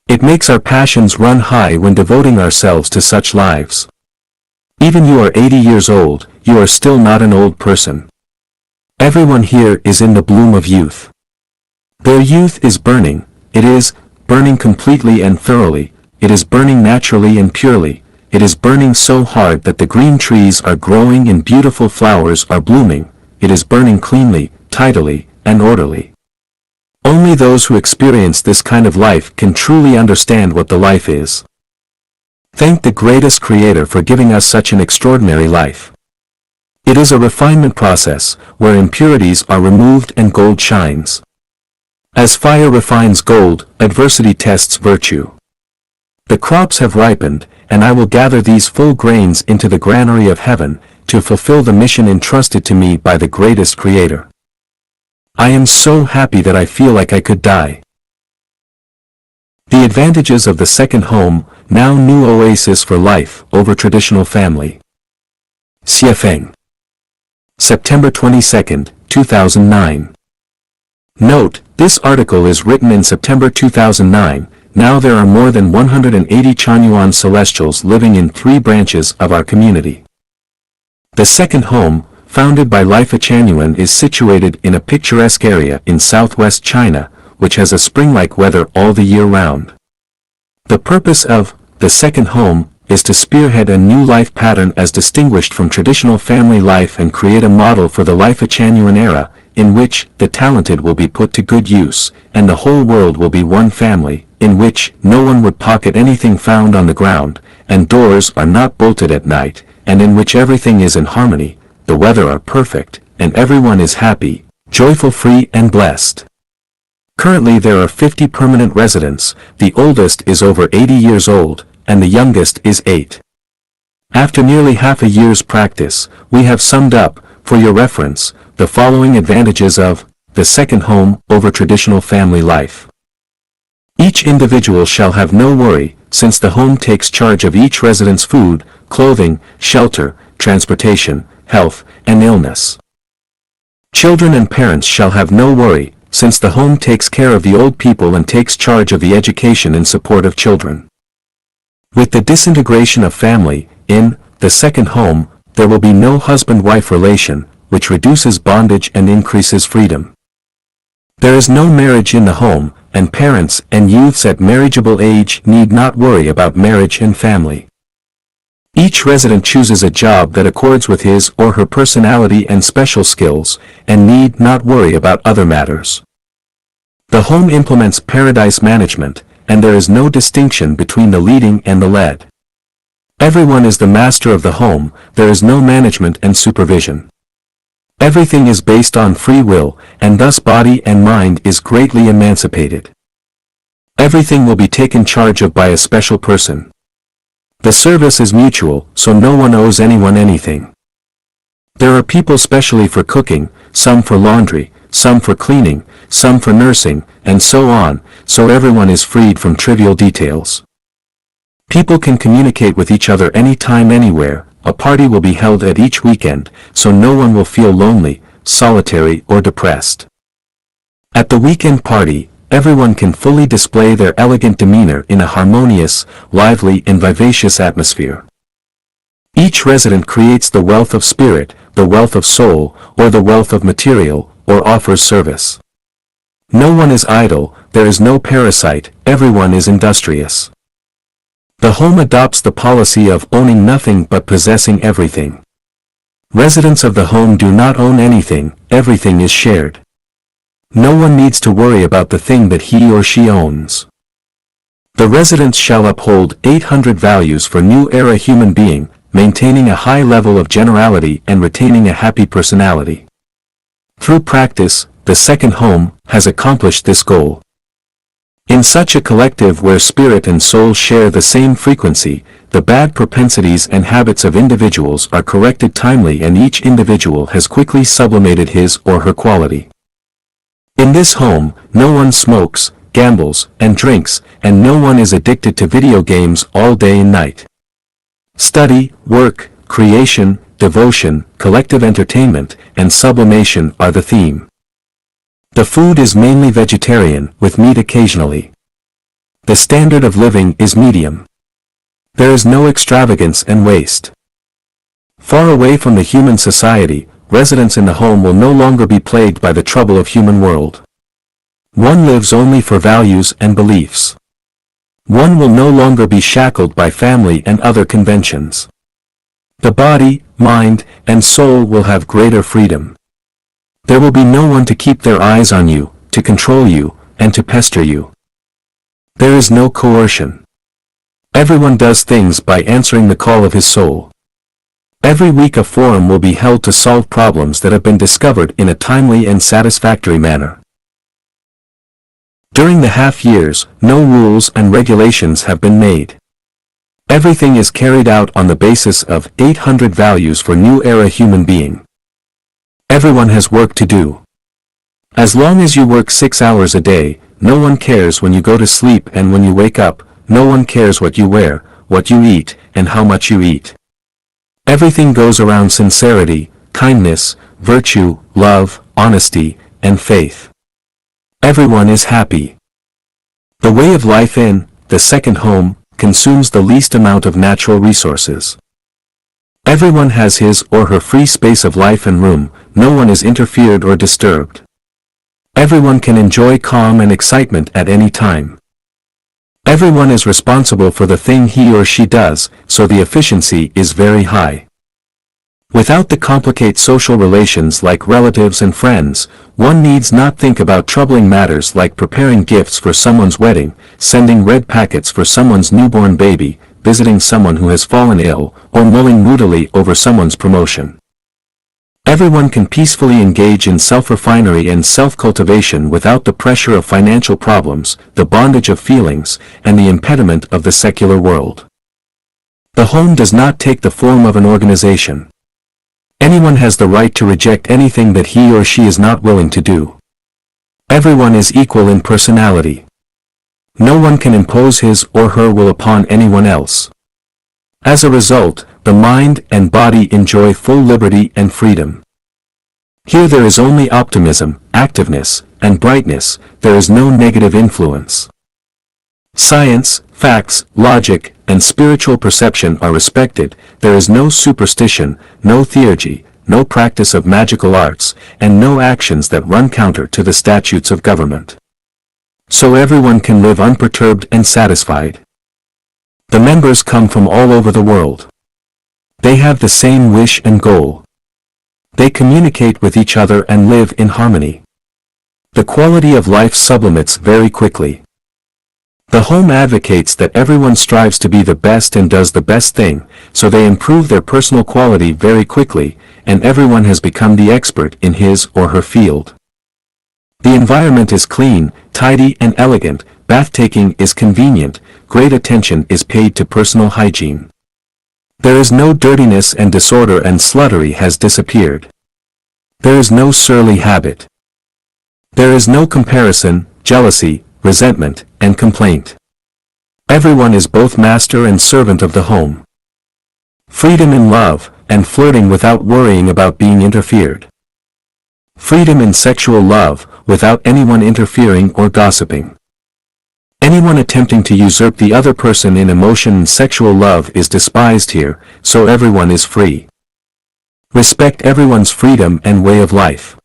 Speaker 1: It makes our passions run high when devoting ourselves to such lives. Even you are 80 years old, you are still not an old person. Everyone here is in the bloom of youth. Their youth is burning, it is burning completely and thoroughly, it is burning naturally and purely, it is burning so hard that the green trees are growing and beautiful flowers are blooming, it is burning cleanly, tidily, and orderly. Only those who experience this kind of life can truly understand what the life is. Thank the greatest Creator for giving us such an extraordinary life. It is a refinement process, where impurities are removed and gold shines. As fire refines gold, adversity tests virtue. The crops have ripened, and I will gather these full grains into the granary of heaven, to fulfill the mission entrusted to me by the greatest Creator. I am so happy that I feel like I could die. The advantages of the second home, now new oasis for life, over traditional family. Xiefeng. September 22, 2009. Note, this article is written in September 2009, now there are more than 180 Chanyuan celestials living in 3 branches of our community. The second home, founded by Lifa Chanyuan, is situated in a picturesque area in southwest China, which has a spring-like weather all the year round. The purpose of the second home is to spearhead a new life pattern as distinguished from traditional family life and create a model for the Lifa Chanyuan era, in which the talented will be put to good use, and the whole world will be one family, in which no one would pocket anything found on the ground, and doors are not bolted at night, and in which everything is in harmony, the weather are perfect, and everyone is happy, joyful, free, and blessed. Currently there are 50 permanent residents, the oldest is over 80 years old, and the youngest is 8. After nearly half a year's practice, we have summed up, for your reference, the following advantages of the second home over traditional family life. Each individual shall have no worry, since the home takes charge of each resident's food, clothing, shelter, transportation, health, and illness. Children and parents shall have no worry, since the home takes care of the old people and takes charge of the education and support of children. With the disintegration of family, in the second home, there will be no husband-wife relation, which reduces bondage and increases freedom. There is no marriage in the home, and parents and youths at marriageable age need not worry about marriage and family. Each resident chooses a job that accords with his or her personality and special skills, and need not worry about other matters. The home implements paradise management, and there is no distinction between the leading and the led. Everyone is the master of the home, there is no management and supervision. Everything is based on free will, and thus body and mind is greatly emancipated. Everything will be taken charge of by a special person. The service is mutual, so no one owes anyone anything. There are people specially for cooking, some for laundry, some for cleaning, some for nursing, and so on, so everyone is freed from trivial details. People can communicate with each other anytime, anywhere. A party will be held at each weekend, so no one will feel lonely, solitary, or depressed. At the weekend party, everyone can fully display their elegant demeanor in a harmonious, lively, and vivacious atmosphere. Each resident creates the wealth of spirit, the wealth of soul, or the wealth of material, or offers service. No one is idle, there is no parasite, everyone is industrious. The home adopts the policy of owning nothing but possessing everything. Residents of the home do not own anything, everything is shared. No one needs to worry about the thing that he or she owns. The residents shall uphold 800 values for new era human being, maintaining a high level of generality and retaining a happy personality. Through practice, the second home has accomplished this goal. In such a collective where spirit and soul share the same frequency, the bad propensities and habits of individuals are corrected timely and each individual has quickly sublimated his or her quality. In this home, no one smokes, gambles, and drinks, and no one is addicted to video games all day and night. Study, work, creation, devotion, collective entertainment, and sublimation are the theme. The food is mainly vegetarian, with meat occasionally. The standard of living is medium. There is no extravagance and waste. Far away from the human society, residents in the home will no longer be plagued by the trouble of human world. One lives only for values and beliefs. One will no longer be shackled by family and other conventions. The body, mind, and soul will have greater freedom. There will be no one to keep their eyes on you, to control you, and to pester you. There is no coercion. Everyone does things by answering the call of his soul. Every week a forum will be held to solve problems that have been discovered in a timely and satisfactory manner. During the half years, no rules and regulations have been made. Everything is carried out on the basis of 800 values for new era human being. Everyone has work to do. As long as you work 6 hours a day, no one cares when you go to sleep and when you wake up, no one cares what you wear, what you eat, and how much you eat. Everything goes around sincerity, kindness, virtue, love, honesty, and faith. Everyone is happy. The way of life in the second home consumes the least amount of natural resources. Everyone has his or her free space of life and room, no one is interfered or disturbed. Everyone can enjoy calm and excitement at any time. Everyone is responsible for the thing he or she does, so the efficiency is very high. Without the complicated social relations like relatives and friends, one needs not think about troubling matters like preparing gifts for someone's wedding, sending red packets for someone's newborn baby, visiting someone who has fallen ill, or mulling moodily over someone's promotion. Everyone can peacefully engage in self-refinery and self-cultivation without the pressure of financial problems, the bondage of feelings, and the impediment of the secular world. The home does not take the form of an organization. Anyone has the right to reject anything that he or she is not willing to do. Everyone is equal in personality. No one can impose his or her will upon anyone else. As a result, the mind and body enjoy full liberty and freedom. Here there is only optimism, activeness, and brightness, there is no negative influence. Science, facts, logic, and spiritual perception are respected, there is no superstition, no theurgy, no practice of magical arts, and no actions that run counter to the statutes of government. So everyone can live unperturbed and satisfied. The members come from all over the world. They have the same wish and goal. They communicate with each other and live in harmony. The quality of life sublimates very quickly. The home advocates that everyone strives to be the best and does the best thing, so they improve their personal quality very quickly, and everyone has become the expert in his or her field. The environment is clean, tidy and elegant, bath-taking is convenient, great attention is paid to personal hygiene. There is no dirtiness and disorder and sluttery has disappeared. There is no surly habit. There is no comparison, jealousy, resentment, and complaint. Everyone is both master and servant of the home. Freedom in love, and flirting without worrying about being interfered. Freedom in sexual love, without anyone interfering or gossiping. Anyone attempting to usurp the other person in emotion and sexual love is despised here, so everyone is free. Respect everyone's freedom and way of life.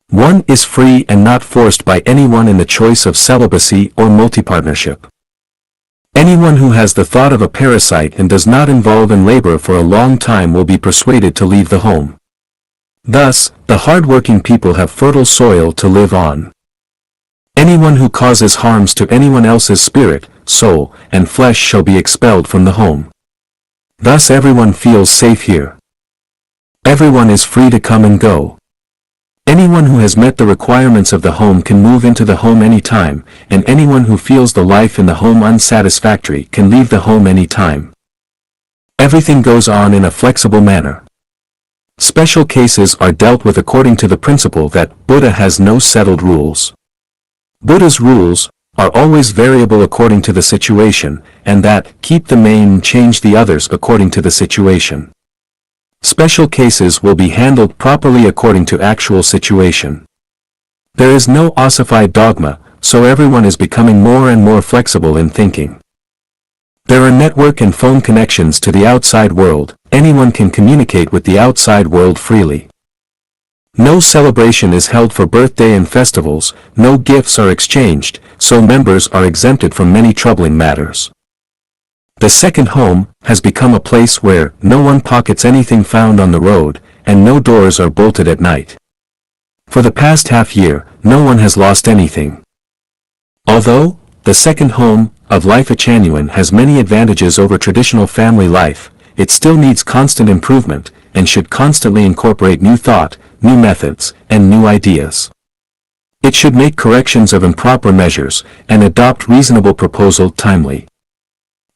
Speaker 1: One is free and not forced by anyone in the choice of celibacy or multipartnership. Anyone who has the thought of a parasite and does not involve in labor for a long time will be persuaded to leave the home. Thus, the hard-working people have fertile soil to live on. Anyone who causes harms to anyone else's spirit, soul, and flesh shall be expelled from the home. Thus everyone feels safe here. Everyone is free to come and go. Anyone who has met the requirements of the home can move into the home any time, and anyone who feels the life in the home unsatisfactory can leave the home any time. Everything goes on in a flexible manner. Special cases are dealt with according to the principle that Buddha has no settled rules. Buddha's rules are always variable according to the situation, and that keep the main and change the others according to the situation. Special cases will be handled properly according to actual situation. There is no ossified dogma, so everyone is becoming more and more flexible in thinking. There are network and phone connections to the outside world. Anyone can communicate with the outside world freely. No celebration is held for birthday and festivals, no gifts are exchanged, so members are exempted from many troubling matters. The second home has become a place where no one pockets anything found on the road, and no doors are bolted at night. For the past half year, no one has lost anything. Although the second home of life at Chanyuan has many advantages over traditional family life, it still needs constant improvement, and should constantly incorporate new thought, new methods, and new ideas. It should make corrections of improper measures, and adopt reasonable proposal timely.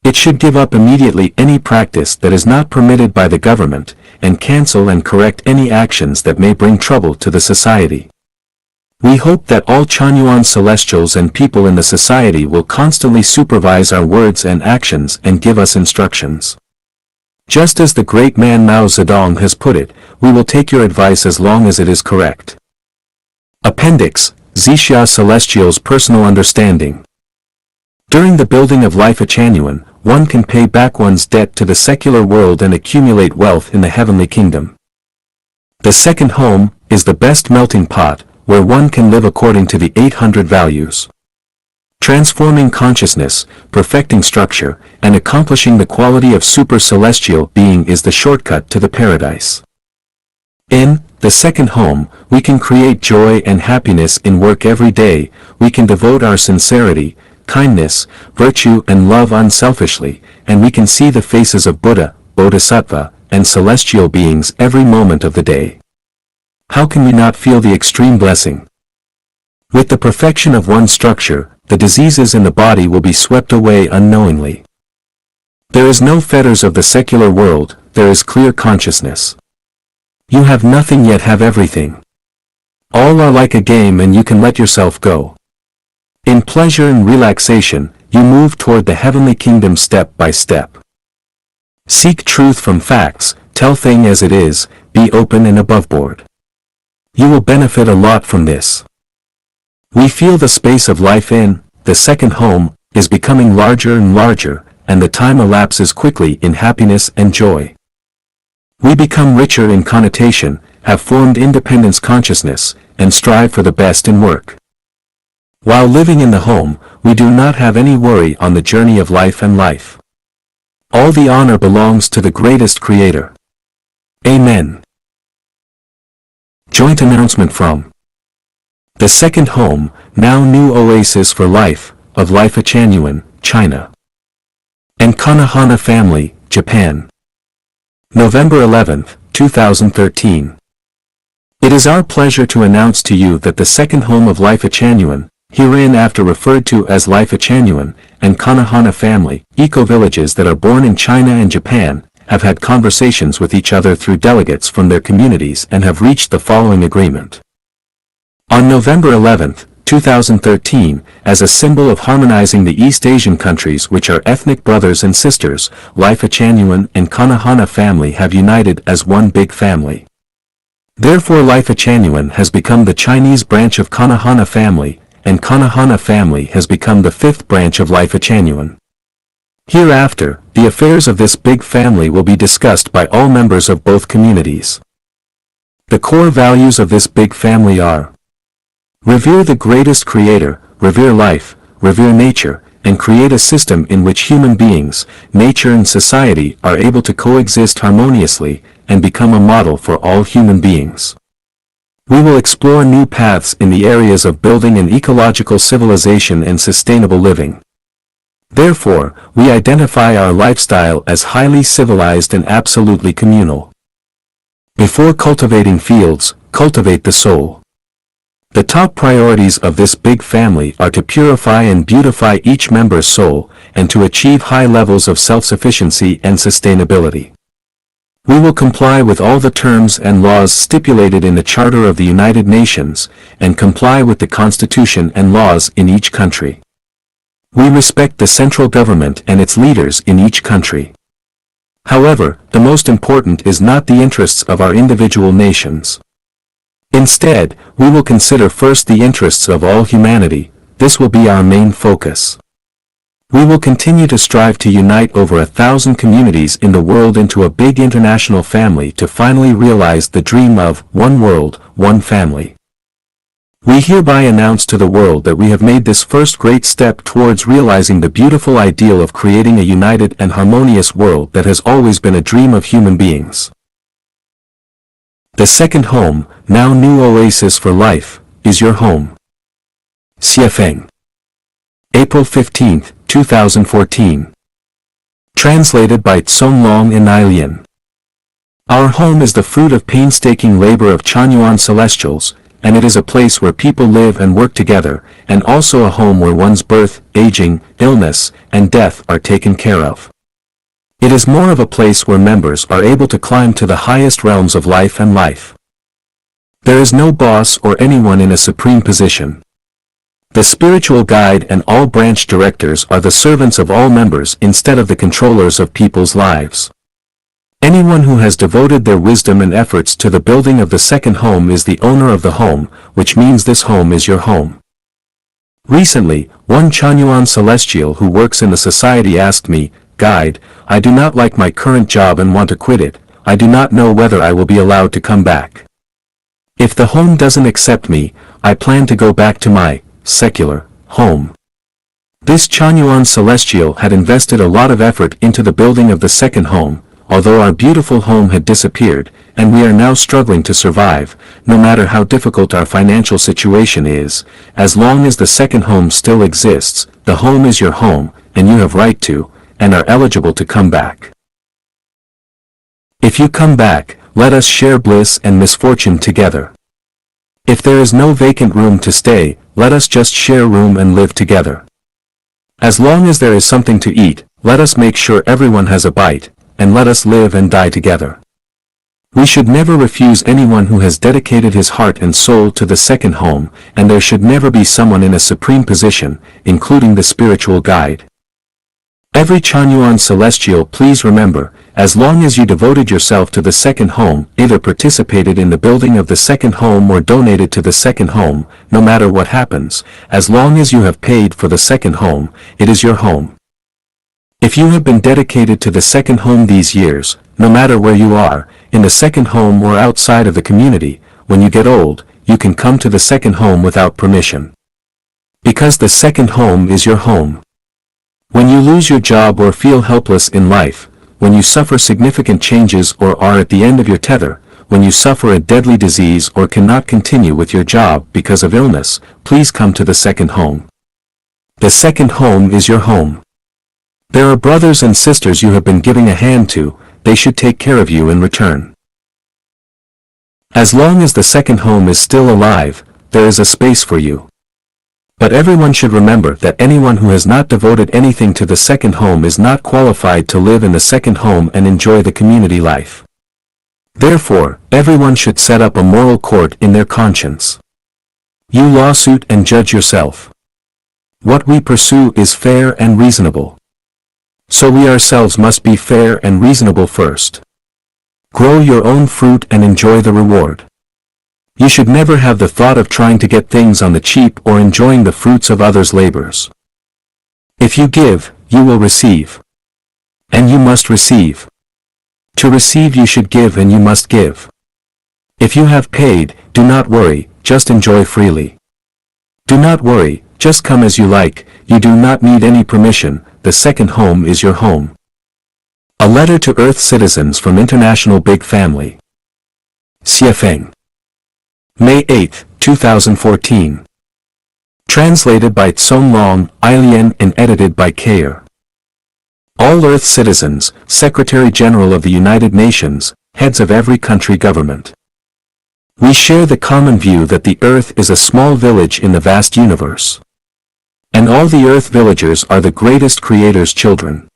Speaker 1: It should give up immediately any practice that is not permitted by the government, and cancel and correct any actions that may bring trouble to the society. We hope that all Chanyuan celestials and people in the society will constantly supervise our words and actions and give us instructions. Just as the great man Mao Zedong has put it, we will take your advice as long as it is correct. Appendix, Zixia Celestial's personal understanding. During the building of life at Chanyuan, one can pay back one's debt to the secular world and accumulate wealth in the heavenly kingdom. The second home is the best melting pot, where one can live according to the 800 values. Transforming consciousness, perfecting structure, and accomplishing the quality of super-celestial being is the shortcut to the paradise. In the second home, we can create joy and happiness in work every day, we can devote our sincerity, kindness, virtue and love unselfishly, and we can see the faces of Buddha, Bodhisattva, and celestial beings every moment of the day. How can we not feel the extreme blessing? With the perfection of one's structure, the diseases in the body will be swept away unknowingly. There is no fetters of the secular world, there is clear consciousness. You have nothing yet have everything. All are like a game and you can let yourself go. In pleasure and relaxation, you move toward the heavenly kingdom step by step. Seek truth from facts, tell thing as it is, be open and aboveboard. You will benefit a lot from this. We feel the space of life in the second home is becoming larger and larger, and the time elapses quickly in happiness and joy. We become richer in connotation, have formed independence consciousness, and strive for the best in work. While living in the home, we do not have any worry on the journey of life and life. All the honor belongs to the greatest Creator. Amen. Joint announcement from the second home, now new oasis for life, of life at Chanyuan, China. And Kanahana family, Japan. November 11, 2013. It is our pleasure to announce to you that the second home of life at Chanyuan, hereinafter referred to as life at Chanyuan, and Kanahana family, eco-villages that are born in China and Japan, have had conversations with each other through delegates from their communities and have reached the following agreement. On November 11, 2013, as a symbol of harmonizing the East Asian countries which are ethnic brothers and sisters, life at Chanyuan and Kanahana family have united as one big family. Therefore life at Chanyuan has become the Chinese branch of Kanahana family, and Kanahana family has become the fifth branch of life at Chanyuan. Hereafter, the affairs of this big family will be discussed by all members of both communities. The core values of this big family are: revere the greatest Creator, revere life, revere nature, and create a system in which human beings, nature and society are able to coexist harmoniously, and become a model for all human beings. We will explore new paths in the areas of building an ecological civilization and sustainable living. Therefore, we identify our lifestyle as highly civilized and absolutely communal. Before cultivating fields, cultivate the soul. The top priorities of this big family are to purify and beautify each member's soul, and to achieve high levels of self-sufficiency and sustainability. We will comply with all the terms and laws stipulated in the Charter of the United Nations, and comply with the Constitution and laws in each country. We respect the central government and its leaders in each country. However, the most important is not the interests of our individual nations. Instead, we will consider first the interests of all humanity. This will be our main focus. We will continue to strive to unite over 1,000 communities in the world into a big international family to finally realize the dream of one world, one family. We hereby announce to the world that we have made this first great step towards realizing the beautiful ideal of creating a united and harmonious world that has always been a dream of human beings. The second home, now new oasis for life, is your home. Revering. April 15, 2014. Translated by Tsonglong and Ailian. Our home is the fruit of painstaking labor of Chanyuan Celestials, and it is a place where people live and work together, and also a home where one's birth, aging, illness, and death are taken care of. It is more of a place where members are able to climb to the highest realms of life and life. There is no boss or anyone in a supreme position. The spiritual guide and all branch directors are the servants of all members instead of the controllers of people's lives. Anyone who has devoted their wisdom and efforts to the building of the second home is the owner of the home, which means this home is your home. Recently, one Chanyuan Celestial who works in the society asked me, "Guide, I do not like my current job and want to quit it. I do not know whether I will be allowed to come back. If the home doesn't accept me, I plan to go back to my secular home." This Chanyuan Celestial had invested a lot of effort into the building of the second home, although our beautiful home had disappeared, and we are now struggling to survive. No matter how difficult our financial situation is, as long as the second home still exists, the home is your home, and you have right to, and are eligible to come back. If you come back, let us share bliss and misfortune together. If there is no vacant room to stay, let us just share room and live together. As long as there is something to eat, let us make sure everyone has a bite, and let us live and die together. We should never refuse anyone who has dedicated his heart and soul to the second home, and there should never be someone in a supreme position, including the spiritual guide. Every Chanyuan Celestial, please remember, as long as you devoted yourself to the second home, either participated in the building of the second home or donated to the second home, no matter what happens, as long as you have paid for the second home, it is your home. If you have been dedicated to the second home these years, no matter where you are, in the second home or outside of the community, when you get old, you can come to the second home without permission. Because the second home is your home. When you lose your job or feel helpless in life, when you suffer significant changes or are at the end of your tether, when you suffer a deadly disease or cannot continue with your job because of illness, please come to the second home. The second home is your home. There are brothers and sisters you have been giving a hand to, they should take care of you in return. As long as the second home is still alive, there is a space for you. But everyone should remember that anyone who has not devoted anything to the second home is not qualified to live in the second home and enjoy the community life. Therefore, everyone should set up a moral court in their conscience. You lawsuit and judge yourself. What we pursue is fair and reasonable. So we ourselves must be fair and reasonable first. Grow your own fruit and enjoy the reward. You should never have the thought of trying to get things on the cheap or enjoying the fruits of others' labors. If you give, you will receive. And you must receive. To receive you should give and you must give. If you have paid, do not worry, just enjoy freely. Do not worry, just come as you like, you do not need any permission, the second home is your home. A letter to Earth citizens from International Big Family. Revering. May 8, 2014. Translated by Tsonglong, Ailian and edited by Kayer. All Earth citizens, Secretary General of the United Nations, heads of every country government. We share the common view that the Earth is a small village in the vast universe. And all the Earth villagers are the greatest Creator's children.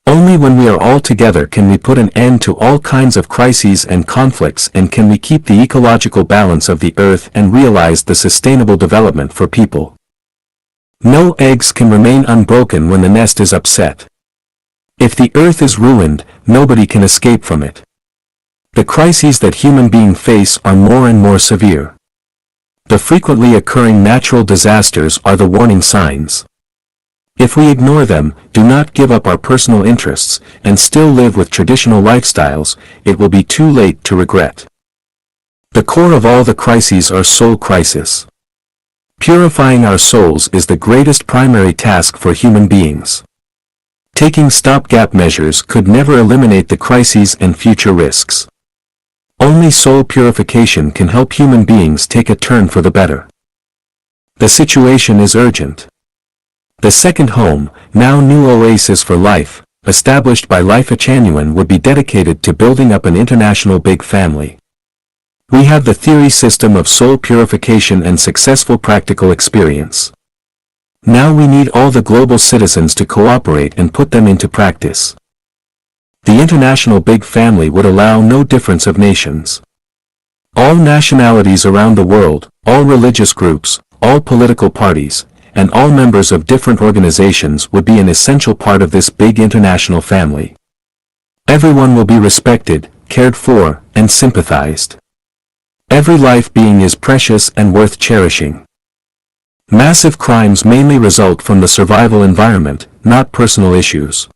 Speaker 1: Only when we are all together can we put an end to all kinds of crises and conflicts, and can we keep the ecological balance of the earth and realize the sustainable development for people. No eggs can remain unbroken when the nest is upset. If the earth is ruined, nobody can escape from it. The crises that human beings face are more and more severe. The frequently occurring natural disasters are the warning signs. If we ignore them, do not give up our personal interests, and still live with traditional lifestyles, it will be too late to regret. The core of all the crises are soul crisis. Purifying our souls is the greatest primary task for human beings. Taking stopgap measures could never eliminate the crises and future risks. Only soul purification can help human beings take a turn for the better. The situation is urgent. The second home, now new oasis for life, established by Life Genuine, would be dedicated to building up an international big family. We have the theory system of soul purification and successful practical experience. Now we need all the global citizens to cooperate and put them into practice. The international big family would allow no difference of nations. All nationalities around the world, all religious groups, all political parties, and all members of different organizations would be an essential part of this big international family. Everyone will be respected, cared for, and sympathized. Every life being is precious and worth cherishing. Massive crimes mainly result from the survival environment, not personal issues.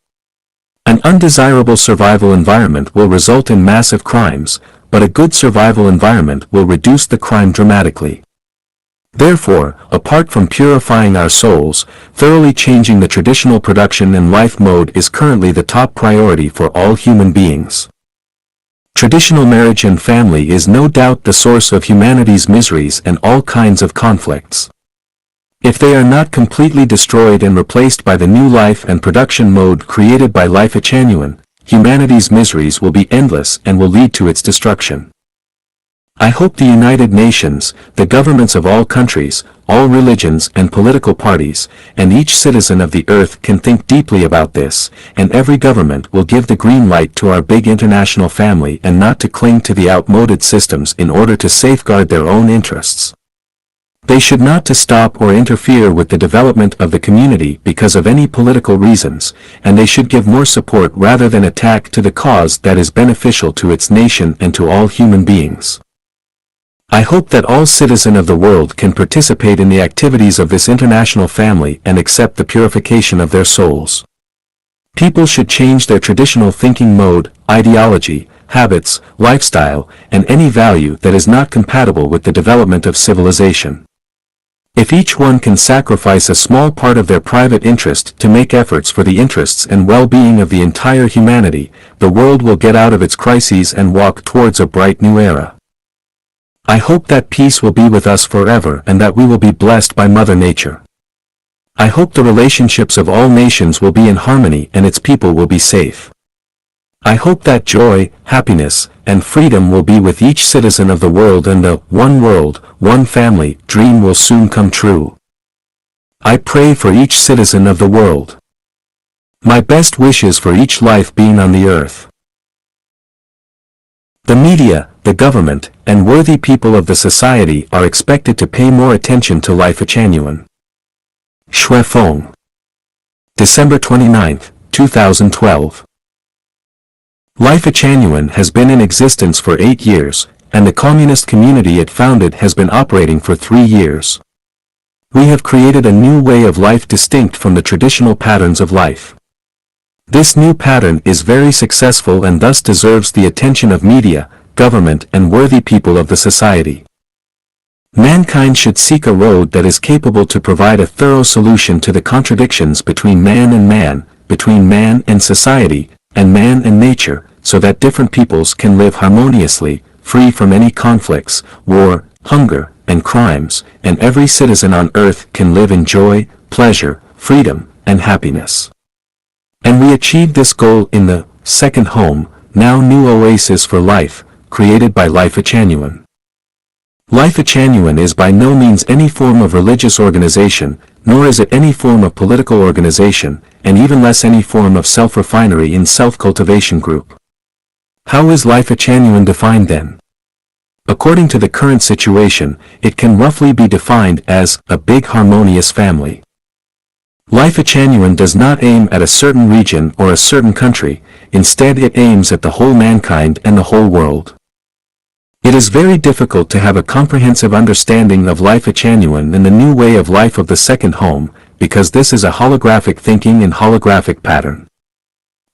Speaker 1: An undesirable survival environment will result in massive crimes, but a good survival environment will reduce the crime dramatically. Therefore, apart from purifying our souls, thoroughly changing the traditional production and life mode is currently the top priority for all human beings. Traditional marriage and family is no doubt the source of humanity's miseries and all kinds of conflicts. If they are not completely destroyed and replaced by the new life and production mode created by Life Genuine, humanity's miseries will be endless and will lead to its destruction. I hope the United Nations, the governments of all countries, all religions and political parties, and each citizen of the earth can think deeply about this, and every government will give the green light to our big international family and not to cling to the outmoded systems in order to safeguard their own interests. They should not to stop or interfere with the development of the community because of any political reasons, and they should give more support rather than attack to the cause that is beneficial to its nation and to all human beings. I hope that all citizens of the world can participate in the activities of this international family and accept the purification of their souls. People should change their traditional thinking mode, ideology, habits, lifestyle, and any value that is not compatible with the development of civilization. If each one can sacrifice a small part of their private interest to make efforts for the interests and well-being of the entire humanity, the world will get out of its crises and walk towards a bright new era. I hope that peace will be with us forever and that we will be blessed by Mother Nature. I hope the relationships of all nations will be in harmony and its people will be safe. I hope that joy, happiness, and freedom will be with each citizen of the world and the one world, one family dream will soon come true. I pray for each citizen of the world. My best wishes for each life being on the earth. The media, the government, and worthy people of the society are expected to pay more attention to Life Genuine. Revering. December 29, 2012. Life Genuine has been in existence for 8 years, and the communist community it founded has been operating for 3 years. We have created a new way of life distinct from the traditional patterns of life. This new pattern is very successful and thus deserves the attention of media, government and worthy people of the society. Mankind should seek a road that is capable to provide a thorough solution to the contradictions between man, between man and society, and man and nature, so that different peoples can live harmoniously, free from any conflicts, war, hunger, and crimes, and every citizen on earth can live in joy, pleasure, freedom, and happiness. And we achieved this goal in the second home, now new oasis for life, created by Life Genuine. Life Genuine is by no means any form of religious organization, nor is it any form of political organization, and even less any form of self-refinery in self-cultivation group. How is Life Genuine defined then? According to the current situation, it can roughly be defined as a big harmonious family. Life Genuine does not aim at a certain region or a certain country, instead it aims at the whole mankind and the whole world. It is very difficult to have a comprehensive understanding of Life Genuine and the new way of life of the second home, because this is a holographic thinking and holographic pattern.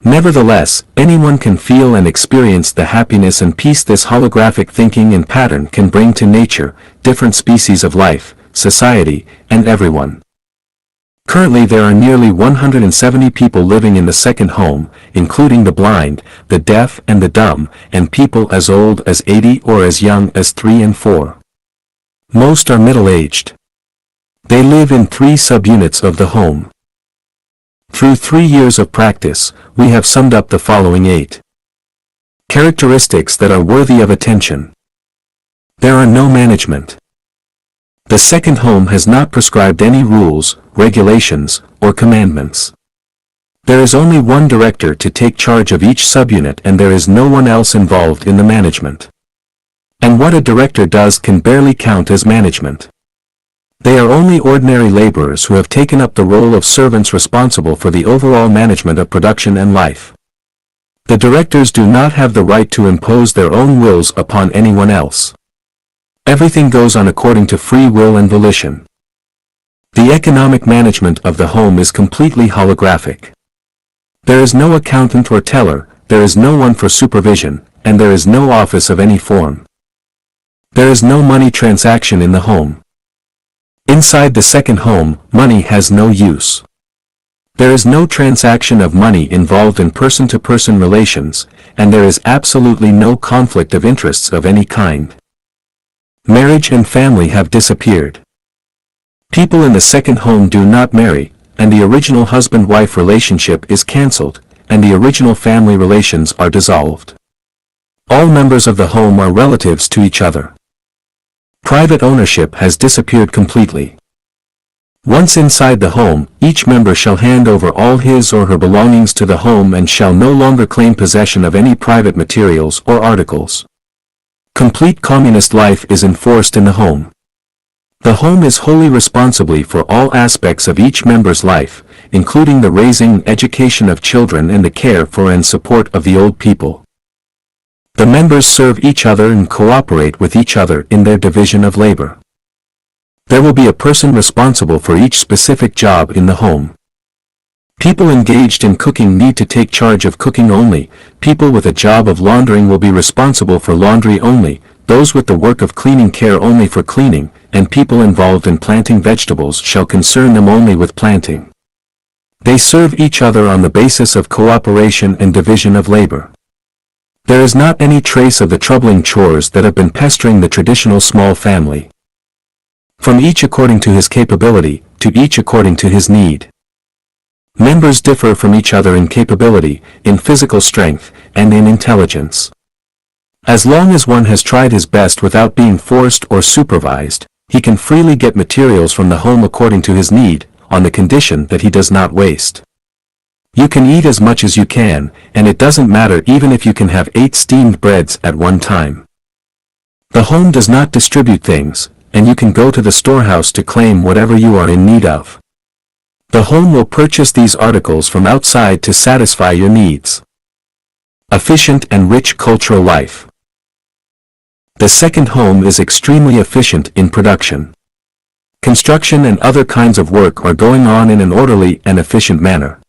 Speaker 1: Nevertheless, anyone can feel and experience the happiness and peace this holographic thinking and pattern can bring to nature, different species of life, society, and everyone. Currently there are nearly 170 people living in the second home, including the blind, the deaf and the dumb, and people as old as 80 or as young as 3 and 4. Most are middle-aged. They live in 3 subunits of the home. Through 3 years of practice, we have summed up the following 8 characteristics that are worthy of attention. There are no management. The second home has not prescribed any rules, regulations, or commandments. There is only one director to take charge of each subunit and there is no one else involved in the management. And what a director does can barely count as management. They are only ordinary laborers who have taken up the role of servants responsible for the overall management of production and life. The directors do not have the right to impose their own wills upon anyone else. Everything goes on according to free will and volition. The economic management of the home is completely holographic. There is no accountant or teller, there is no one for supervision, and there is no office of any form. There is no money transaction in the home. Inside the second home, money has no use. There is no transaction of money involved in person-to-person relations, and there is absolutely no conflict of interests of any kind. Marriage and family have disappeared. People in the second home do not marry, and the original husband-wife relationship is cancelled, and the original family relations are dissolved. All members of the home are relatives to each other. Private ownership has disappeared completely. Once inside the home, each member shall hand over all his or her belongings to the home and shall no longer claim possession of any private materials or articles. Complete communist life is enforced in the home. The home is wholly responsible for all aspects of each member's life, including the raising and education of children and the care for and support of the old people. The members serve each other and cooperate with each other in their division of labor. There will be a person responsible for each specific job in the home. People engaged in cooking need to take charge of cooking only, people with a job of laundering will be responsible for laundry only, those with the work of cleaning care only for cleaning, and people involved in planting vegetables shall concern them only with planting. They serve each other on the basis of cooperation and division of labor. There is not any trace of the troubling chores that have been pestering the traditional small family. From each according to his capability, to each according to his need. Members differ from each other in capability, in physical strength, and in intelligence. As long as one has tried his best without being forced or supervised, he can freely get materials from the home according to his need, on the condition that he does not waste. You can eat as much as you can, and it doesn't matter even if you can have 8 steamed breads at one time. The home does not distribute things, and you can go to the storehouse to claim whatever you are in need of. The home will purchase these articles from outside to satisfy your needs. Efficient and rich cultural life. The second home is extremely efficient in production. Construction and other kinds of work are going on in an orderly and efficient manner.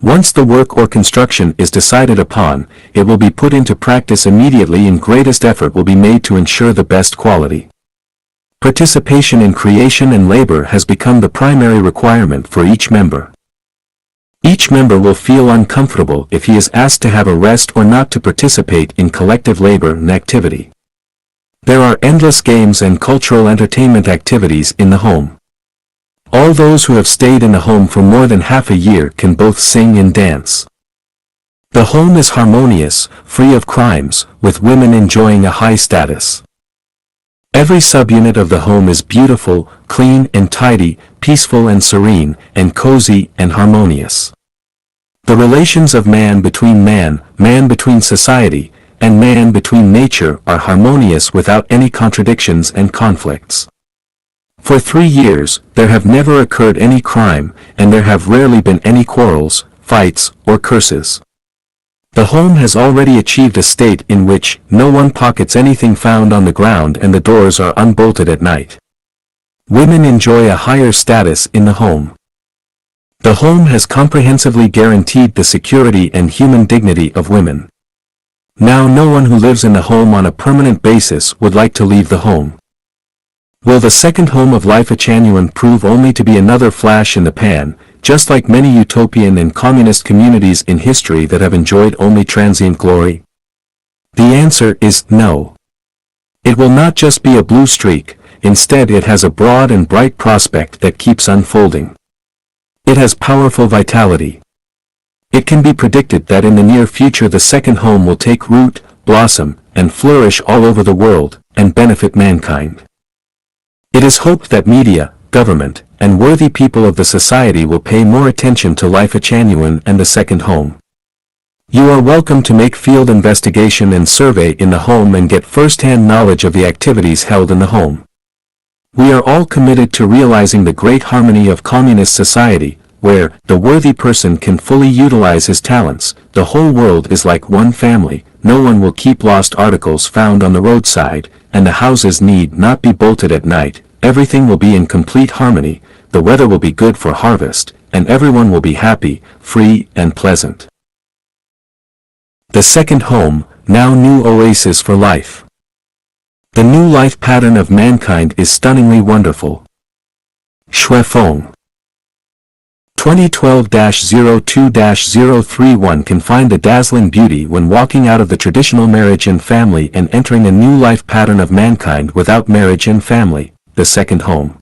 Speaker 1: Once the work or construction is decided upon, it will be put into practice immediately and greatest effort will be made to ensure the best quality. Participation in creation and labor has become the primary requirement for each member. Each member will feel uncomfortable if he is asked to have a rest or not to participate in collective labor and activity. There are endless games and cultural entertainment activities in the home. All those who have stayed in the home for more than half a year can both sing and dance. The home is harmonious, free of crimes, with women enjoying a high status. Every subunit of the home is beautiful, clean and tidy, peaceful and serene, and cozy and harmonious. The relations of man between man, man between society, and man between nature are harmonious without any contradictions and conflicts. For 3 years, there have never occurred any crime, and there have rarely been any quarrels, fights, or curses. The home has already achieved a state in which no one pockets anything found on the ground and the doors are unbolted at night. Women enjoy a higher status in the home. The home has comprehensively guaranteed the security and human dignity of women. Now no one who lives in the home on a permanent basis would like to leave the home. Will the second home of life Echanuan prove only to be another flash in the pan, just like many utopian and communist communities in history that have enjoyed only transient glory? The answer is no. It will not just be a blue streak, instead it has a broad and bright prospect that keeps unfolding. It has powerful vitality. It can be predicted that in the near future the second home will take root, blossom, and flourish all over the world, and benefit mankind. It is hoped that media, government, and worthy people of the society will pay more attention to life Echanuan and the second home. You are welcome to make field investigation and survey in the home and get first-hand knowledge of the activities held in the home. We are all committed to realizing the great harmony of communist society, where the worthy person can fully utilize his talents. The whole world is like one family, no one will keep lost articles found on the roadside, and the houses need not be bolted at night. Everything will be in complete harmony, the weather will be good for harvest, and everyone will be happy, free, and pleasant. The second home, now new oasis for life. The new life pattern of mankind is stunningly wonderful. Revering 2012-02-031 can find the dazzling beauty when walking out of the traditional marriage and family and entering a new life pattern of mankind without marriage and family, the second home.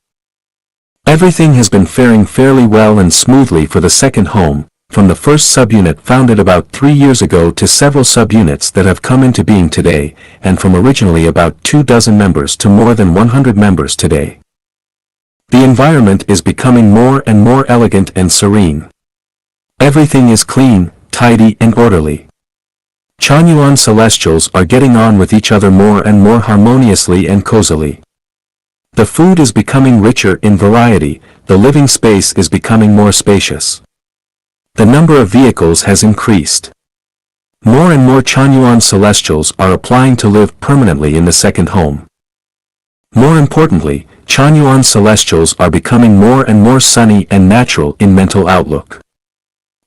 Speaker 1: Everything has been faring fairly well and smoothly for the second home, from the first subunit founded about 3 years ago to several subunits that have come into being today, and from originally about 24 members to more than 100 members today. The environment is becoming more and more elegant and serene. Everything is clean, tidy and orderly. Echanuan celestials are getting on with each other more and more harmoniously and cozily. The food is becoming richer in variety, the living space is becoming more spacious. The number of vehicles has increased. More and more Echanuan celestials are applying to live permanently in the second home. More importantly, Echanuan celestials are becoming more and more sunny and natural in mental outlook.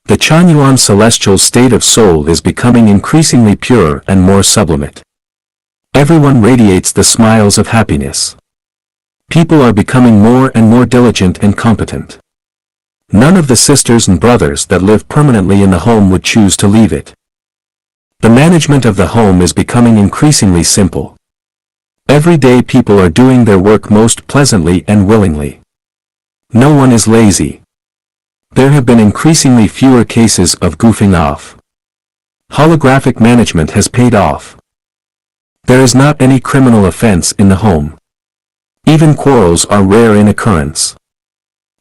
Speaker 1: The Echanuan celestial state of soul is becoming increasingly pure and more sublimate. Everyone radiates the smiles of happiness. People are becoming more and more diligent and competent. None of the sisters and brothers that live permanently in the home would choose to leave it. The management of the home is becoming increasingly simple. Every day people are doing their work most pleasantly and willingly. No one is lazy. There have been increasingly fewer cases of goofing off. Holographic management has paid off. There is not any criminal offense in the home. Even quarrels are rare in occurrence.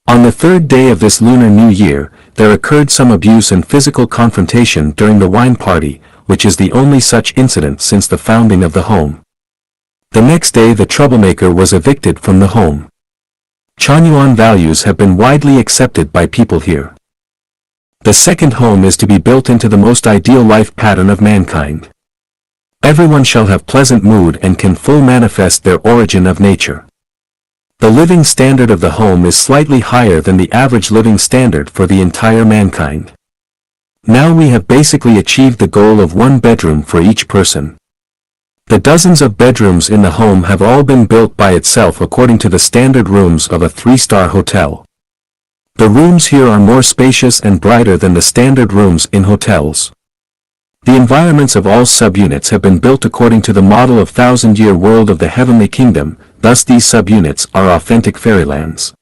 Speaker 1: On the third day of this Lunar New Year, there occurred some abuse and physical confrontation during the wine party, which is the only such incident since the founding of the home. The next day the troublemaker was evicted from the home. Echanuan values have been widely accepted by people here. The second home is to be built into the most ideal life pattern of mankind. Everyone shall have pleasant mood and can full manifest their origin of nature. The living standard of the home is slightly higher than the average living standard for the entire mankind. Now we have basically achieved the goal of one bedroom for each person. The dozens of bedrooms in the home have all been built by itself according to the standard rooms of a 3-star hotel. The rooms here are more spacious and brighter than the standard rooms in hotels. The environments of all subunits have been built according to the model of thousand-year world of the heavenly kingdom, thus these subunits are authentic fairylands.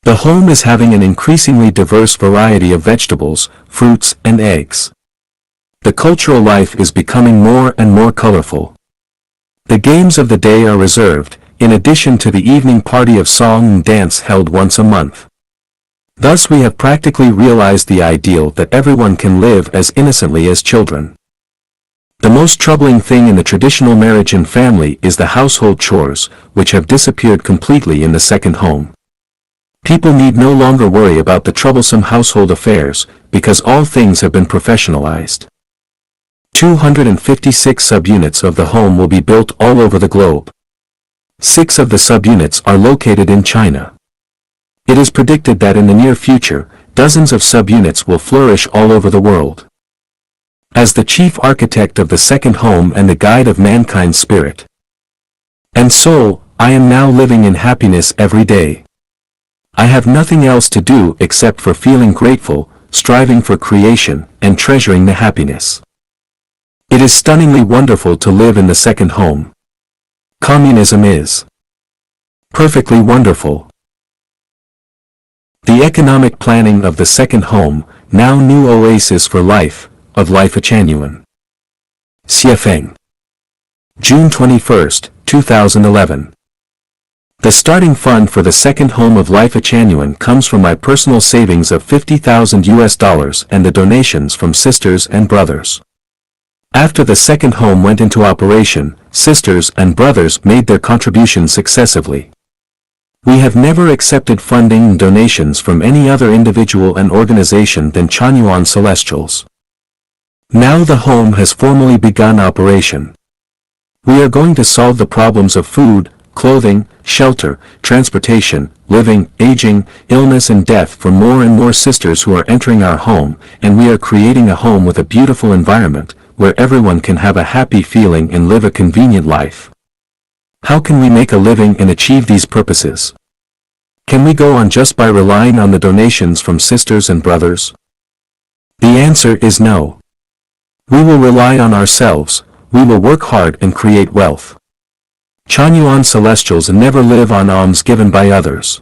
Speaker 1: The home is having an increasingly diverse variety of vegetables, fruits, and eggs. The cultural life is becoming more and more colorful. The games of the day are reserved, in addition to the evening party of song and dance held once a month. Thus we have practically realized the ideal that everyone can live as innocently as children. The most troubling thing in the traditional marriage and family is the household chores, which have disappeared completely in the second home. People need no longer worry about the troublesome household affairs, because all things have been professionalized. 256 subunits of the home will be built all over the globe. 6 of the subunits are located in China. It is predicted that in the near future, dozens of subunits will flourish all over the world. As the chief architect of the second home and the guide of mankind's spirit and soul, I am now living in happiness every day. I have nothing else to do except for feeling grateful, striving for creation, and treasuring the happiness. It is stunningly wonderful to live in the second home. Communism is perfectly wonderful. The economic planning of the second home, now new oasis for life, of Life Genuine. Xiefeng. June 21, 2011. The starting fund for the second home of Life Genuine comes from my personal savings of $50,000 and the donations from sisters and brothers. After the second home went into operation, sisters and brothers made their contributions successively. We have never accepted funding and donations from any other individual and organization than Chanyuan Celestials. Now the home has formally begun operation. We are going to solve the problems of food, clothing, shelter, transportation, living, aging, illness and death for more and more sisters who are entering our home, and we are creating a home with a beautiful environment, where everyone can have a happy feeling and live a convenient life. How can we make a living and achieve these purposes? Can we go on just by relying on the donations from sisters and brothers? The answer is no. We will rely on ourselves, we will work hard and create wealth. Chanyuan Celestials never live on alms given by others.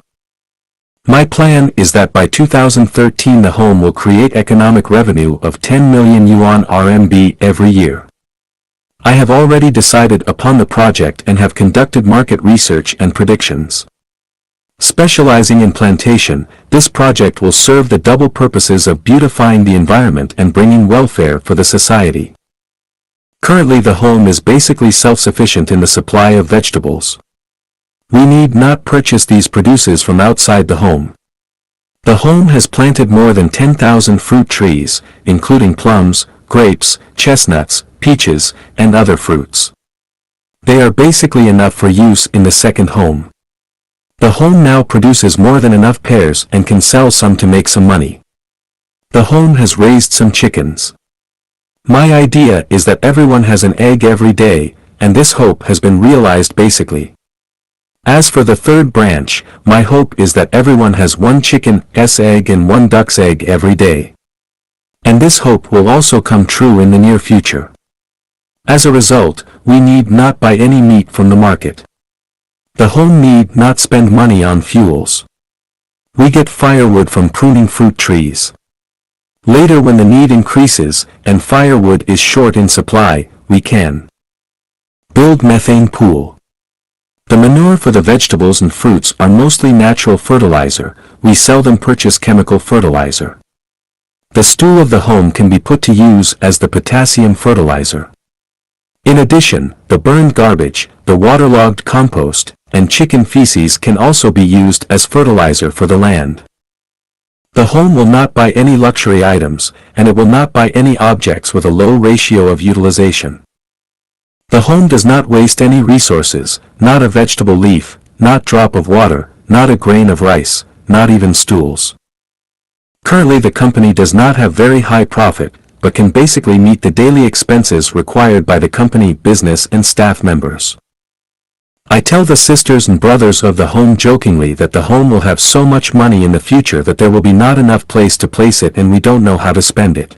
Speaker 1: My plan is that by 2013 the home will create economic revenue of 10 million yuan RMB every year. I have already decided upon the project and have conducted market research and predictions. Specializing in plantation, this project will serve the double purposes of beautifying the environment and bringing welfare for the society. Currently the home is basically self-sufficient in the supply of vegetables. We need not purchase these produces from outside the home. The home has planted more than 10,000 fruit trees, including plums, grapes, chestnuts, peaches, and other fruits. They are basically enough for use in the second home. The home now produces more than enough pears and can sell some to make some money. The home has raised some chickens. My idea is that everyone has an egg every day, and this hope has been realized basically. As for the third branch, my hope is that everyone has one chicken's egg and one duck's egg every day. And this hope will also come true in the near future. As a result, we need not buy any meat from the market. The home need not spend money on fuels. We get firewood from pruning fruit trees. Later when the need increases, and firewood is short in supply, we can build methane pool. The manure for the vegetables and fruits are mostly natural fertilizer, we seldom purchase chemical fertilizer. The stool of the home can be put to use as the potassium fertilizer. In addition, the burned garbage, the waterlogged compost, and chicken feces can also be used as fertilizer for the land. The home will not buy any luxury items, and it will not buy any objects with a low ratio of utilization. The home does not waste any resources, not a vegetable leaf, not drop of water, not a grain of rice, not even stools. Currently the company does not have very high profit, but can basically meet the daily expenses required by the company, business and staff members. I tell the sisters and brothers of the home jokingly that the home will have so much money in the future that there will be not enough place to place it and we don't know how to spend it.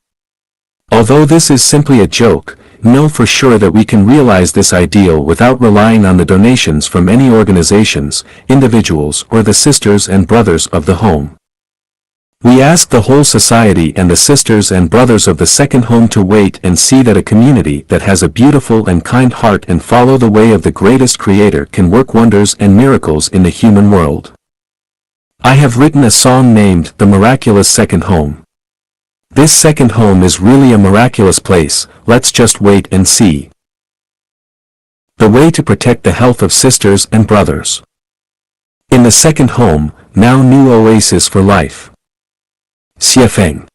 Speaker 1: Although this is simply a joke, know for sure that we can realize this ideal without relying on the donations from any organizations, individuals or the sisters and brothers of the home. We ask the whole society and the sisters and brothers of the second home to wait and see that a community that has a beautiful and kind heart and follow the way of the greatest Creator can work wonders and miracles in the human world. I have written a song named The Miraculous Second Home. This second home is really a miraculous place, let's just wait and see. The way to protect the health of sisters and brothers. In the second home, now new oasis for life. Xiefeng.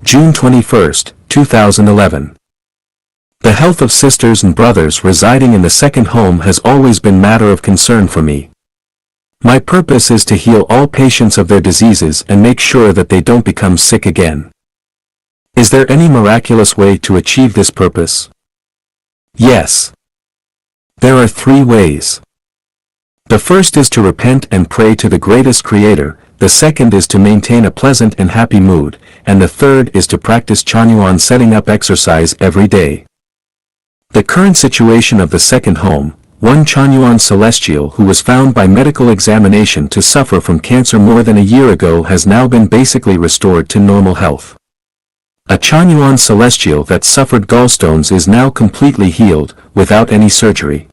Speaker 1: June 21, 2011. The health of sisters and brothers residing in the second home has always been matter of concern for me. My purpose is to heal all patients of their diseases and make sure that they don't become sick again. Is there any miraculous way to achieve this purpose? Yes. There are 3 ways. The first is to repent and pray to the greatest Creator, the second is to maintain a pleasant and happy mood, and the third is to practice Chanyuan setting up exercise every day. The current situation of the second home, one Chanyuan celestial who was found by medical examination to suffer from cancer more than a year ago has now been basically restored to normal health. A Chanyuan celestial that suffered gallstones is now completely healed, without any surgery.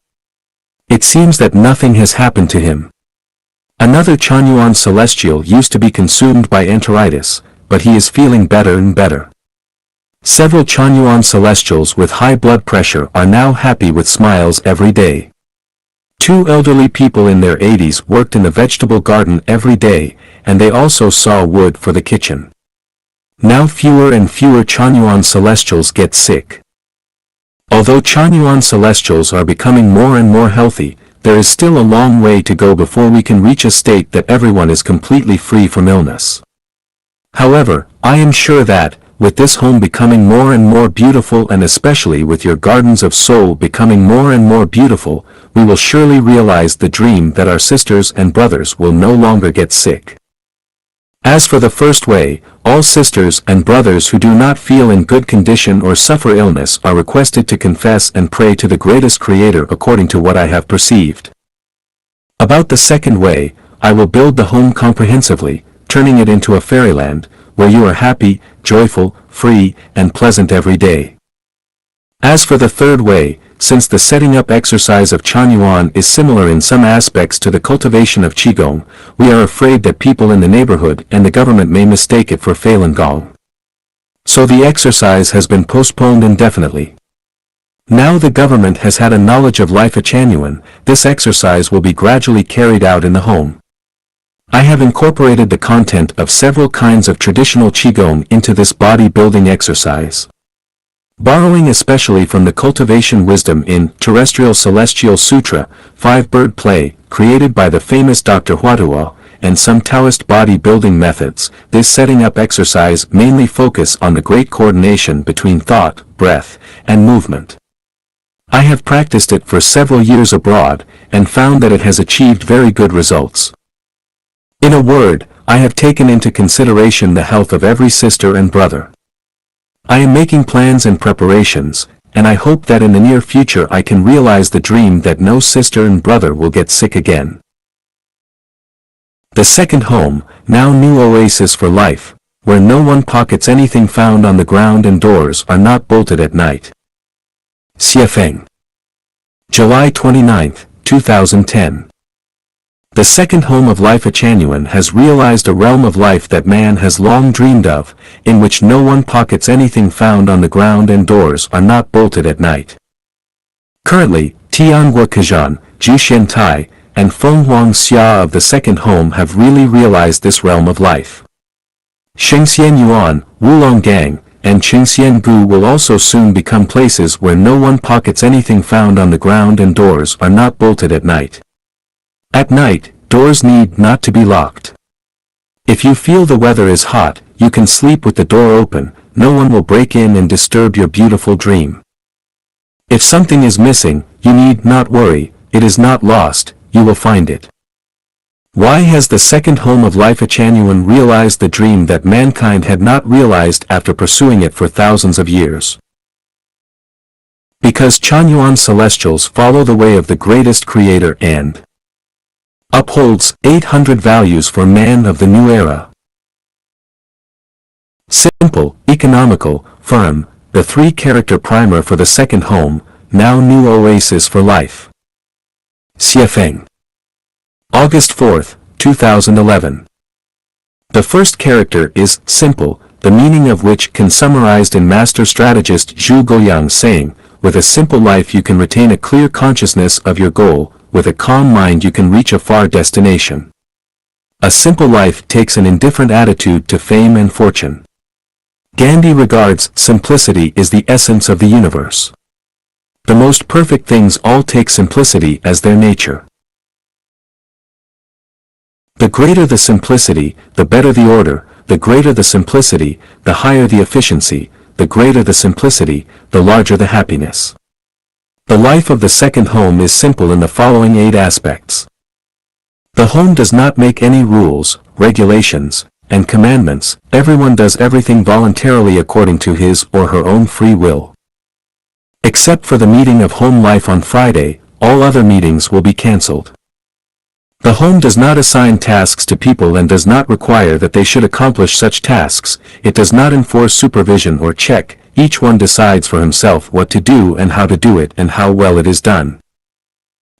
Speaker 1: It seems that nothing has happened to him. Another Chanyuan celestial used to be consumed by enteritis, but he is feeling better and better. Several Chanyuan celestials with high blood pressure are now happy with smiles every day. 2 elderly people in their 80s worked in the vegetable garden every day, and they also saw wood for the kitchen. Now fewer and fewer Chanyuan celestials get sick. Although Chanyuan celestials are becoming more and more healthy, there is still a long way to go before we can reach a state that everyone is completely free from illness. However, I am sure that, with this home becoming more and more beautiful and especially with your gardens of soul becoming more and more beautiful, we will surely realize the dream that our sisters and brothers will no longer get sick. As for the first way, all sisters and brothers who do not feel in good condition or suffer illness are requested to confess and pray to the greatest Creator according to what I have perceived. About the second way, I will build the home comprehensively, turning it into a fairyland, where you are happy, joyful, free, and pleasant every day. As for the third way, since the setting up exercise of Chanyuan is similar in some aspects to the cultivation of Qigong, we are afraid that people in the neighborhood and the government may mistake it for Falun Gong. So the exercise has been postponed indefinitely. Now the government has had a knowledge of life at Chanyuan, this exercise will be gradually carried out in the home. I have incorporated the content of several kinds of traditional Qigong into this body-building exercise. Borrowing especially from the cultivation wisdom in Terrestrial Celestial Sutra, 5-bird play, created by the famous Dr. Huatua, and some Taoist body-building methods, this setting up exercise mainly focus on the great coordination between thought, breath, and movement. I have practiced it for several years abroad, and found that it has achieved very good results. In a word, I have taken into consideration the health of every sister and brother. I am making plans and preparations, and I hope that in the near future I can realize the dream that no sister and brother will get sick again. The second home, now new oasis for life, where no one pockets anything found on the ground and doors are not bolted at night. Xiefeng. July 29, 2010. The second home of life at Chanyuan has realized a realm of life that man has long dreamed of, in which no one pockets anything found on the ground and doors are not bolted at night. Currently, Tianhua Kajan, Ju Shen Tai, and Feng Huang Xia of the second home have really realized this realm of life. Shengxian Yuan, Wulong Gang, and Qingxian Gu will also soon become places where no one pockets anything found on the ground and doors are not bolted at night. At night, doors need not to be locked. If you feel the weather is hot, you can sleep with the door open, no one will break in and disturb your beautiful dream. If something is missing, you need not worry, it is not lost, you will find it. Why has the second home of life at Chanyuan realized the dream that mankind had not realized after pursuing it for thousands of years? Because Chanyuan celestials follow the way of the greatest Creator and upholds 800 values for man of the new era. Simple, economical, firm, the 3-character primer for the second home, now new oasis for life. Xiefeng. August 4, 2011. The first character is simple, the meaning of which can summarized in master strategist Zhu Guoyang's saying, with a simple life you can retain a clear consciousness of your goal, with a calm mind you can reach a far destination. A simple life takes an indifferent attitude to fame and fortune. Gandhi regards simplicity is the essence of the universe. The most perfect things all take simplicity as their nature. The greater the simplicity, the better the order, the greater the simplicity, the higher the efficiency, the greater the simplicity, the larger the happiness. The life of the second home is simple in the following 8 aspects. The home does not make any rules, regulations, and commandments, everyone does everything voluntarily according to his or her own free will. Except for the meeting of home life on Friday, all other meetings will be cancelled. The home does not assign tasks to people and does not require that they should accomplish such tasks, it does not enforce supervision or check, each one decides for himself what to do and how to do it and how well it is done.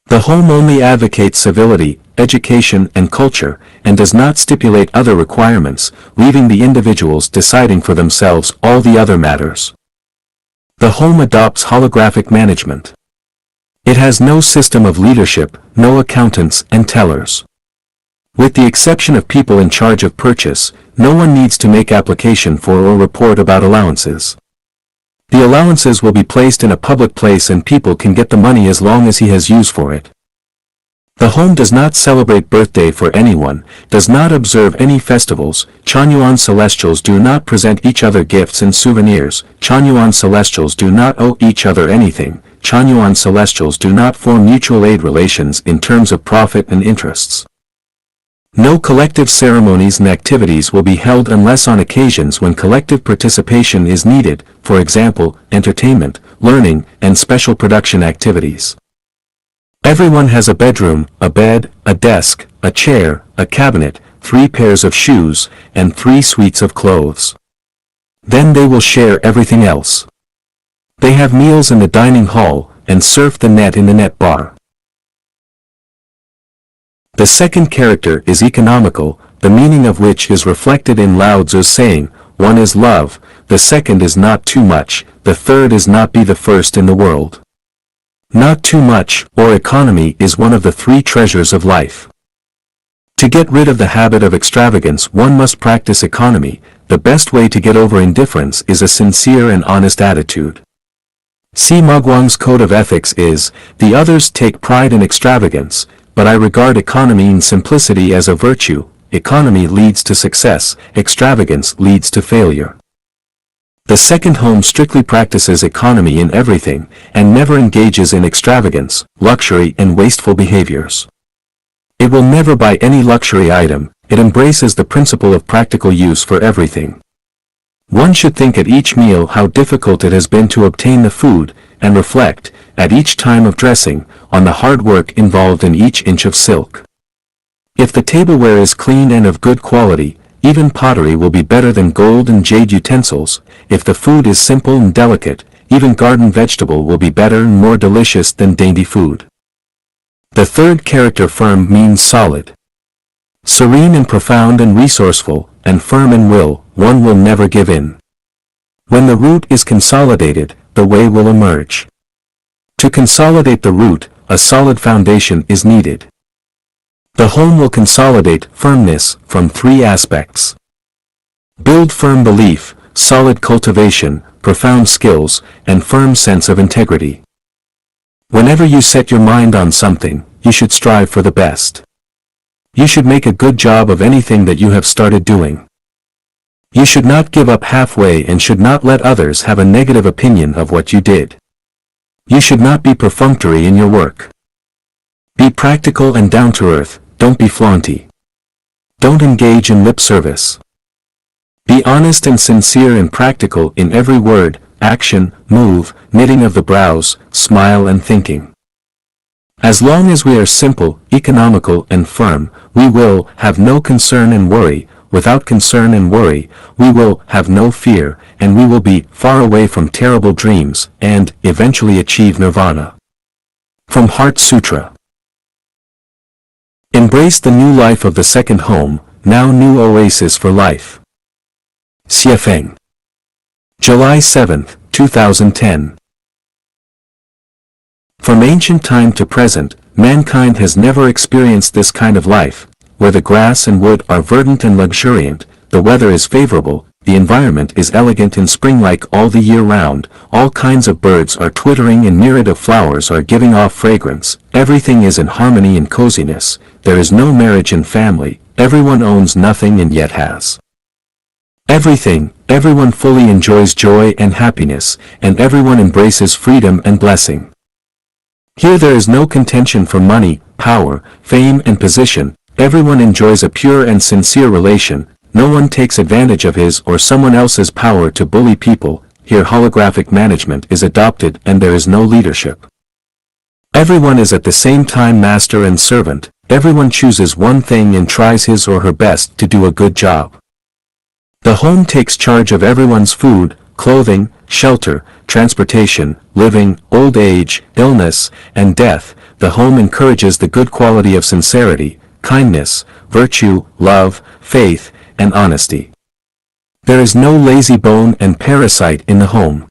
Speaker 1: The home only advocates civility, education and culture, and does not stipulate other requirements, leaving the individuals deciding for themselves all the other matters. The home adopts holographic management. It has no system of leadership, no accountants and tellers. With the exception of people in charge of purchase, no one needs to make application for or report about allowances. The allowances will be placed in a public place and people can get the money as long as he has use for it. The home does not celebrate birthday for anyone, does not observe any festivals, Chanyuan Celestials do not present each other gifts and souvenirs, Chanyuan Celestials do not owe each other anything, Chanyuan Celestials do not form mutual aid relations in terms of profit and interests. No collective ceremonies and activities will be held unless on occasions when collective participation is needed, for example, entertainment, learning, and special production activities. Everyone has a bedroom, a bed, a desk, a chair, a cabinet, 3 pairs of shoes, and 3 suites of clothes. Then they will share everything else. They have meals in the dining hall, and surf the net in the net bar. The second character is economical, the meaning of which is reflected in Lao Tzu's saying, one is love, the second is not too much, the third is not be the first in the world. Not too much, or economy, is one of the 3 treasures of life. To get rid of the habit of extravagance one must practice economy, the best way to get over indifference is a sincere and honest attitude. Si Maguang's code of ethics is, the others take pride in extravagance, but I regard economy and simplicity as a virtue, economy leads to success, extravagance leads to failure. The second home strictly practices economy in everything, and never engages in extravagance, luxury and wasteful behaviors. It will never buy any luxury item, it embraces the principle of practical use for everything. One should think at each meal how difficult it has been to obtain the food, and reflect, at each time of dressing, on the hard work involved in each inch of silk. If the tableware is clean and of good quality, even pottery will be better than gold and jade utensils. If the food is simple and delicate, even garden vegetable will be better and more delicious than dainty food. The third character firm means solid. Serene and profound and resourceful, and firm in will, one will never give in. When the root is consolidated, the way will emerge. To consolidate the root, a solid foundation is needed. The home will consolidate firmness from 3 aspects. Build firm belief, solid cultivation, profound skills, and firm sense of integrity. Whenever you set your mind on something, you should strive for the best. You should make a good job of anything that you have started doing. You should not give up halfway and should not let others have a negative opinion of what you did. You should not be perfunctory in your work. Be practical and down to earth, don't be flaunty. Don't engage in lip service. Be honest and sincere and practical in every word, action, move, knitting of the brows, smile and thinking. As long as we are simple, economical and firm, we will have no concern and worry, without concern and worry, we will have no fear, and we will be far away from terrible dreams, and eventually achieve nirvana. From Heart Sutra. Embrace the new life of the second home, now new oasis for life. Xiefeng. July 7, 2010. From ancient time to present, mankind has never experienced this kind of life, where the grass and wood are verdant and luxuriant, the weather is favorable, the environment is elegant and spring-like all the year round, all kinds of birds are twittering and myriad of flowers are giving off fragrance, everything is in harmony and coziness, there is no marriage and family, everyone owns nothing and yet has everything, everyone fully enjoys joy and happiness, and everyone embraces freedom and blessing. Here there is no contention for money, power, fame and position, everyone enjoys a pure and sincere relation, no one takes advantage of his or someone else's power to bully people, here holographic management is adopted and there is no leadership. Everyone is at the same time master and servant, everyone chooses one thing and tries his or her best to do a good job. The home takes charge of everyone's food, clothing, shelter, transportation, living, old age, illness, and death. The home encourages the good quality of sincerity, kindness, virtue, love, faith, and honesty. There is no lazy bone and parasite in the home.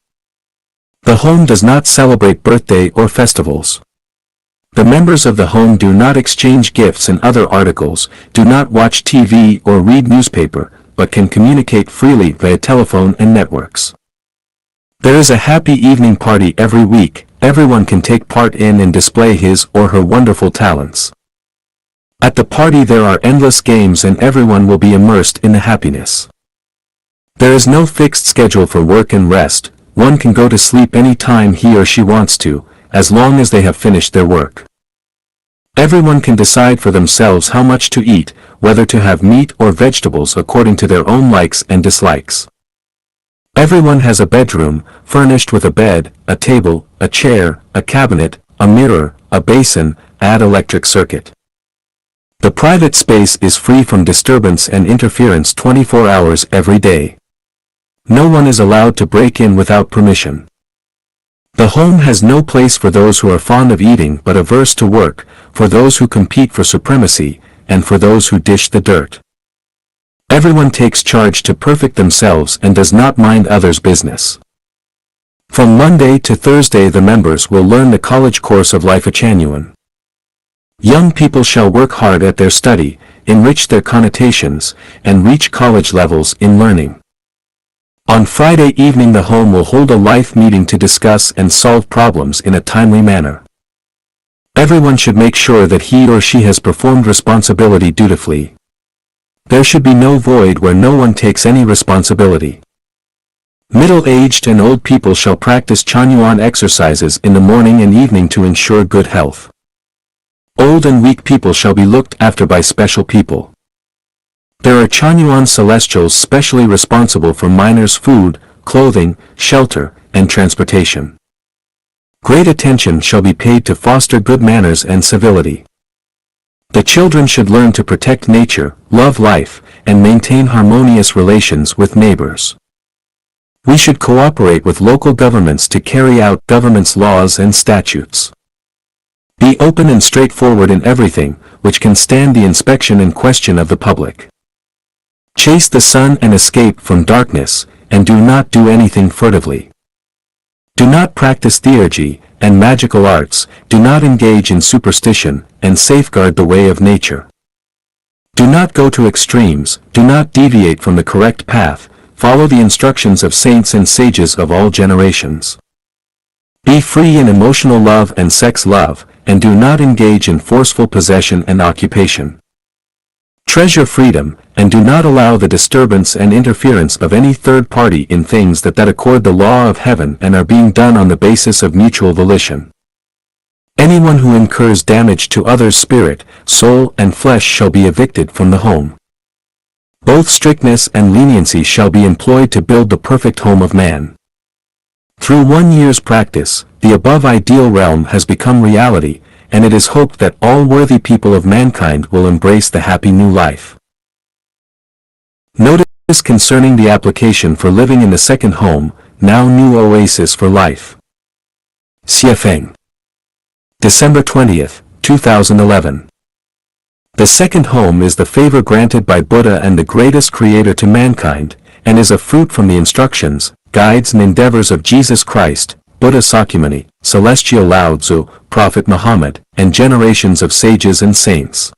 Speaker 1: The home does not celebrate birthday or festivals. The members of the home do not exchange gifts and other articles, do not watch TV or read newspaper, but can communicate freely via telephone and networks. There is a happy evening party every week, everyone can take part in and display his or her wonderful talents. At the party there are endless games and everyone will be immersed in the happiness. There is no fixed schedule for work and rest, one can go to sleep any time he or she wants to, as long as they have finished their work. Everyone can decide for themselves how much to eat, whether to have meat or vegetables according to their own likes and dislikes. Everyone has a bedroom, furnished with a bed, a table, a chair, a cabinet, a mirror, a basin, and electric circuit. The private space is free from disturbance and interference 24 hours every day. No one is allowed to break in without permission. The home has no place for those who are fond of eating but averse to work, for those who compete for supremacy, and for those who dish the dirt. Everyone takes charge to perfect themselves and does not mind others' business. From Monday to Thursday the members will learn the college course of life genuine. Young people shall work hard at their study, enrich their connotations, and reach college levels in learning. On Friday evening the home will hold a life meeting to discuss and solve problems in a timely manner. Everyone should make sure that he or she has performed responsibility dutifully. There should be no void where no one takes any responsibility. Middle-aged and old people shall practice Chanyuan exercises in the morning and evening to ensure good health. Old and weak people shall be looked after by special people. There are Chanyuan celestials specially responsible for minors' food, clothing, shelter, and transportation. Great attention shall be paid to foster good manners and civility. The children should learn to protect nature, love life, and maintain harmonious relations with neighbors. We should cooperate with local governments to carry out government's laws and statutes. Be open and straightforward in everything, which can stand the inspection and question of the public. Chase the sun and escape from darkness, and do not do anything furtively. Do not practice theurgy and magical arts, do not engage in superstition, and safeguard the way of nature. Do not go to extremes, do not deviate from the correct path, follow the instructions of saints and sages of all generations. Be free in emotional love and sex love, and do not engage in forceful possession and occupation. Treasure freedom, and do not allow the disturbance and interference of any third party in things that accord the law of heaven and are being done on the basis of mutual volition. Anyone who incurs damage to others' spirit, soul and flesh shall be evicted from the home. Both strictness and leniency shall be employed to build the perfect home of man. Through 1 year's practice, the above ideal realm has become reality, and it is hoped that all worthy people of mankind will embrace the happy new life. Notice concerning the application for living in the second home, now new oasis for life. Revering. December 20th, 2011. The second home is the favor granted by Buddha and the greatest creator to mankind, and is a fruit from the instructions, guides and endeavors of Jesus Christ, Buddha Sakyamuni, Celestial Lao Tzu, Prophet Muhammad, and generations of sages and saints.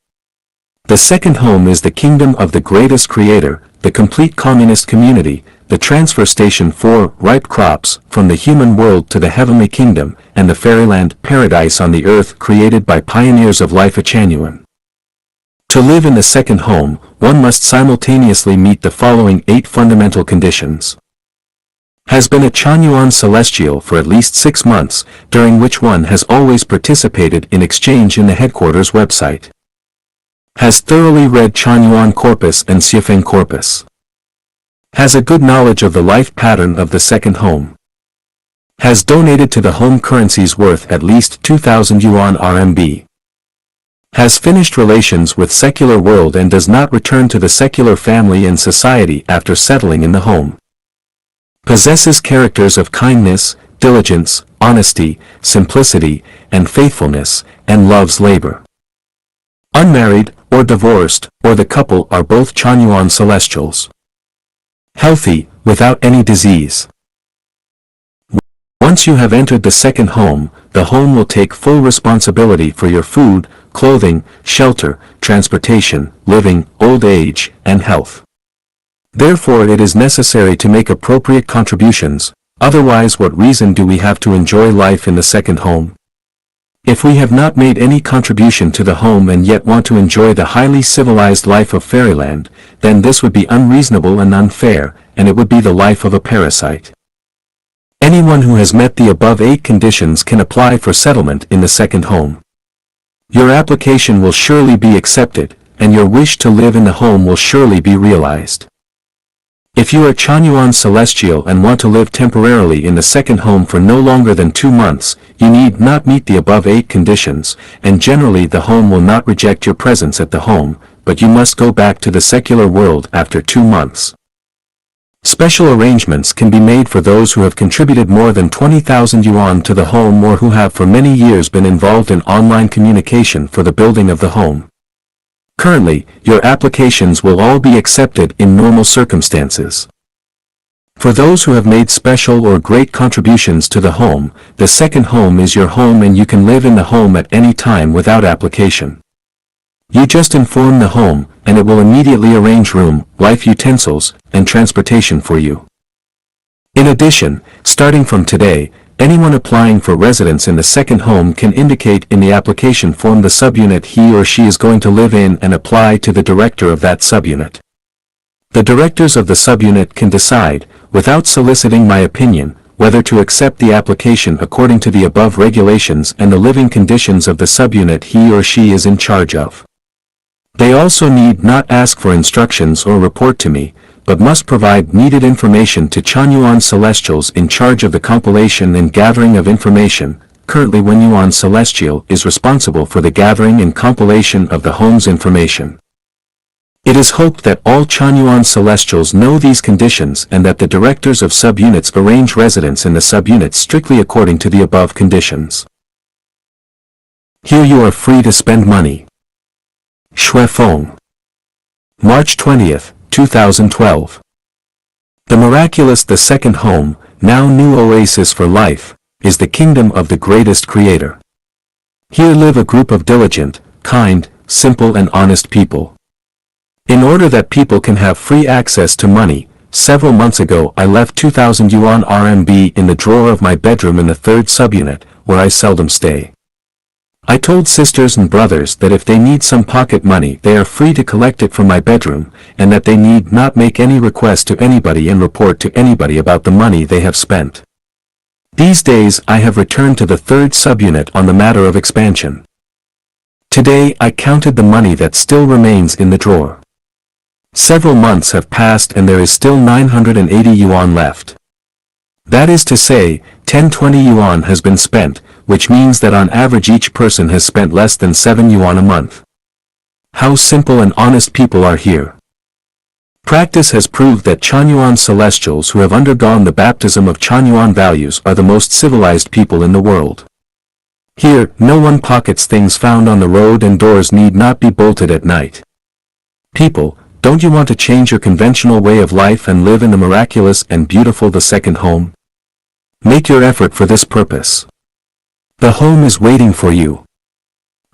Speaker 1: The second home is the kingdom of the greatest creator, the complete communist community, the transfer station for ripe crops from the human world to the heavenly kingdom, and the fairyland paradise on the earth created by pioneers of life genuine. To live in the second home, one must simultaneously meet the following 8 fundamental conditions. Has been a Chanyuan Celestial for at least 6 months, during which one has always participated in exchange in the headquarters website. Has thoroughly read Chanyuan Corpus and Revering Corpus. Has a good knowledge of the life pattern of the second home. Has donated to the home currencies worth at least 2,000 yuan RMB. Has finished relations with secular world and does not return to the secular family and society after settling in the home. Possesses characters of kindness, diligence, honesty, simplicity, and faithfulness, and loves labor. Unmarried, or divorced, or the couple are both Chanyuan Celestials. Healthy, without any disease. Once you have entered the second home, the home will take full responsibility for your food, clothing, shelter, transportation, living, old age, and health. Therefore it is necessary to make appropriate contributions, otherwise what reason do we have to enjoy life in the second home? If we have not made any contribution to the home and yet want to enjoy the highly civilized life of fairyland, then this would be unreasonable and unfair, and it would be the life of a parasite. Anyone who has met the above 8 conditions can apply for settlement in the second home. Your application will surely be accepted, and your wish to live in the home will surely be realized. If you are Chanyuan Celestial and want to live temporarily in the second home for no longer than 2 months, you need not meet the above 8 conditions, and generally the home will not reject your presence at the home, but you must go back to the secular world after 2 months. Special arrangements can be made for those who have contributed more than 20,000 yuan to the home or who have for many years been involved in online communication for the building of the home. Currently, your applications will all be accepted in normal circumstances. For those who have made special or great contributions to the home, the second home is your home and you can live in the home at any time without application. You just inform the home, and it will immediately arrange room, life utensils, and transportation for you. In addition, starting from today, anyone applying for residence in the second home can indicate in the application form the subunit he or she is going to live in and apply to the director of that subunit. The directors of the subunit can decide, without soliciting my opinion, whether to accept the application according to the above regulations and the living conditions of the subunit he or she is in charge of. They also need not ask for instructions or report to me, but must provide needed information to Chanyuan Celestials in charge of the compilation and gathering of information. Currently Wenyuan Celestial is responsible for the gathering and compilation of the home's information. It is hoped that all Chanyuan Celestials know these conditions and that the directors of subunits arrange residence in the subunits strictly according to the above conditions. Here you are free to spend money. Revering. March 20th, 2012. The miraculous The second home, now new oasis for life, is the kingdom of the greatest creator. Here live a group of diligent, kind, simple and honest people. In order that people can have free access to money, several months ago I left 2,000 yuan RMB in the drawer of my bedroom in the 3rd subunit, where I seldom stay. I told sisters and brothers that if they need some pocket money they are free to collect it from my bedroom, and that they need not make any request to anybody and report to anybody about the money they have spent. These days I have returned to the 3rd subunit on the matter of expansion. Today I counted the money that still remains in the drawer. Several months have passed and there is still 980 yuan left. That is to say, 10-20 yuan has been spent, which means that on average each person has spent less than 7 yuan a month. How simple and honest people are here. Practice has proved that Chanyuan celestials who have undergone the baptism of Chanyuan values are the most civilized people in the world. Here, no one pockets things found on the road and doors need not be bolted at night. People, don't you want to change your conventional way of life and live in the miraculous and beautiful the second home? Make your effort for this purpose. The home is waiting for you.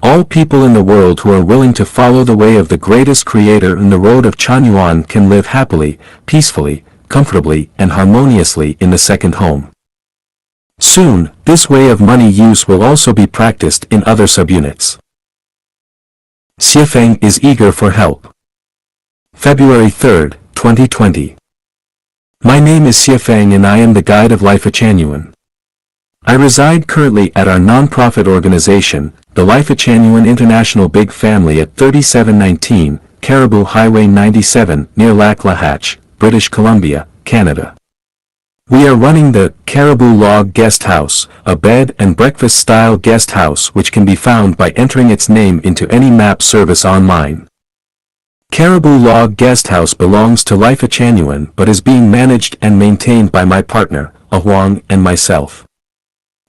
Speaker 1: All people in the world who are willing to follow the way of the greatest creator in the road of Chanyuan can live happily, peacefully, comfortably, and harmoniously in the second home. Soon, this way of money use will also be practiced in other subunits. Xiefeng is eager for help. February 3, 2020. My name is Xiefeng and I am the guide of Life Chanyuan. I reside currently at our non-profit organization, the Life Chanyuan International Big Family at 3719, Caribou Highway 97, near Lac La Hatch, British Columbia, Canada. We are running the Caribou Log Guest House, a bed and breakfast style guest house which can be found by entering its name into any map service online. Caribou Log Guest House belongs to Life Chanyuan but is being managed and maintained by my partner, Huang, and myself.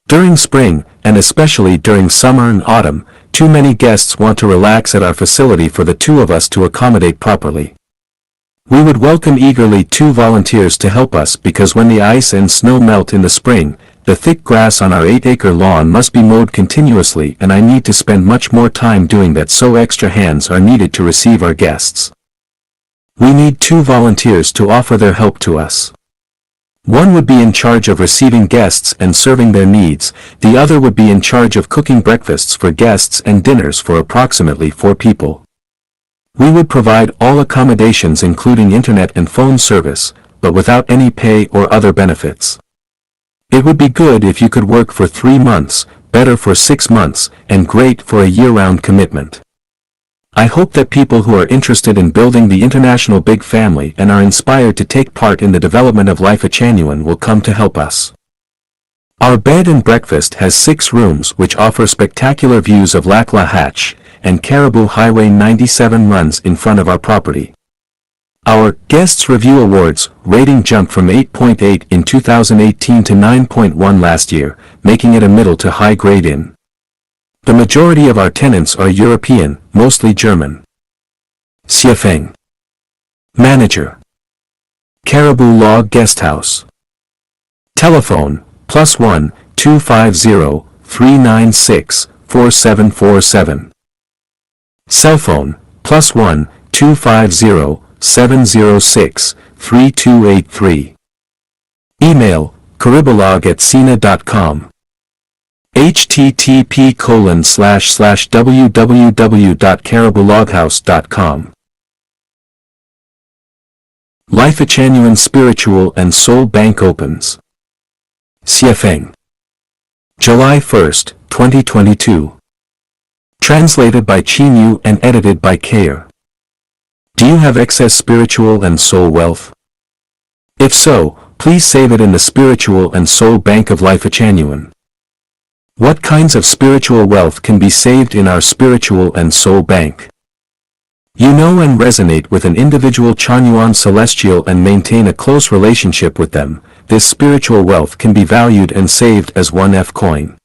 Speaker 1: During spring, and especially during summer and autumn, too many guests want to relax at our facility for the two of us to accommodate properly. We would welcome eagerly 2 volunteers to help us because when the ice and snow melt in the spring, the thick grass on our 8-acre lawn must be mowed continuously and I need to spend much more time doing that, so extra hands are needed to receive our guests. We need 2 volunteers to offer their help to us. One would be in charge of receiving guests and serving their needs, the other would be in charge of cooking breakfasts for guests and dinners for approximately 4 people. We would provide all accommodations including internet and phone service, but without any pay or other benefits. It would be good if you could work for 3 months, better for 6 months, and great for a year-round commitment. I hope that people who are interested in building the international big family and are inspired to take part in the development of Life Chanyuan will come to help us. Our bed and breakfast has 6 rooms which offer spectacular views of Lac La Hatch, and Caribou Highway 97 runs in front of our property. Our Guests Review Awards rating jumped from 8.8 in 2018 to 9.1 last year, making it a middle to high grade inn. The majority of our tenants are European, mostly German. Xiefeng. Manager. Caribou Log Guest House. Telephone, +1 250 396 4747. Cell phone, +1 250 706 3283. Email, cariboulog@sina.com. http://www.caribouloghouse.com. Life Chanyuan Spiritual and Soul Bank opens. Xiefeng. July 1, 2022. Translated by Chinyu and edited by Kair. Do you have excess spiritual and soul wealth? If so, please save it in the Spiritual and Soul Bank of Life Chanyuan. What kinds of spiritual wealth can be saved in our Spiritual and Soul Bank? You know and resonate with an individual Chanyuan celestial and maintain a close relationship with them. This spiritual wealth can be valued and saved as 1F coin.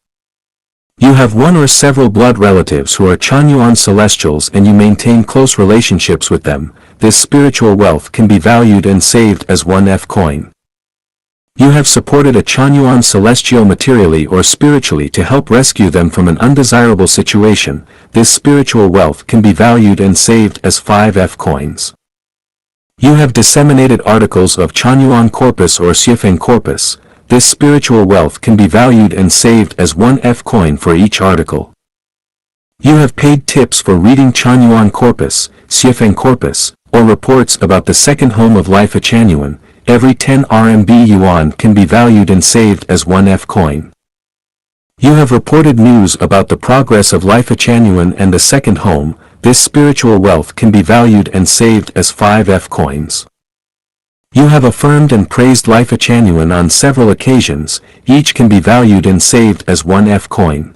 Speaker 1: You have one or several blood relatives who are Chanyuan celestials and you maintain close relationships with them. This spiritual wealth can be valued and saved as 1F coin. You have supported a Chanyuan celestial materially or spiritually to help rescue them from an undesirable situation. This spiritual wealth can be valued and saved as 5F coins. You have disseminated articles of Chanyuan corpus or Xiefeng corpus. This spiritual wealth can be valued and saved as 1F coin for each article. You have paid tips for reading Chanyuan corpus, Xiefeng corpus, or reports about the second home of Life Chanyuan. Every 10 RMB yuan can be valued and saved as 1F coin. You have reported news about the progress of Life Chanyuan and the second home. This spiritual wealth can be valued and saved as 5F coins. You have affirmed and praised Life Chanyuan on several occasions. Each can be valued and saved as 1F coin.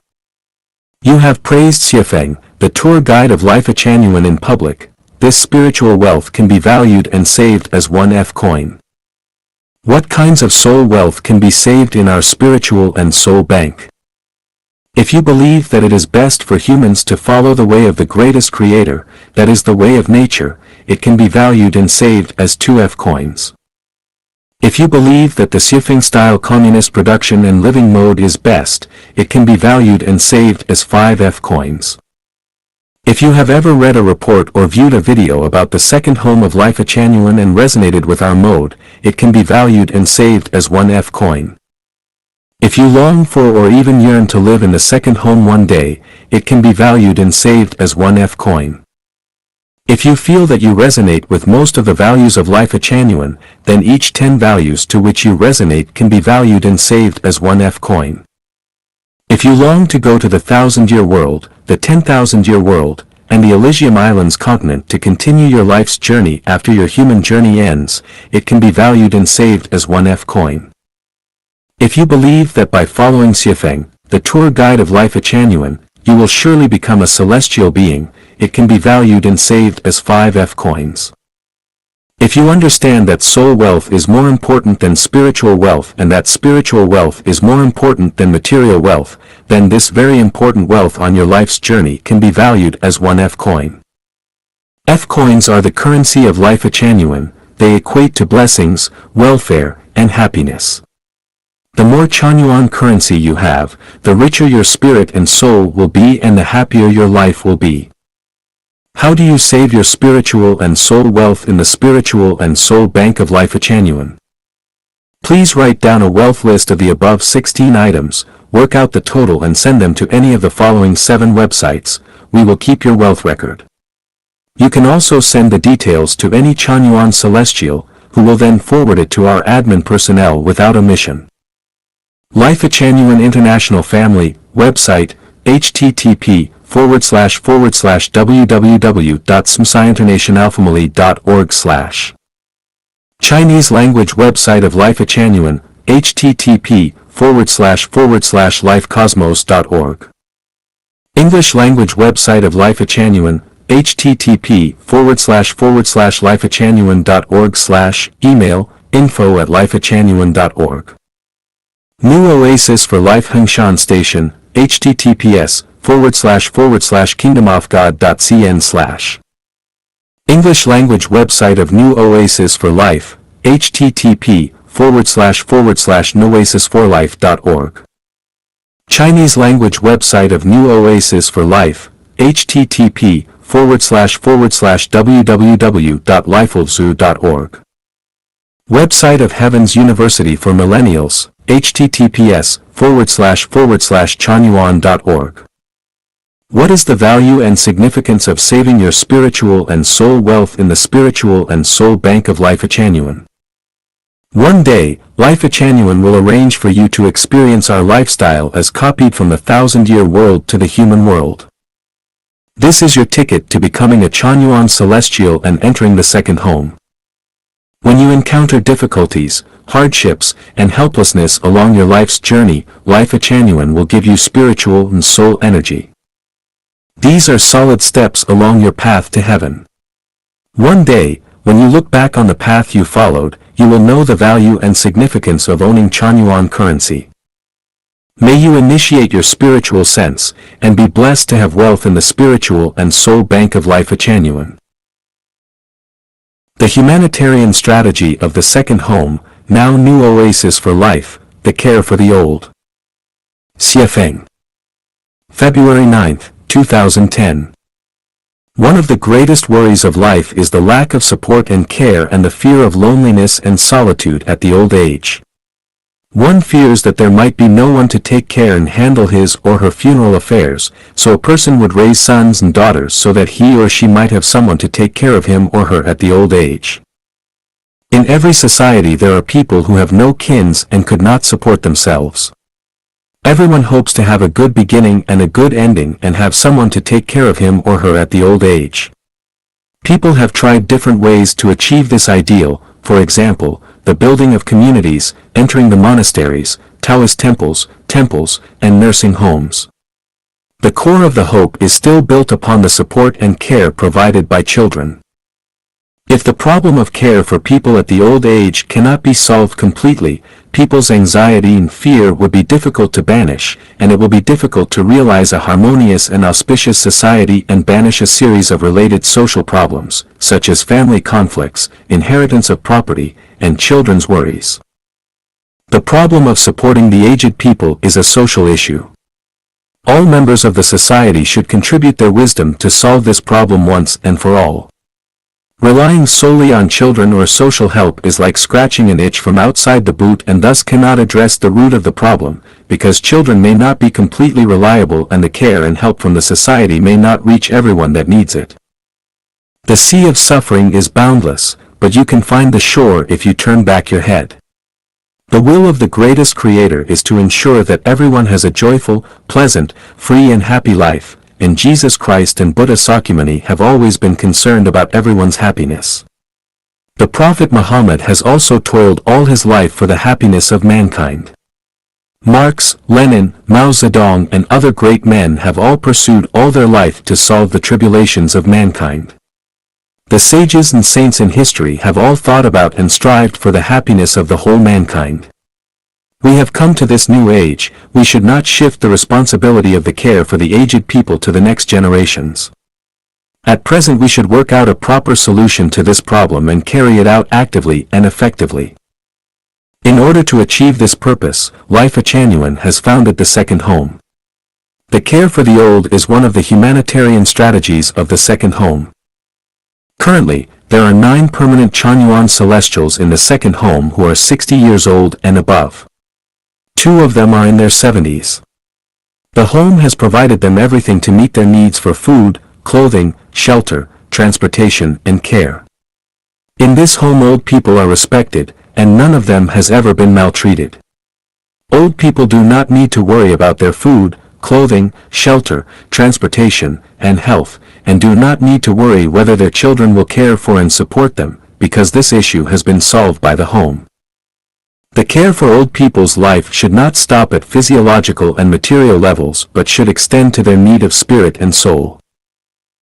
Speaker 1: You have praised Xiefeng, the tour guide of Life Chanyuan in public. this spiritual wealth can be valued and saved as 1F coin. What kinds of soul wealth can be saved in our spiritual and soul bank? If you believe that it is best for humans to follow the way of the greatest creator, that is the way of nature, it can be valued and saved as 2F coins. If you believe that the Xifeng-style communist production and living mode is best, it can be valued and saved as 5F coins. If you have ever read a report or viewed a video about the second home of life genuine and resonated with our mode, it can be valued and saved as 1F coin. If you long for or even yearn to live in the second home one day, it can be valued and saved as 1F coin. If you feel that you resonate with most of the values of life genuine, then each 10 values to which you resonate can be valued and saved as 1F coin. If you long to go to the 1,000-year world, the 10,000-year world, and the Elysium Islands continent to continue your life's journey after your human journey ends, it can be valued and saved as 1F coin. If you believe that by following Xifeng, the tour guide of life genuine, you will surely become a celestial being, it can be valued and saved as 5F coins. If you understand that soul wealth is more important than spiritual wealth and that spiritual wealth is more important than material wealth, then this very important wealth on your life's journey can be valued as 1F coin. F coins are the currency of life genuine, they equate to blessings, welfare, and happiness. The more Chanyuan currency you have, the richer your spirit and soul will be and the happier your life will be. How do you save your spiritual and soul wealth in the spiritual and soul bank of life genuine? Please write down a wealth list of the above 16 items, work out the total and send them to any of the following 7 websites, we will keep your wealth record. You can also send the details to any Chanyuan Celestial, who will then forward it to our admin personnel without omission. Life Genuine International Family, website, http://www.smsiinternationalfamily.org/ Chinese language website of Life Genuine, http://lifecosmos.org English language website of Life Genuine, http://lifegenuine.org/ email, info@lifegenuine.org New Oasis for Life Hengshan Station, https://kingdomofgod.cn/ English language website of New Oasis for Life, http://noasisforlife.org Chinese language website of New Oasis for Life, http://www.lifezoo.org Website of Heaven's University for Millennials, https://chanyuan.org What is the value and significance of saving your spiritual and soul wealth in the spiritual and soul bank of Life Genuine? One day, Life Genuine will arrange for you to experience our lifestyle as copied from the 1,000-year world to the human world. This is your ticket to becoming a Chanyuan Celestial and entering the second home. When you encounter difficulties, hardships, and helplessness along your life's journey, Life Genuine will give you spiritual and soul energy. These are solid steps along your path to heaven. One day, when you look back on the path you followed, you will know the value and significance of owning Chanyuan currency. May you initiate your spiritual sense, and be blessed to have wealth in the spiritual and soul bank of Life Genuine. The humanitarian strategy of the second home, now New Oasis for Life, the care for the old. Xifeng. February 9, 2010. One of the greatest worries of life is the lack of support and care and the fear of loneliness and solitude at the old age. One fears that there might be no one to take care and handle his or her funeral affairs, so a person would raise sons and daughters so that he or she might have someone to take care of him or her at the old age. In every society there are people who have no kins and could not support themselves. Everyone hopes to have a good beginning and a good ending and have someone to take care of him or her at the old age. People have tried different ways to achieve this ideal, for example, the building of communities, entering the monasteries, Taoist temples, and nursing homes. The core of the hope is still built upon the support and care provided by children. If the problem of care for people at the old age cannot be solved completely, people's anxiety and fear would be difficult to banish, and it will be difficult to realize a harmonious and auspicious society and banish a series of related social problems, such as family conflicts, inheritance of property, and children's worries. The problem of supporting the aged people is a social issue. All members of the society should contribute their wisdom to solve this problem once and for all. Relying solely on children or social help is like scratching an itch from outside the boot and thus cannot address the root of the problem, because children may not be completely reliable and the care and help from the society may not reach everyone that needs it. The sea of suffering is boundless, but you can find the shore if you turn back your head. The will of the greatest Creator is to ensure that everyone has a joyful, pleasant, free and happy life, and Jesus Christ and Buddha Sakyamuni have always been concerned about everyone's happiness. The Prophet Muhammad has also toiled all his life for the happiness of mankind. Marx, Lenin, Mao Zedong and other great men have all pursued all their life to solve the tribulations of mankind. The sages and saints in history have all thought about and strived for the happiness of the whole mankind. We have come to this new age, we should not shift the responsibility of the care for the aged people to the next generations. At present we should work out a proper solution to this problem and carry it out actively and effectively. In order to achieve this purpose, Life Genuine has founded the Second Home. The care for the old is one of the humanitarian strategies of the Second Home. Currently, there are 9 permanent Chanyuan Celestials in the Second Home who are 60 years old and above. 2 of them are in their 70s. The home has provided them everything to meet their needs for food, clothing, shelter, transportation, and care. In this home old people are respected, and none of them has ever been maltreated. Old people do not need to worry about their food, clothing, shelter, transportation, and health, and do not need to worry whether their children will care for and support them, because this issue has been solved by the home. The care for old people's life should not stop at physiological and material levels but should extend to their need of spirit and soul.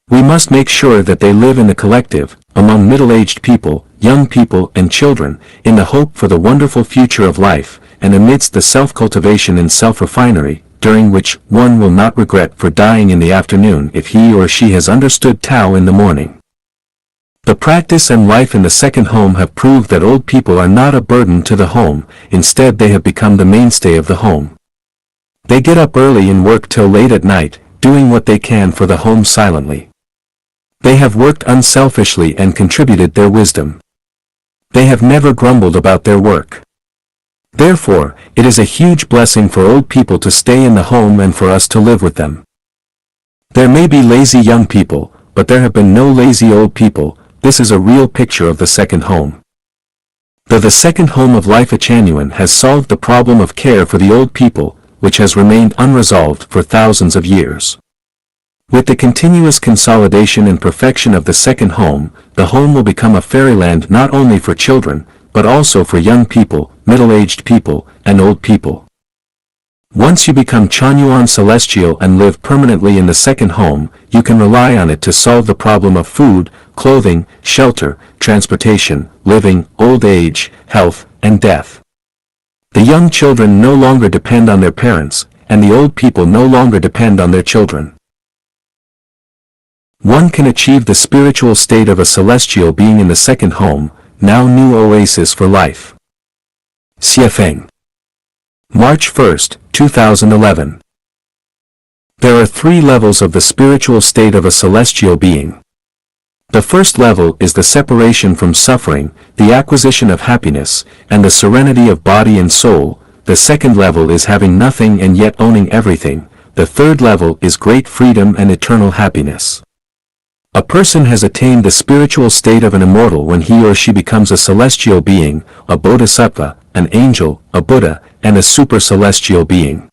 Speaker 1: We must make sure that they live in the collective, among middle-aged people, young people and children, in the hope for the wonderful future of life, and amidst the self-cultivation and self-refinery, during which one will not regret for dying in the afternoon if he or she has understood Tao in the morning. The practice and life in the Second Home have proved that old people are not a burden to the home, instead they have become the mainstay of the home. They get up early and work till late at night, doing what they can for the home silently. They have worked unselfishly and contributed their wisdom. They have never grumbled about their work. Therefore, it is a huge blessing for old people to stay in the home and for us to live with them. There may be lazy young people, but there have been no lazy old people. This is a real picture of the Second Home. The Second Home of Life Genuine has solved the problem of care for the old people, which has remained unresolved for thousands of years. With the continuous consolidation and perfection of the Second Home, the home will become a fairyland not only for children, but also for young people, middle-aged people, and old people. Once you become Chanyuan Celestial and live permanently in the Second Home, you can rely on it to solve the problem of food, clothing, shelter, transportation, living, old age, health, and death. The young children no longer depend on their parents, and the old people no longer depend on their children. One can achieve the spiritual state of a celestial being in the Second Home, now new oasis for life. Xiefeng. March 1, 2011. There are 3 levels of the spiritual state of a celestial being. The first level is the separation from suffering, the acquisition of happiness, and the serenity of body and soul. The second level is having nothing and yet owning everything. The third level is great freedom and eternal happiness. A person has attained the spiritual state of an immortal when he or she becomes a celestial being, a bodhisattva, an angel, a Buddha, and a super-celestial being.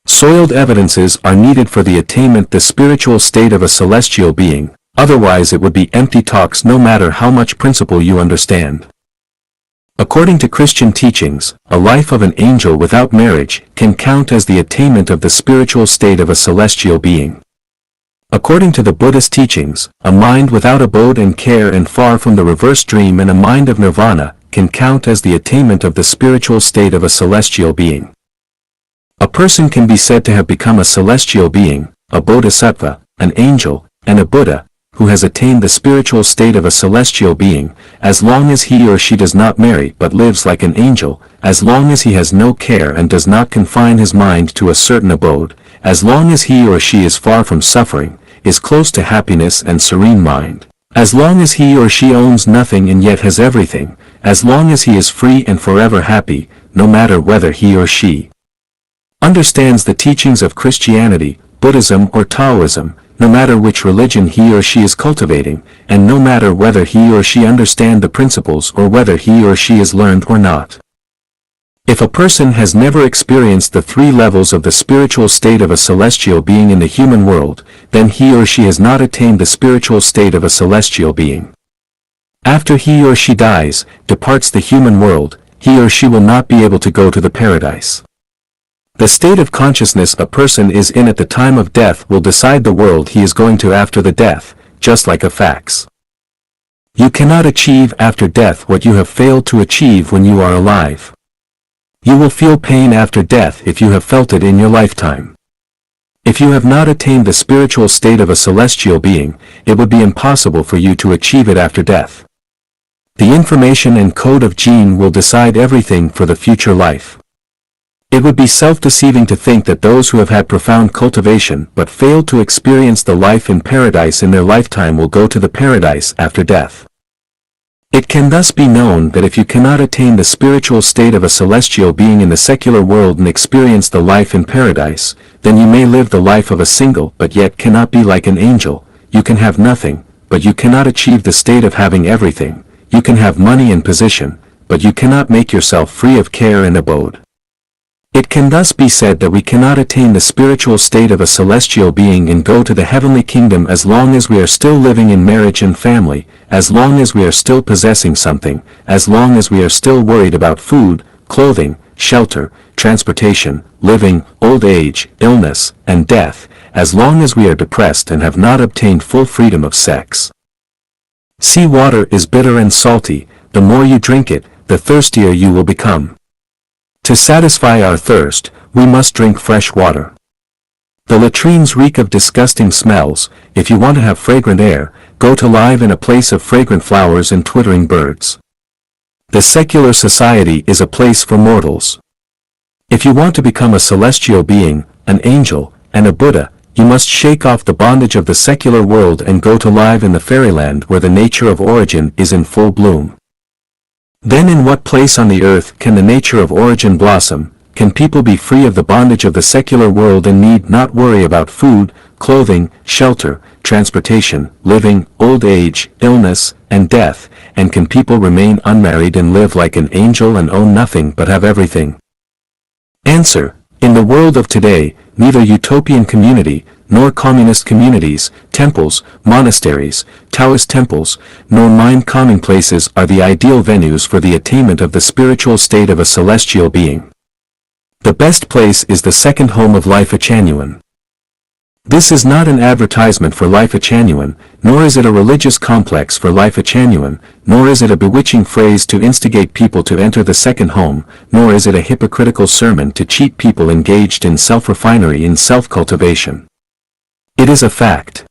Speaker 1: Soiled evidences are needed for the attainment the spiritual state of a celestial being, otherwise it would be empty talks no matter how much principle you understand. According to Christian teachings, a life of an angel without marriage can count as the attainment of the spiritual state of a celestial being. According to the Buddhist teachings, a mind without abode and care and far from the reverse dream and a mind of nirvana can count as the attainment of the spiritual state of a celestial being. A person can be said to have become a celestial being, a bodhisattva, an angel, and a Buddha, who has attained the spiritual state of a celestial being, as long as he or she does not marry but lives like an angel, as long as he has no care and does not confine his mind to a certain abode, as long as he or she is far from suffering, is close to happiness and serene mind, as long as he or she owns nothing and yet has everything, as long as he is free and forever happy, no matter whether he or she understands the teachings of Christianity, Buddhism or Taoism, no matter which religion he or she is cultivating, and no matter whether he or she understand the principles or whether he or she is learned or not. If a person has never experienced the 3 levels of the spiritual state of a celestial being in the human world, then he or she has not attained the spiritual state of a celestial being. After he or she dies, departs the human world, he or she will not be able to go to the paradise. The state of consciousness a person is in at the time of death will decide the world he is going to after the death, just like a fax. You cannot achieve after death what you have failed to achieve when you are alive. You will feel pain after death if you have felt it in your lifetime. If you have not attained the spiritual state of a celestial being, it would be impossible for you to achieve it after death. The information and code of gene will decide everything for the future life. It would be self-deceiving to think that those who have had profound cultivation but failed to experience the life in paradise in their lifetime will go to the paradise after death. It can thus be known that if you cannot attain the spiritual state of a celestial being in the secular world and experience the life in paradise, then you may live the life of a single but yet cannot be like an angel. You can have nothing, but you cannot achieve the state of having everything. You can have money and position, but you cannot make yourself free of care and abode. It can thus be said that we cannot attain the spiritual state of a celestial being and go to the heavenly kingdom as long as we are still living in marriage and family, as long as we are still possessing something, as long as we are still worried about food, clothing, shelter, transportation, living, old age, illness, and death, as long as we are depressed and have not obtained full freedom of sex. Sea water is bitter and salty. The more you drink it, the thirstier you will become. To satisfy our thirst, we must drink fresh water. The latrines reek of disgusting smells. If you want to have fragrant air, go to live in a place of fragrant flowers and twittering birds. The secular society is a place for mortals. If you want to become a celestial being, an angel, and a Buddha, you must shake off the bondage of the secular world and go to live in the fairyland where the nature of origin is in full bloom. Then in what place on the earth can the nature of origin blossom? Can people be free of the bondage of the secular world and need not worry about food, clothing, shelter, transportation, living, old age, illness, and death? And can people remain unmarried and live like an angel and own nothing but have everything? Answer: in the world of today, neither utopian community, nor communist communities, temples, monasteries, Taoist temples, nor mind-calming places are the ideal venues for the attainment of the spiritual state of a celestial being. The best place is the second home of life Echanuan. This is not an advertisement for life Echanuan, nor is it a religious complex for life Echanuan, nor is it a bewitching phrase to instigate people to enter the second home, nor is it a hypocritical sermon to cheat people engaged in self-refinery and self-cultivation. It is a fact.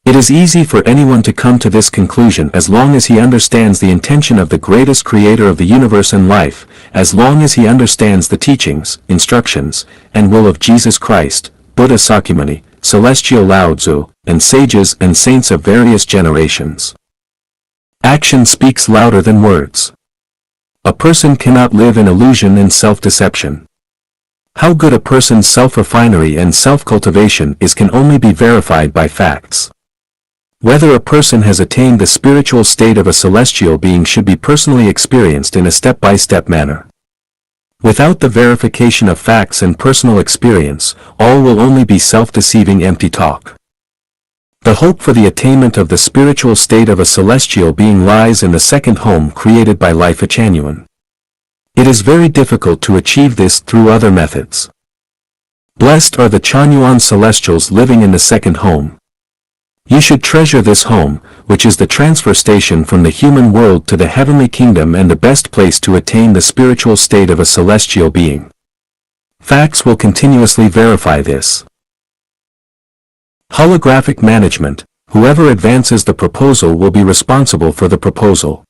Speaker 1: It is easy for anyone to come to this conclusion as long as he understands the intention of the greatest creator of the universe and life, as long as he understands the teachings, instructions, and will of Jesus Christ, Buddha Sakyamuni, Celestial Lao Tzu, and sages and saints of various generations. Action speaks louder than words. A person cannot live in illusion and self-deception. How good a person's self-refinery and self-cultivation is can only be verified by facts. Whether a person has attained the spiritual state of a celestial being should be personally experienced in a step-by-step manner. Without the verification of facts and personal experience, all will only be self-deceiving empty talk. The hope for the attainment of the spiritual state of a celestial being lies in the second home created by life Echanuan. It is very difficult to achieve this through other methods. Blessed are the Chanyuan celestials living in the second home. You should treasure this home, which is the transfer station from the human world to the heavenly kingdom and the best place to attain the spiritual state of a celestial being. Facts will continuously verify this. Holographic management. Whoever advances the proposal will be responsible for the proposal.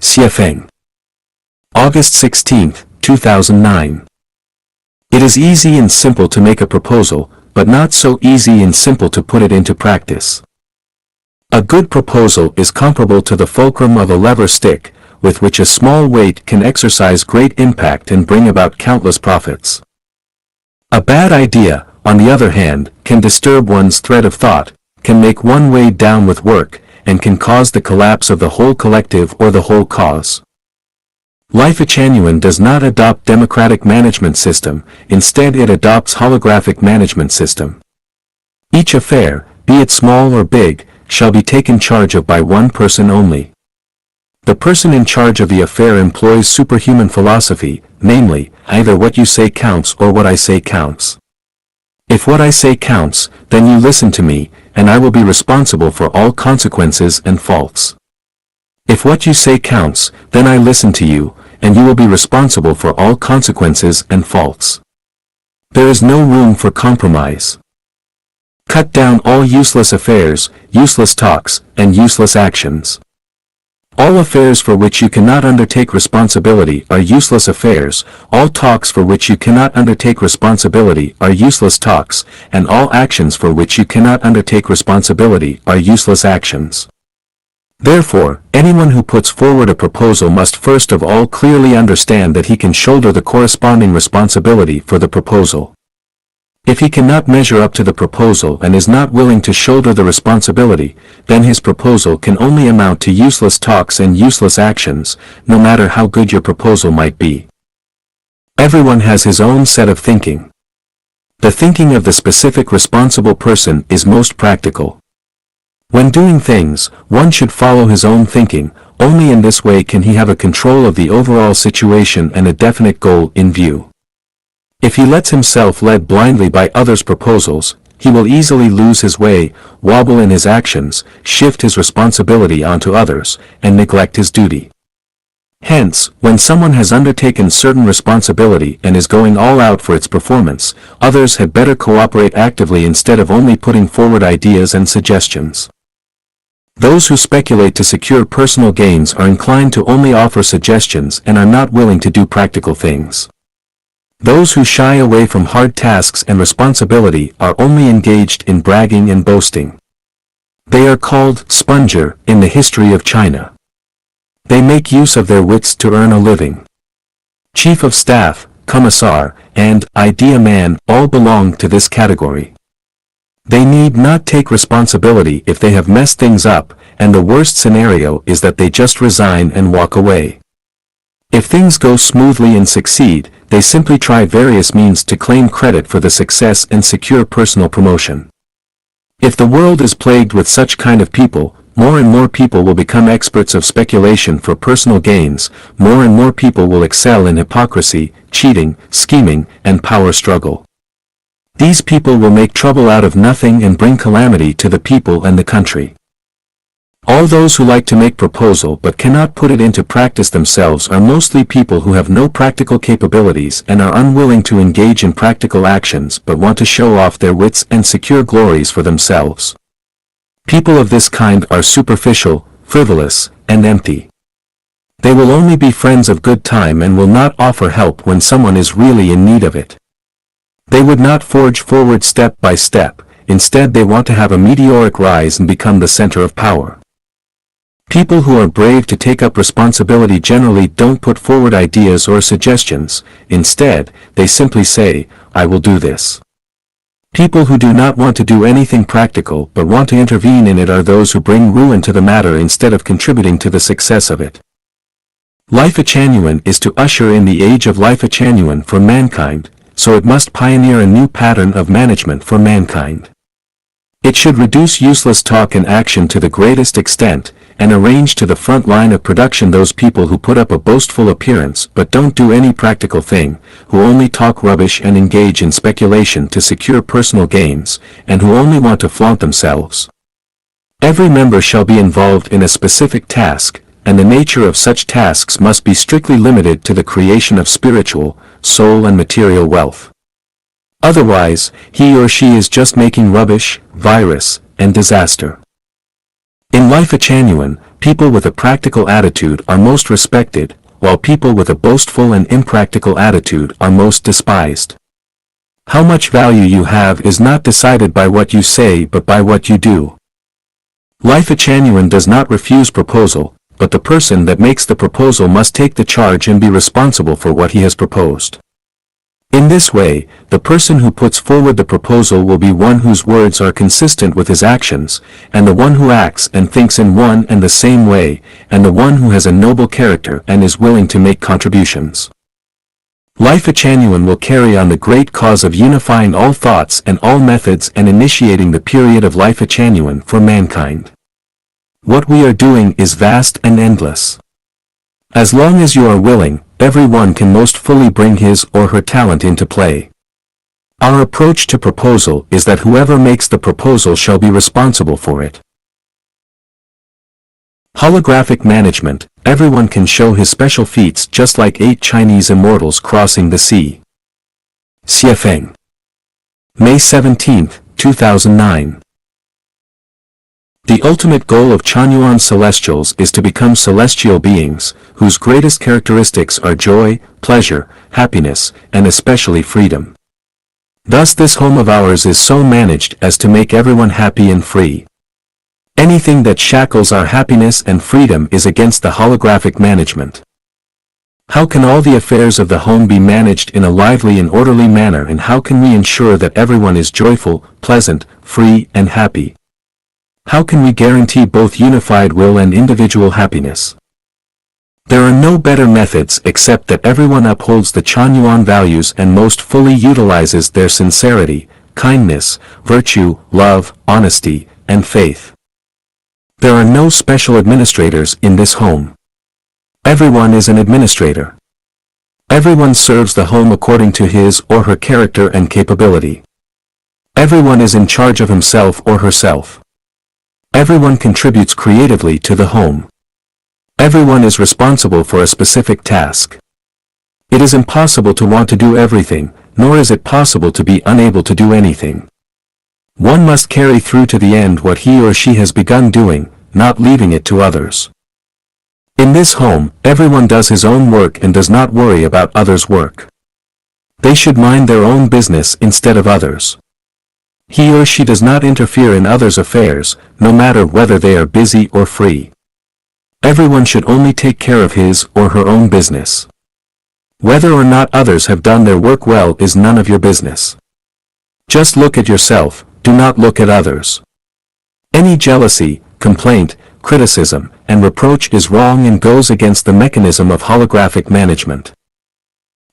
Speaker 1: Xiefeng. August 16, 2009. It is easy and simple to make a proposal, but not so easy and simple to put it into practice. A good proposal is comparable to the fulcrum of a lever stick, with which a small weight can exercise great impact and bring about countless profits. A bad idea, on the other hand, can disturb one's thread of thought, can make one weighed down with work, and can cause the collapse of the whole collective or the whole cause. Life Genuine does not adopt democratic management system, instead it adopts holographic management system. Each affair, be it small or big, shall be taken charge of by one person only. The person in charge of the affair employs superhuman philosophy, namely, either what you say counts or what I say counts. If what I say counts, then you listen to me, and I will be responsible for all consequences and faults. If what you say counts, then I listen to you, and you will be responsible for all consequences and faults. There is no room for compromise. Cut down all useless affairs, useless talks, and useless actions. All affairs for which you cannot undertake responsibility are useless affairs, all talks for which you cannot undertake responsibility are useless talks, and all actions for which you cannot undertake responsibility are useless actions. Therefore, anyone who puts forward a proposal must first of all clearly understand that he can shoulder the corresponding responsibility for the proposal. If he cannot measure up to the proposal and is not willing to shoulder the responsibility, then his proposal can only amount to useless talks and useless actions, no matter how good your proposal might be. Everyone has his own set of thinking. The thinking of the specific responsible person is most practical. When doing things, one should follow his own thinking, only in this way can he have a control of the overall situation and a definite goal in view. If he lets himself led blindly by others' proposals, he will easily lose his way, wobble in his actions, shift his responsibility onto others, and neglect his duty. Hence, when someone has undertaken certain responsibility and is going all out for its performance, others had better cooperate actively instead of only putting forward ideas and suggestions. Those who speculate to secure personal gains are inclined to only offer suggestions and are not willing to do practical things. Those who shy away from hard tasks and responsibility are only engaged in bragging and boasting. They are called sponger in the history of China. They make use of their wits to earn a living. Chief of Staff, Commissar, and Idea Man all belong to this category. They need not take responsibility if they have messed things up, and the worst scenario is that they just resign and walk away. If things go smoothly and succeed, they simply try various means to claim credit for the success and secure personal promotion. If the world is plagued with such kind of people, more and more people will become experts of speculation for personal gains, more and more people will excel in hypocrisy, cheating, scheming, and power struggle. These people will make trouble out of nothing and bring calamity to the people and the country. All those who like to make proposal but cannot put it into practice themselves are mostly people who have no practical capabilities and are unwilling to engage in practical actions but want to show off their wits and secure glories for themselves. People of this kind are superficial, frivolous, and empty. They will only be friends of good time and will not offer help when someone is really in need of it. They would not forge forward step by step, instead they want to have a meteoric rise and become the center of power. People who are brave to take up responsibility generally don't put forward ideas or suggestions, instead, they simply say, "I will do this." People who do not want to do anything practical but want to intervene in it are those who bring ruin to the matter instead of contributing to the success of it. Life Genuine is to usher in the age of Life Genuine for mankind, so it must pioneer a new pattern of management for mankind. It should reduce useless talk and action to the greatest extent, and arrange to the front line of production those people who put up a boastful appearance but don't do any practical thing, who only talk rubbish and engage in speculation to secure personal gains, and who only want to flaunt themselves. Every member shall be involved in a specific task, and the nature of such tasks must be strictly limited to the creation of spiritual, soul and material wealth. Otherwise, he or she is just making rubbish, virus, and disaster. In life genuine, people with a practical attitude are most respected, while people with a boastful and impractical attitude are most despised. How much value you have is not decided by what you say but by what you do. Life genuine does not refuse proposal, but the person that makes the proposal must take the charge and be responsible for what he has proposed. In this way, the person who puts forward the proposal will be one whose words are consistent with his actions, and the one who acts and thinks in one and the same way, and the one who has a noble character and is willing to make contributions. Life genuine will carry on the great cause of unifying all thoughts and all methods and initiating the period of life genuine for mankind. What we are doing is vast and endless. As long as you are willing, everyone can most fully bring his or her talent into play. Our approach to proposal is that whoever makes the proposal shall be responsible for it. Holographic management, everyone can show his special feats just like 8 Chinese immortals crossing the sea. Xiefeng. May 17, 2009. The ultimate goal of Chanyuan celestials is to become celestial beings, whose greatest characteristics are joy, pleasure, happiness, and especially freedom. Thus this home of ours is so managed as to make everyone happy and free. Anything that shackles our happiness and freedom is against the holographic management. How can all the affairs of the home be managed in a lively and orderly manner, and how can we ensure that everyone is joyful, pleasant, free, and happy? How can we guarantee both unified will and individual happiness? There are no better methods except that everyone upholds the Chanyuan values and most fully utilizes their sincerity, kindness, virtue, love, honesty, and faith. There are no special administrators in this home. Everyone is an administrator. Everyone serves the home according to his or her character and capability. Everyone is in charge of himself or herself. Everyone contributes creatively to the home. Everyone is responsible for a specific task. It is impossible to want to do everything, nor is it possible to be unable to do anything. One must carry through to the end what he or she has begun doing, not leaving it to others. In this home, everyone does his own work and does not worry about others' work. They should mind their own business instead of others. He or she does not interfere in others' affairs, no matter whether they are busy or free. Everyone should only take care of his or her own business. Whether or not others have done their work well is none of your business. Just look at yourself, do not look at others. Any jealousy, complaint, criticism, and reproach is wrong and goes against the mechanism of holographic management.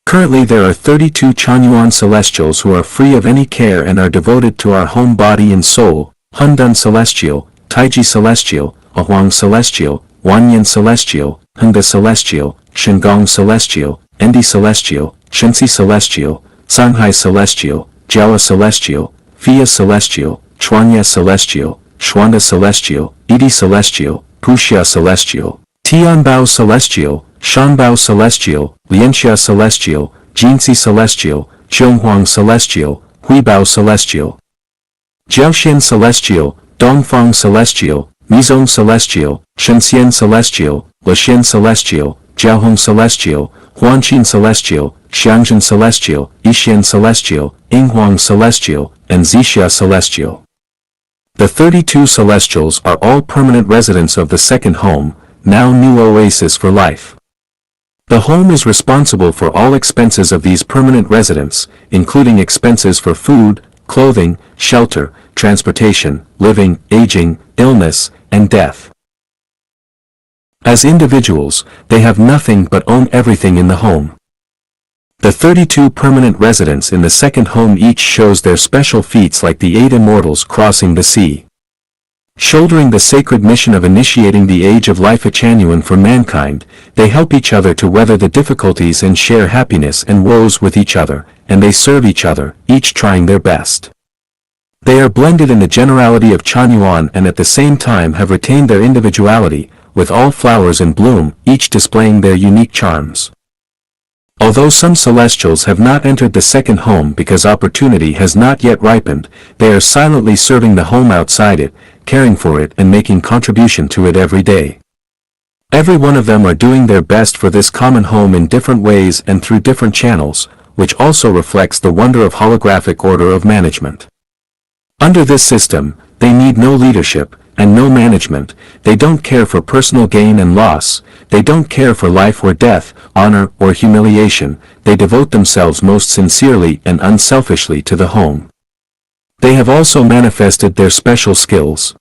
Speaker 1: Currently there are 32 Chanyuan celestials who are free of any care and are devoted to our home body and soul: Hundun Celestial, Taiji Celestial, Ahuang Celestial, Wanyan Celestial, Hunga Celestial, Shengong Celestial, Endi Celestial, Shensi Celestial, Sanghai Celestial, Jiawa Celestial, Fia Celestial, Chuanya Celestial, Xuanda Celestial, Idi Celestial, Puxia Celestial, Tianbao Celestial, Shanbao Celestial, Lianxia Celestial, Jinsi Celestial, Zhonghuang Celestial, Huibao Celestial, Jiaoxian Celestial, Dongfang Celestial, Mizong Celestial, Shenxian Celestial, Lexian Celestial, Jiaohong Celestial, Huanqin Celestial, Xiangjin Celestial, Yixian Celestial, Yinghuang Celestial, and Zixia Celestial. The 32 celestials are all permanent residents of the second home, now new oasis for life. The home is responsible for all expenses of these permanent residents, including expenses for food, clothing, shelter, transportation, living, aging, illness, and death. As individuals, they have nothing but own everything in the home. The 32 permanent residents in the second home each shows their special feats like the 8 immortals crossing the sea. Shouldering the sacred mission of initiating the age of life genuine for mankind, they help each other to weather the difficulties and share happiness and woes with each other, and they serve each other, each trying their best. They are blended in the generality of Chanyuan and at the same time have retained their individuality, with all flowers in bloom, each displaying their unique charms. Although some celestials have not entered the second home because opportunity has not yet ripened, they are silently serving the home outside it, caring for it and making contribution to it every day. Every one of them are doing their best for this common home in different ways and through different channels, which also reflects the wonder of holographic order of management. Under this system, they need no leadership, and no management, they don't care for personal gain and loss, they don't care for life or death, honor or humiliation, they devote themselves most sincerely and unselfishly to the home. They have also manifested their special skills.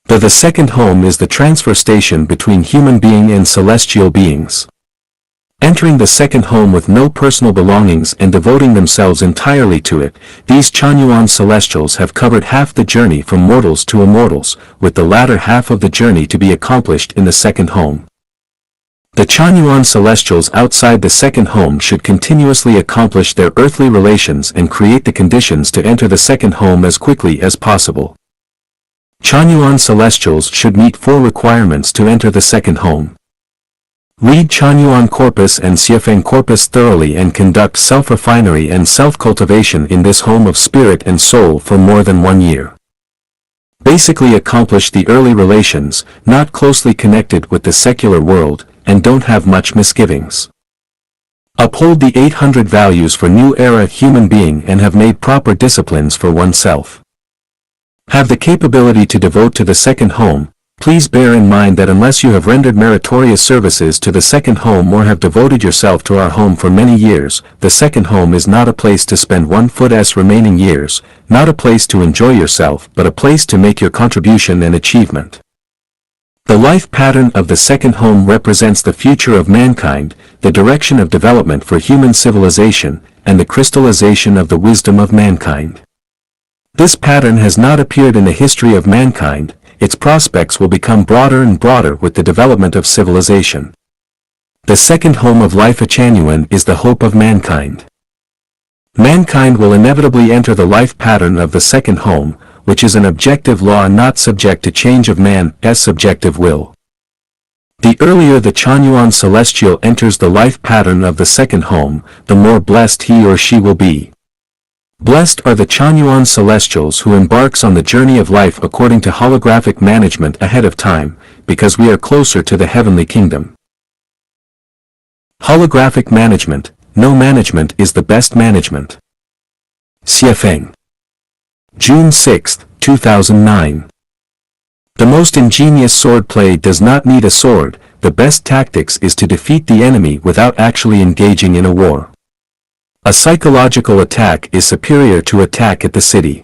Speaker 1: The second home is the transfer station between human being and celestial beings. Entering the second home with no personal belongings and devoting themselves entirely to it, these Chanyuan celestials have covered half the journey from mortals to immortals, with the latter half of the journey to be accomplished in the second home. The Chanyuan celestials outside the second home should continuously accomplish their earthly relations and create the conditions to enter the second home as quickly as possible. Chanyuan celestials should meet 4 requirements to enter the second home. Read Chanyuan corpus and Xiefeng corpus thoroughly and conduct self-refinery and self-cultivation in this home of spirit and soul for more than 1 year. Basically accomplish the early relations, not closely connected with the secular world, and don't have much misgivings. Uphold the 800 values for new era human being and have made proper disciplines for oneself. Have the capability to devote to the second home. Please bear in mind that unless you have rendered meritorious services to the second home or have devoted yourself to our home for many years, the second home is not a place to spend 1's remaining years, not a place to enjoy yourself but a place to make your contribution and achievement. The life pattern of the second home represents the future of mankind, the direction of development for human civilization, and the crystallization of the wisdom of mankind. This pattern has not appeared in the history of mankind. Its prospects will become broader and broader with the development of civilization. The second home of life Chanyuan is the hope of mankind. Mankind will inevitably enter the life pattern of the second home, which is an objective law not subject to change of man's subjective will. The earlier the Chanyuan celestial enters the life pattern of the second home, the more blessed he or she will be. Blessed are the Chanyuan celestials who embarks on the journey of life according to holographic management ahead of time, because we are closer to the heavenly kingdom. Holographic management. No management is the best management. Xiefeng. June 6, 2009. The most ingenious swordplay does not need a sword. The best tactics is to defeat the enemy without actually engaging in a war. A psychological attack is superior to attack at the city.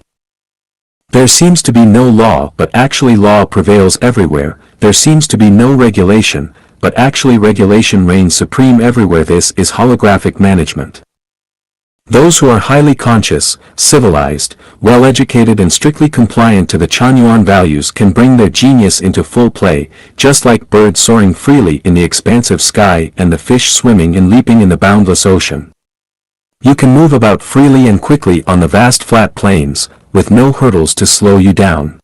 Speaker 1: There seems to be no law, but actually law prevails everywhere. There seems to be no regulation, but actually regulation reigns supreme everywhere. This is holographic management. Those who are highly conscious, civilized, well-educated and strictly compliant to the Chanyuan values can bring their genius into full play, just like birds soaring freely in the expansive sky and the fish swimming and leaping in the boundless ocean. You can move about freely and quickly on the vast flat plains, with no hurdles to slow you down.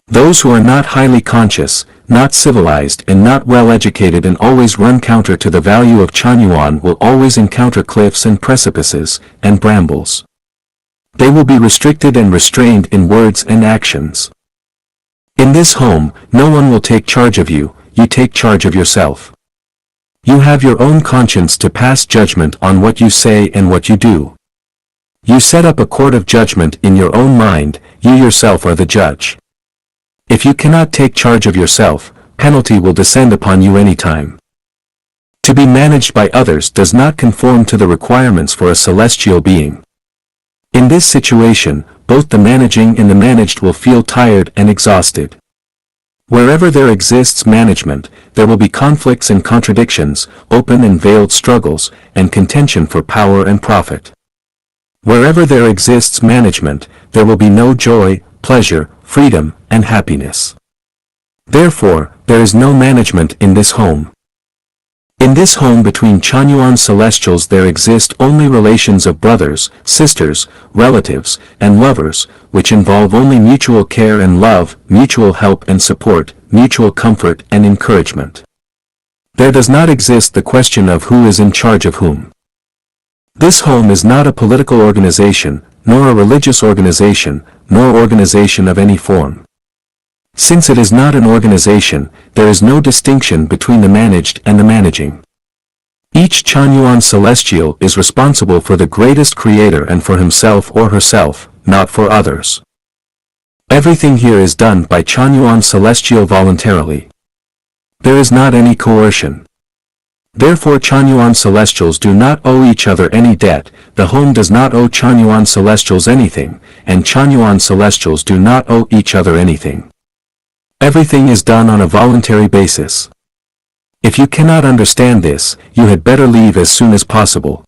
Speaker 1: Those who are not highly conscious, not civilized and not well educated and always run counter to the value of Chanyuan will always encounter cliffs and precipices, and brambles. They will be restricted and restrained in words and actions. In this home, no one will take charge of you, you take charge of yourself. You have your own conscience to pass judgment on what you say and what you do. You set up a court of judgment in your own mind, you yourself are the judge. If you cannot take charge of yourself, penalty will descend upon you anytime. To be managed by others does not conform to the requirements for a celestial being. In this situation, both the managing and the managed will feel tired and exhausted. Wherever there exists management, there will be conflicts and contradictions, open and veiled struggles, and contention for power and profit. Wherever there exists management, there will be no joy, pleasure, freedom, and happiness. Therefore, there is no management in this home. In this home between Chanyuan celestials there exist only relations of brothers, sisters, relatives, and lovers, which involve only mutual care and love, mutual help and support, mutual comfort and encouragement. There does not exist the question of who is in charge of whom. This home is not a political organization, nor a religious organization, nor organization of any form. Since it is not an organization, there is no distinction between the managed and the managing. Each Chanyuan celestial is responsible for the greatest creator and for himself or herself, not for others. Everything here is done by Chanyuan celestial voluntarily. There is not any coercion. Therefore Chanyuan celestials do not owe each other any debt, the home does not owe Chanyuan celestials anything, and Chanyuan celestials do not owe each other anything. Everything is done on a voluntary basis. If you cannot understand this, you had better leave as soon as possible.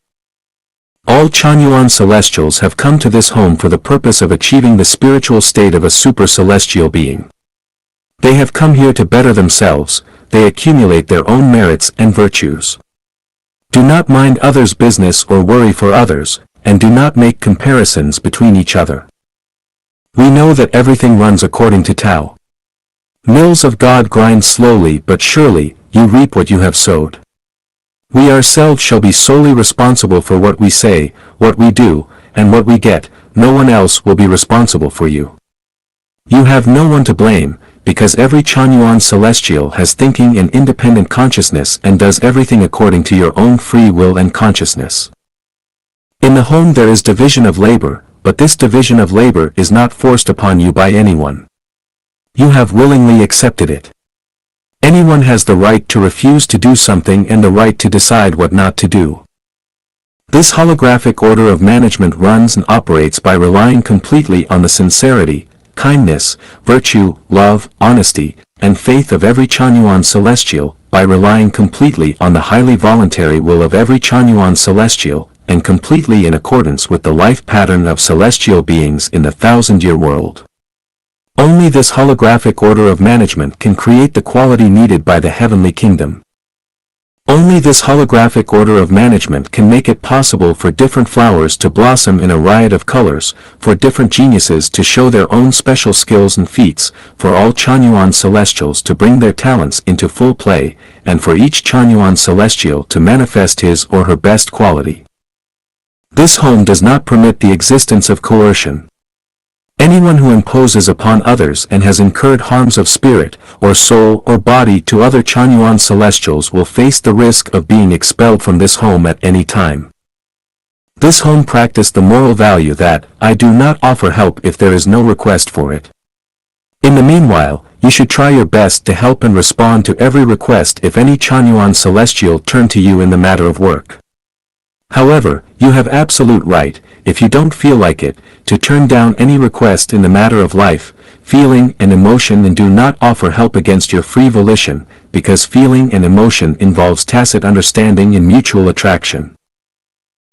Speaker 1: All Chanyuan celestials have come to this home for the purpose of achieving the spiritual state of a super celestial being. They have come here to better themselves, they accumulate their own merits and virtues. Do not mind others' business or worry for others, and do not make comparisons between each other. We know that everything runs according to Tao. Mills of God grind slowly but surely, you reap what you have sowed. We ourselves shall be solely responsible for what we say, what we do, and what we get, no one else will be responsible for you. You have no one to blame, because every Chanyuan celestial has thinking and independent consciousness and does everything according to your own free will and consciousness. In the home there is division of labor, but this division of labor is not forced upon you by anyone. You have willingly accepted it. Anyone has the right to refuse to do something and the right to decide what not to do. This holographic order of management runs and operates by relying completely on the sincerity, kindness, virtue, love, honesty, and faith of every Chanyuan celestial, by relying completely on the highly voluntary will of every Chanyuan celestial, and completely in accordance with the life pattern of celestial beings in the 1,000-year world. Only this holographic order of management can create the quality needed by the heavenly kingdom. Only this holographic order of management can make it possible for different flowers to blossom in a riot of colors, for different geniuses to show their own special skills and feats, for all Chanyuan celestials to bring their talents into full play, and for each Chanyuan celestial to manifest his or her best quality. This home does not permit the existence of coercion. Anyone who imposes upon others and has incurred harms of spirit, or soul or body to other Chanyuan celestials will face the risk of being expelled from this home at any time. This home practice the moral value that, I do not offer help if there is no request for it. In the meanwhile, you should try your best to help and respond to every request if any Chanyuan celestial turn to you in the matter of work. However, you have absolute right, if you don't feel like it, to turn down any request in the matter of life, feeling and emotion and do not offer help against your free volition, because feeling and emotion involves tacit understanding and mutual attraction.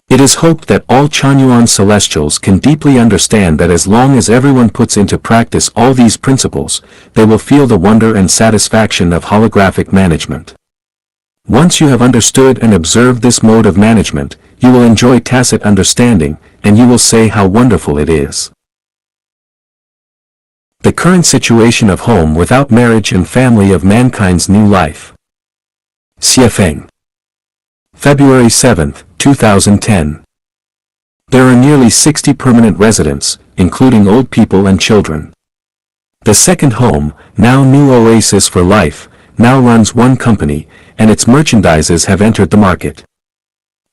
Speaker 1: It is hoped that all Chanyuan celestials can deeply understand that as long as everyone puts into practice all these principles, they will feel the wonder and satisfaction of holographic management. Once you have understood and observed this mode of management, you will enjoy tacit understanding, and you will say how wonderful it is. The current situation of home without marriage and family of mankind's new life. Xiefeng. February 7, 2010. There are nearly 60 permanent residents, including old people and children. The second home, now new oasis for life, now runs one company, and its merchandises have entered the market.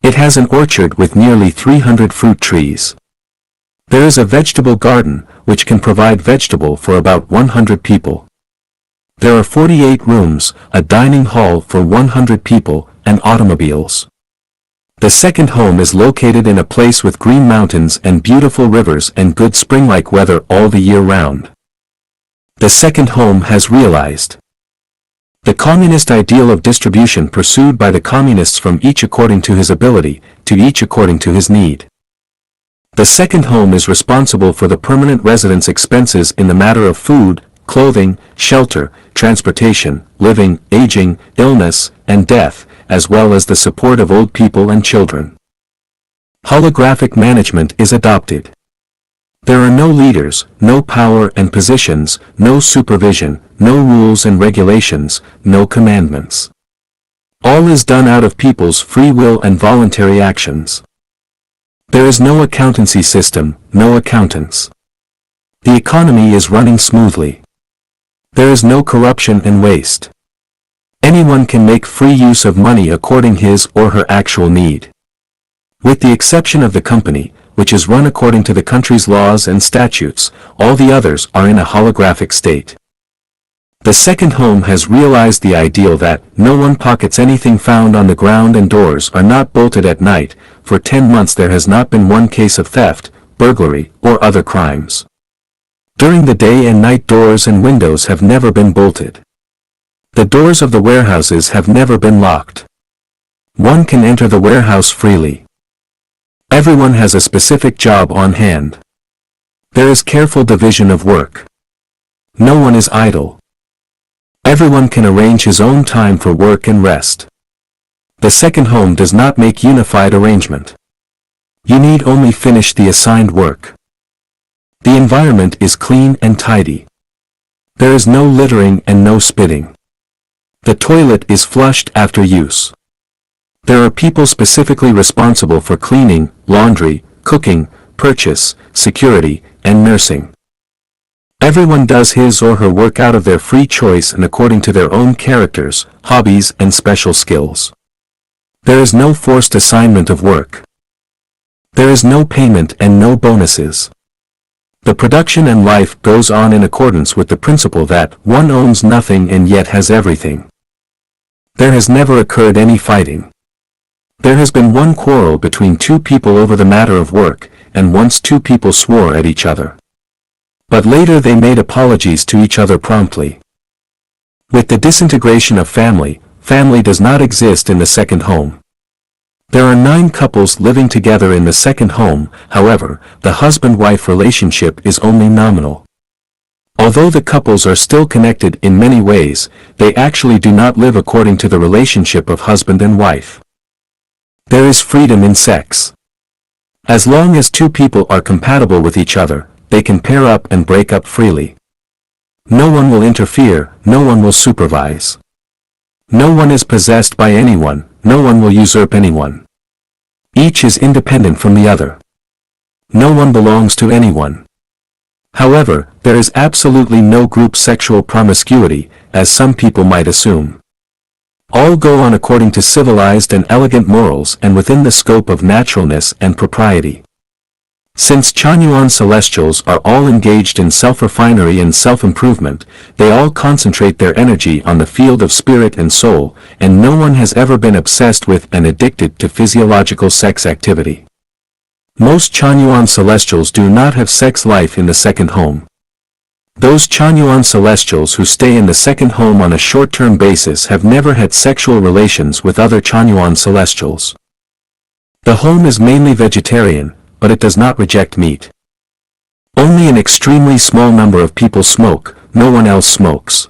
Speaker 1: It has an orchard with nearly 300 fruit trees. There is a vegetable garden, which can provide vegetable for about 100 people. There are 48 rooms, a dining hall for 100 people, and automobiles. The second home is located in a place with green mountains and beautiful rivers and good spring-like weather all the year round. The second home has realized the communist ideal of distribution pursued by the communists, from each according to his ability, to each according to his need. The second home is responsible for the permanent residents' expenses in the matter of food, clothing, shelter, transportation, living, aging, illness, and death, as well as the support of old people and children. Holographic management is adopted. There are no leaders, no power and positions, no supervision, no rules and regulations, no commandments. All is done out of people's free will and voluntary actions. There is no accountancy system, no accountants. The economy is running smoothly. There is no corruption and waste. Anyone can make free use of money according his or her actual need. With the exception of the company, which is run according to the country's laws and statutes, all the others are in a holographic state. The second home has realized the ideal that no one pockets anything found on the ground and doors are not bolted at night. For 10 months there has not been one case of theft, burglary, or other crimes. During the day and night doors and windows have never been bolted. The doors of the warehouses have never been locked. One can enter the warehouse freely. Everyone has a specific job on hand. There is careful division of work. No one is idle. Everyone can arrange his own time for work and rest. The second home does not make unified arrangement. You need only finish the assigned work. The environment is clean and tidy. There is no littering and no spitting. The toilet is flushed after use. There are people specifically responsible for cleaning, laundry, cooking, purchase, security, and nursing. Everyone does his or her work out of their free choice and according to their own characters, hobbies and special skills. There is no forced assignment of work. There is no payment and no bonuses. The production and life goes on in accordance with the principle that one owns nothing and yet has everything. There has never occurred any fighting. There has been one quarrel between two people over the matter of work, and once two people swore at each other. But later they made apologies to each other promptly. With the disintegration of family, family does not exist in the second home. There are 9 couples living together in the second home, however, the husband-wife relationship is only nominal. Although the couples are still connected in many ways, they actually do not live according to the relationship of husband and wife. There is freedom in sex. As long as two people are compatible with each other, they can pair up and break up freely. No one will interfere, no one will supervise. No one is possessed by anyone, no one will usurp anyone. Each is independent from the other. No one belongs to anyone. However, there is absolutely no group sexual promiscuity, as some people might assume. All go on according to civilized and elegant morals and within the scope of naturalness and propriety. Since Chanyuan celestials are all engaged in self-refinery and self-improvement, they all concentrate their energy on the field of spirit and soul, and no one has ever been obsessed with and addicted to physiological sex activity. Most Chanyuan celestials do not have sex life in the second home. Those Chanyuan celestials who stay in the second home on a short-term basis have never had sexual relations with other Chanyuan celestials. The home is mainly vegetarian, but it does not reject meat. Only an extremely small number of people smoke, no one else smokes.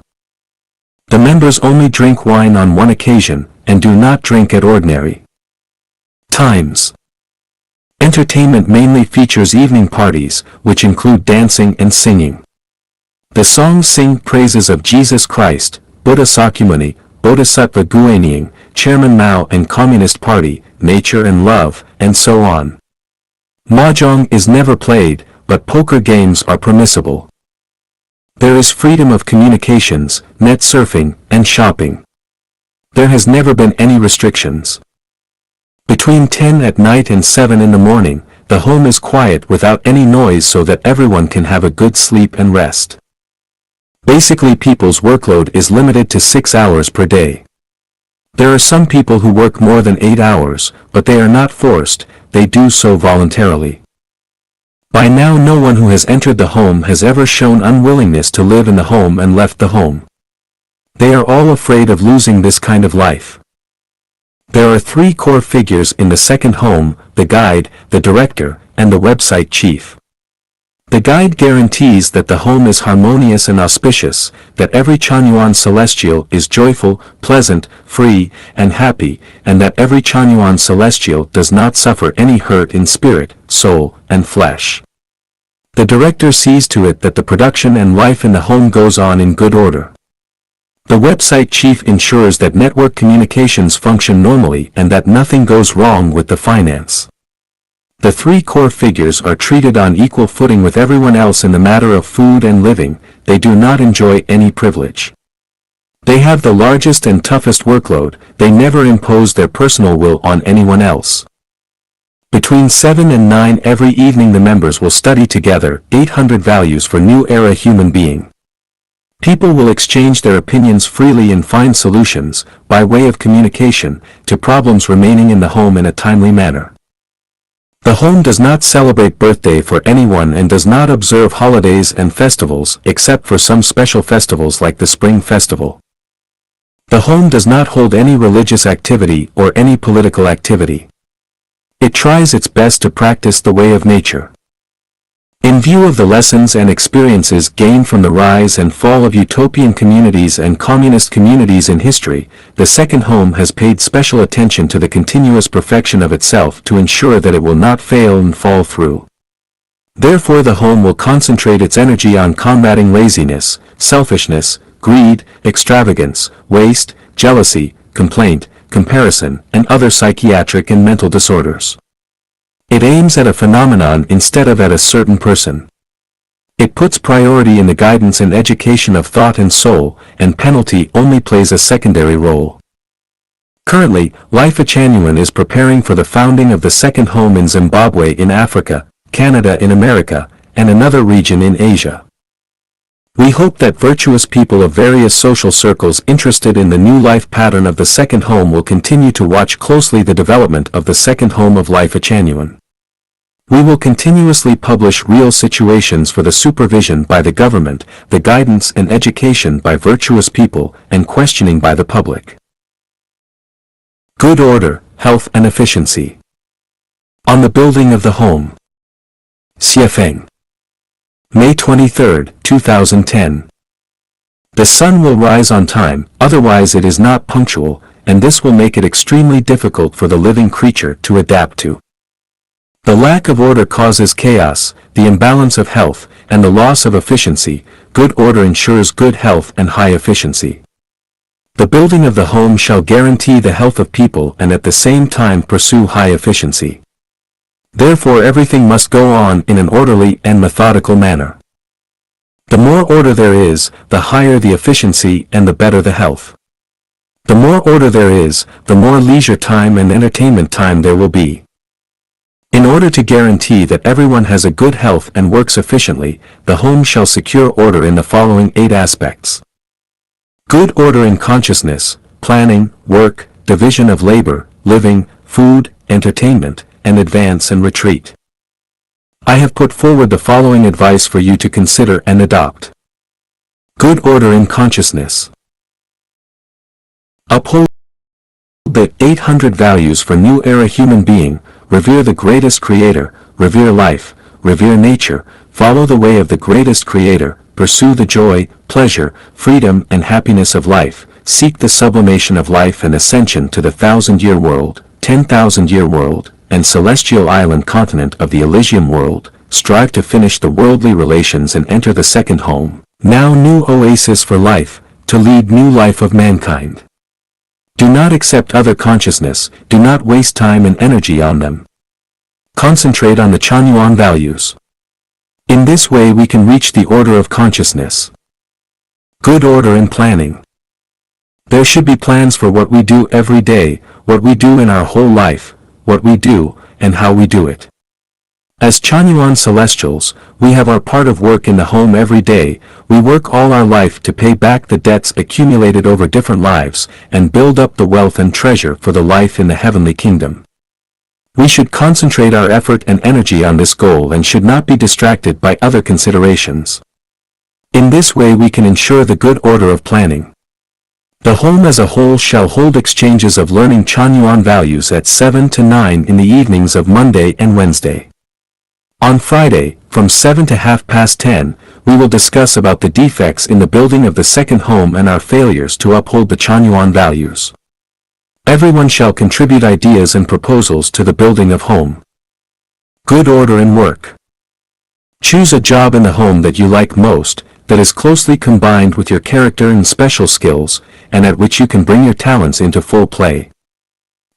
Speaker 1: The members only drink wine on one occasion, and do not drink at ordinary times. Entertainment mainly features evening parties, which include dancing and singing. The songs sing praises of Jesus Christ, Buddha Sakyamuni, Bodhisattva Guanying, Chairman Mao and Communist Party, nature and love, and so on. Mahjong is never played, but poker games are permissible. There is freedom of communications, net surfing, and shopping. There has never been any restrictions. Between 10 at night and 7 in the morning, the home is quiet without any noise so that everyone can have a good sleep and rest. Basically, people's workload is limited to 6 hours per day. There are some people who work more than 8 hours, but they are not forced, they do so voluntarily. By now no one who has entered the home has ever shown unwillingness to live in the home and left the home. They are all afraid of losing this kind of life. There are 3 core figures in the second home, the guide, the director, and the website chief. The guide guarantees that the home is harmonious and auspicious, that every Chanyuan celestial is joyful, pleasant, free, and happy, and that every Chanyuan celestial does not suffer any hurt in spirit, soul, and flesh. The director sees to it that the production and life in the home goes on in good order. The website chief ensures that network communications function normally and that nothing goes wrong with the finance. The three core figures are treated on equal footing with everyone else in the matter of food and living. They do not enjoy any privilege. They have the largest and toughest workload. They never impose their personal will on anyone else. Between 7 and 9 every evening the members will study together 800 values for new era human being. People will exchange their opinions freely and find solutions, by way of communication, to problems remaining in the home in a timely manner. The home does not celebrate birthday for anyone and does not observe holidays and festivals except for some special festivals like the Spring Festival. The home does not hold any religious activity or any political activity. It tries its best to practice the way of nature. In view of the lessons and experiences gained from the rise and fall of utopian communities and communist communities in history, the second home has paid special attention to the continuous perfection of itself to ensure that it will not fail and fall through. Therefore the home will concentrate its energy on combating laziness, selfishness, greed, extravagance, waste, jealousy, complaint, comparison, and other psychiatric and mental disorders. It aims at a phenomenon instead of at a certain person. It puts priority in the guidance and education of thought and soul, and penalty only plays a secondary role. Currently, Life Achanyuan is preparing for the founding of the second home in Zimbabwe in Africa, Canada in America, and another region in Asia. We hope that virtuous people of various social circles interested in the new life pattern of the second home will continue to watch closely the development of the second home of Life Achanyuan. We will continuously publish real situations for the supervision by the government, the guidance and education by virtuous people, and questioning by the public. Good order, health and efficiency. On the building of the home. Xiefeng. May 23, 2010. The sun will rise on time, otherwise it is not punctual, and this will make it extremely difficult for the living creature to adapt to. The lack of order causes chaos, the imbalance of health, and the loss of efficiency. Good order ensures good health and high efficiency. The building of the home shall guarantee the health of people and at the same time pursue high efficiency. Therefore everything must go on in an orderly and methodical manner. The more order there is, the higher the efficiency and the better the health. The more order there is, the more leisure time and entertainment time there will be. In order to guarantee that everyone has a good health and works efficiently, the home shall secure order in the following 8 aspects. Good order in consciousness, planning, work, division of labor, living, food, entertainment, and advance and retreat. I have put forward the following advice for you to consider and adopt. Good order in consciousness. Uphold the 800 values for new era human being. Revere the greatest creator, revere life, revere nature, follow the way of the greatest creator, pursue the joy, pleasure, freedom and happiness of life, seek the sublimation of life and ascension to the 1,000-year world, 10,000-year world, and celestial island continent of the Elysium world, strive to finish the worldly relations and enter the second home, now new oasis for life, to lead new life of mankind. Do not accept other consciousness, do not waste time and energy on them. Concentrate on the Chanyuan values. In this way we can reach the order of consciousness. Good order in planning. There should be plans for what we do every day, what we do in our whole life, what we do, and how we do it. As Chanyuan celestials, we have our part of work in the home every day. We work all our life to pay back the debts accumulated over different lives, and build up the wealth and treasure for the life in the heavenly kingdom. We should concentrate our effort and energy on this goal and should not be distracted by other considerations. In this way we can ensure the good order of planning. The home as a whole shall hold exchanges of learning Chanyuan values at 7 to 9 in the evenings of Monday and Wednesday. On Friday, from 7 to 10:30, we will discuss about the defects in the building of the second home and our failures to uphold the Chanyuan values. Everyone shall contribute ideas and proposals to the building of home. Good order in work. Choose a job in the home that you like most, that is closely combined with your character and special skills, and at which you can bring your talents into full play.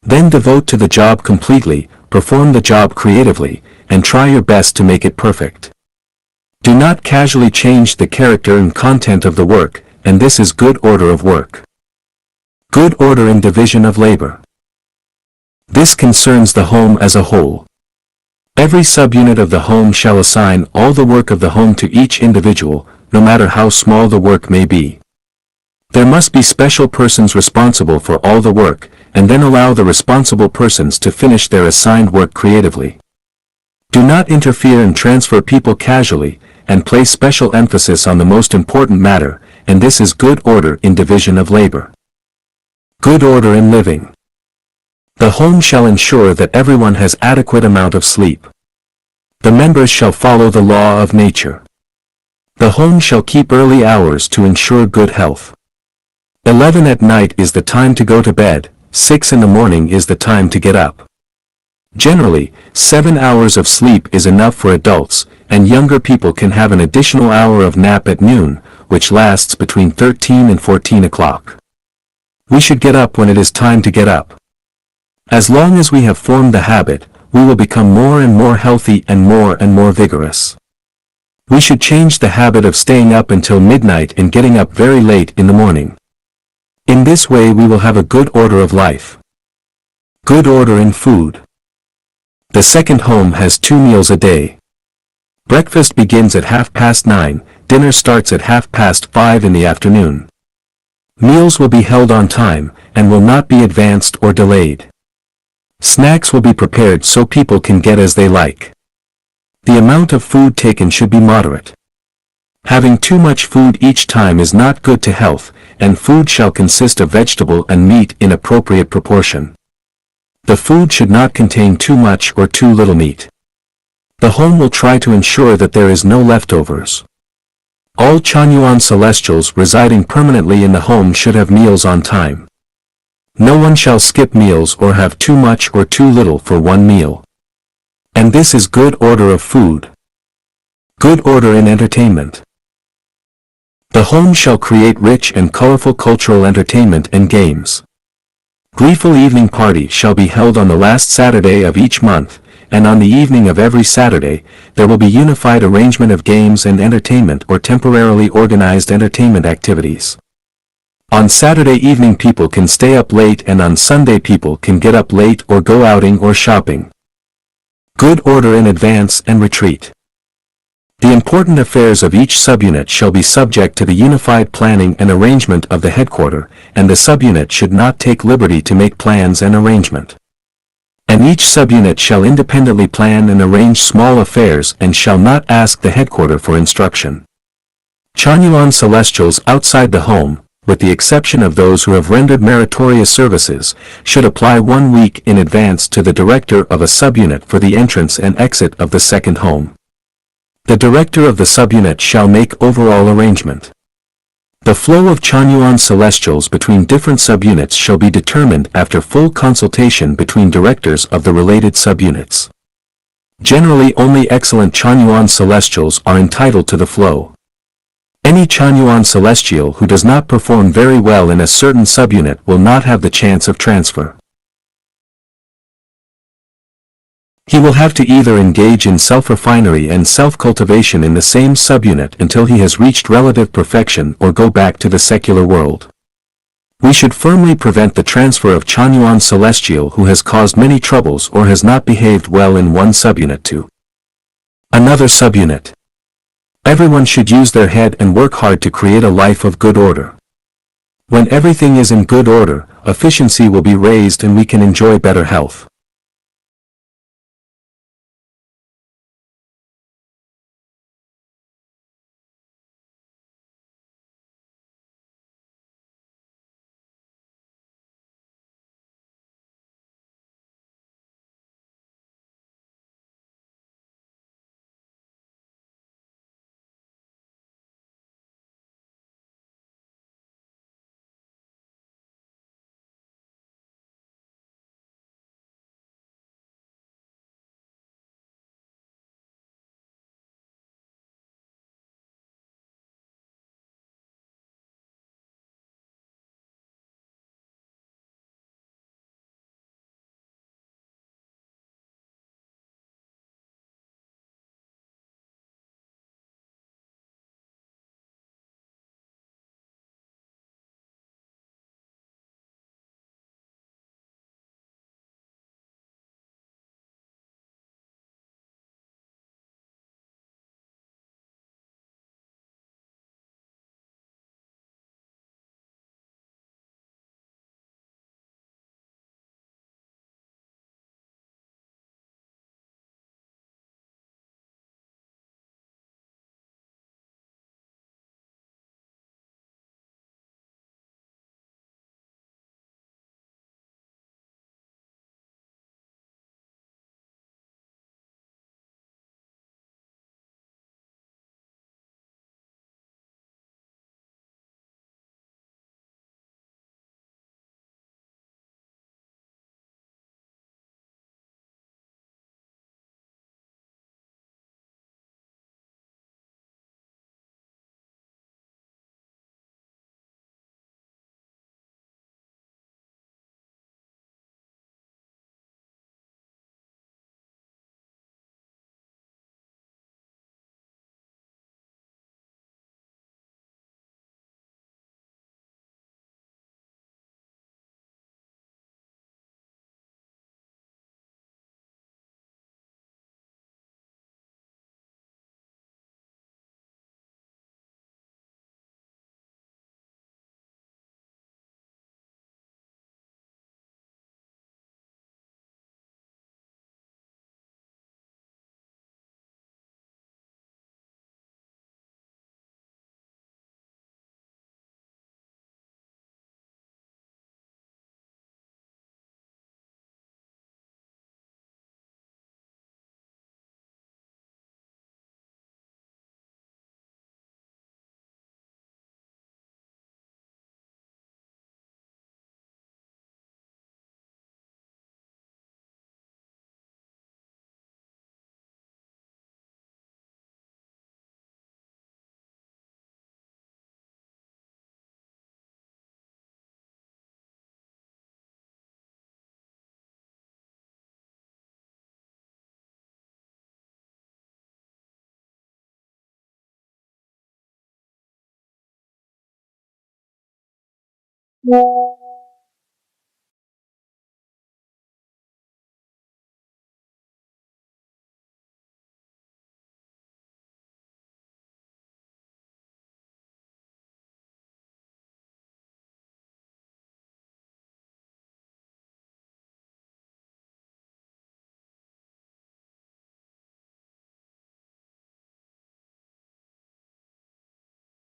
Speaker 1: Then devote to the job completely, perform the job creatively, and try your best to make it perfect. Do not casually change the character and content of the work, and this is good order of work. Good order in division of labor. This concerns the home as a whole. Every subunit of the home shall assign all the work of the home to each individual, no matter how small the work may be. There must be special persons responsible for all the work, and then allow the responsible persons to finish their assigned work creatively. Do not interfere and transfer people casually, and place special emphasis on the most important matter, and this is good order in division of labor. Good order in living. The home shall ensure that everyone has adequate amount of sleep. The members shall follow the law of nature. The home shall keep early hours to ensure good health. 11 at night is the time to go to bed, 6 in the morning is the time to get up. Generally, 7 hours of sleep is enough for adults, and younger people can have an additional hour of nap at noon, which lasts between 13 and 14 o'clock. We should get up when it is time to get up. As long as we have formed the habit, we will become more and more healthy and more vigorous. We should change the habit of staying up until midnight and getting up very late in the morning. In this way we will have a good order of life. Good order in food. The second home has 2 meals a day. Breakfast begins at 9:30, dinner starts at 5:30 in the afternoon. Meals will be held on time, and will not be advanced or delayed. Snacks will be prepared so people can get as they like. The amount of food taken should be moderate. Having too much food each time is not good to health, and food shall consist of vegetable and meat in appropriate proportion. The food should not contain too much or too little meat. The home will try to ensure that there is no leftovers. All Chanyuan celestials residing permanently in the home should have meals on time. No one shall skip meals or have too much or too little for one meal. And this is good order of food. Good order in entertainment. The home shall create rich and colorful cultural entertainment and games. Gleeful evening party shall be held on the last Saturday of each month, and on the evening of every Saturday, there will be unified arrangement of games and entertainment or temporarily organized entertainment activities. On Saturday evening people can stay up late, and on Sunday people can get up late or go outing or shopping. Good order in advance and retreat. The important affairs of each subunit shall be subject to the unified planning and arrangement of the headquarter, and the subunit should not take liberty to make plans and arrangement. And each subunit shall independently plan and arrange small affairs and shall not ask the headquarter for instruction. Chanyuan celestials outside the home, with the exception of those who have rendered meritorious services, should apply 1 week in advance to the director of a subunit for the entrance and exit of the second home. The director of the subunit shall make overall arrangement. The flow of Chanyuan celestials between different subunits shall be determined after full consultation between directors of the related subunits. Generally only excellent Chanyuan celestials are entitled to the flow. Any Chanyuan celestial who does not perform very well in a certain subunit will not have the chance of transfer. He will have to either engage in self-refinery and self-cultivation in the same subunit until he has reached relative perfection or go back to the secular world. We should firmly prevent the transfer of Chanyuan celestial who has caused many troubles or has not behaved well in one subunit to another subunit. Everyone should use their head and work hard to create a life of good order. When everything is in good order, efficiency will be raised and we can enjoy better health.
Speaker 2: you.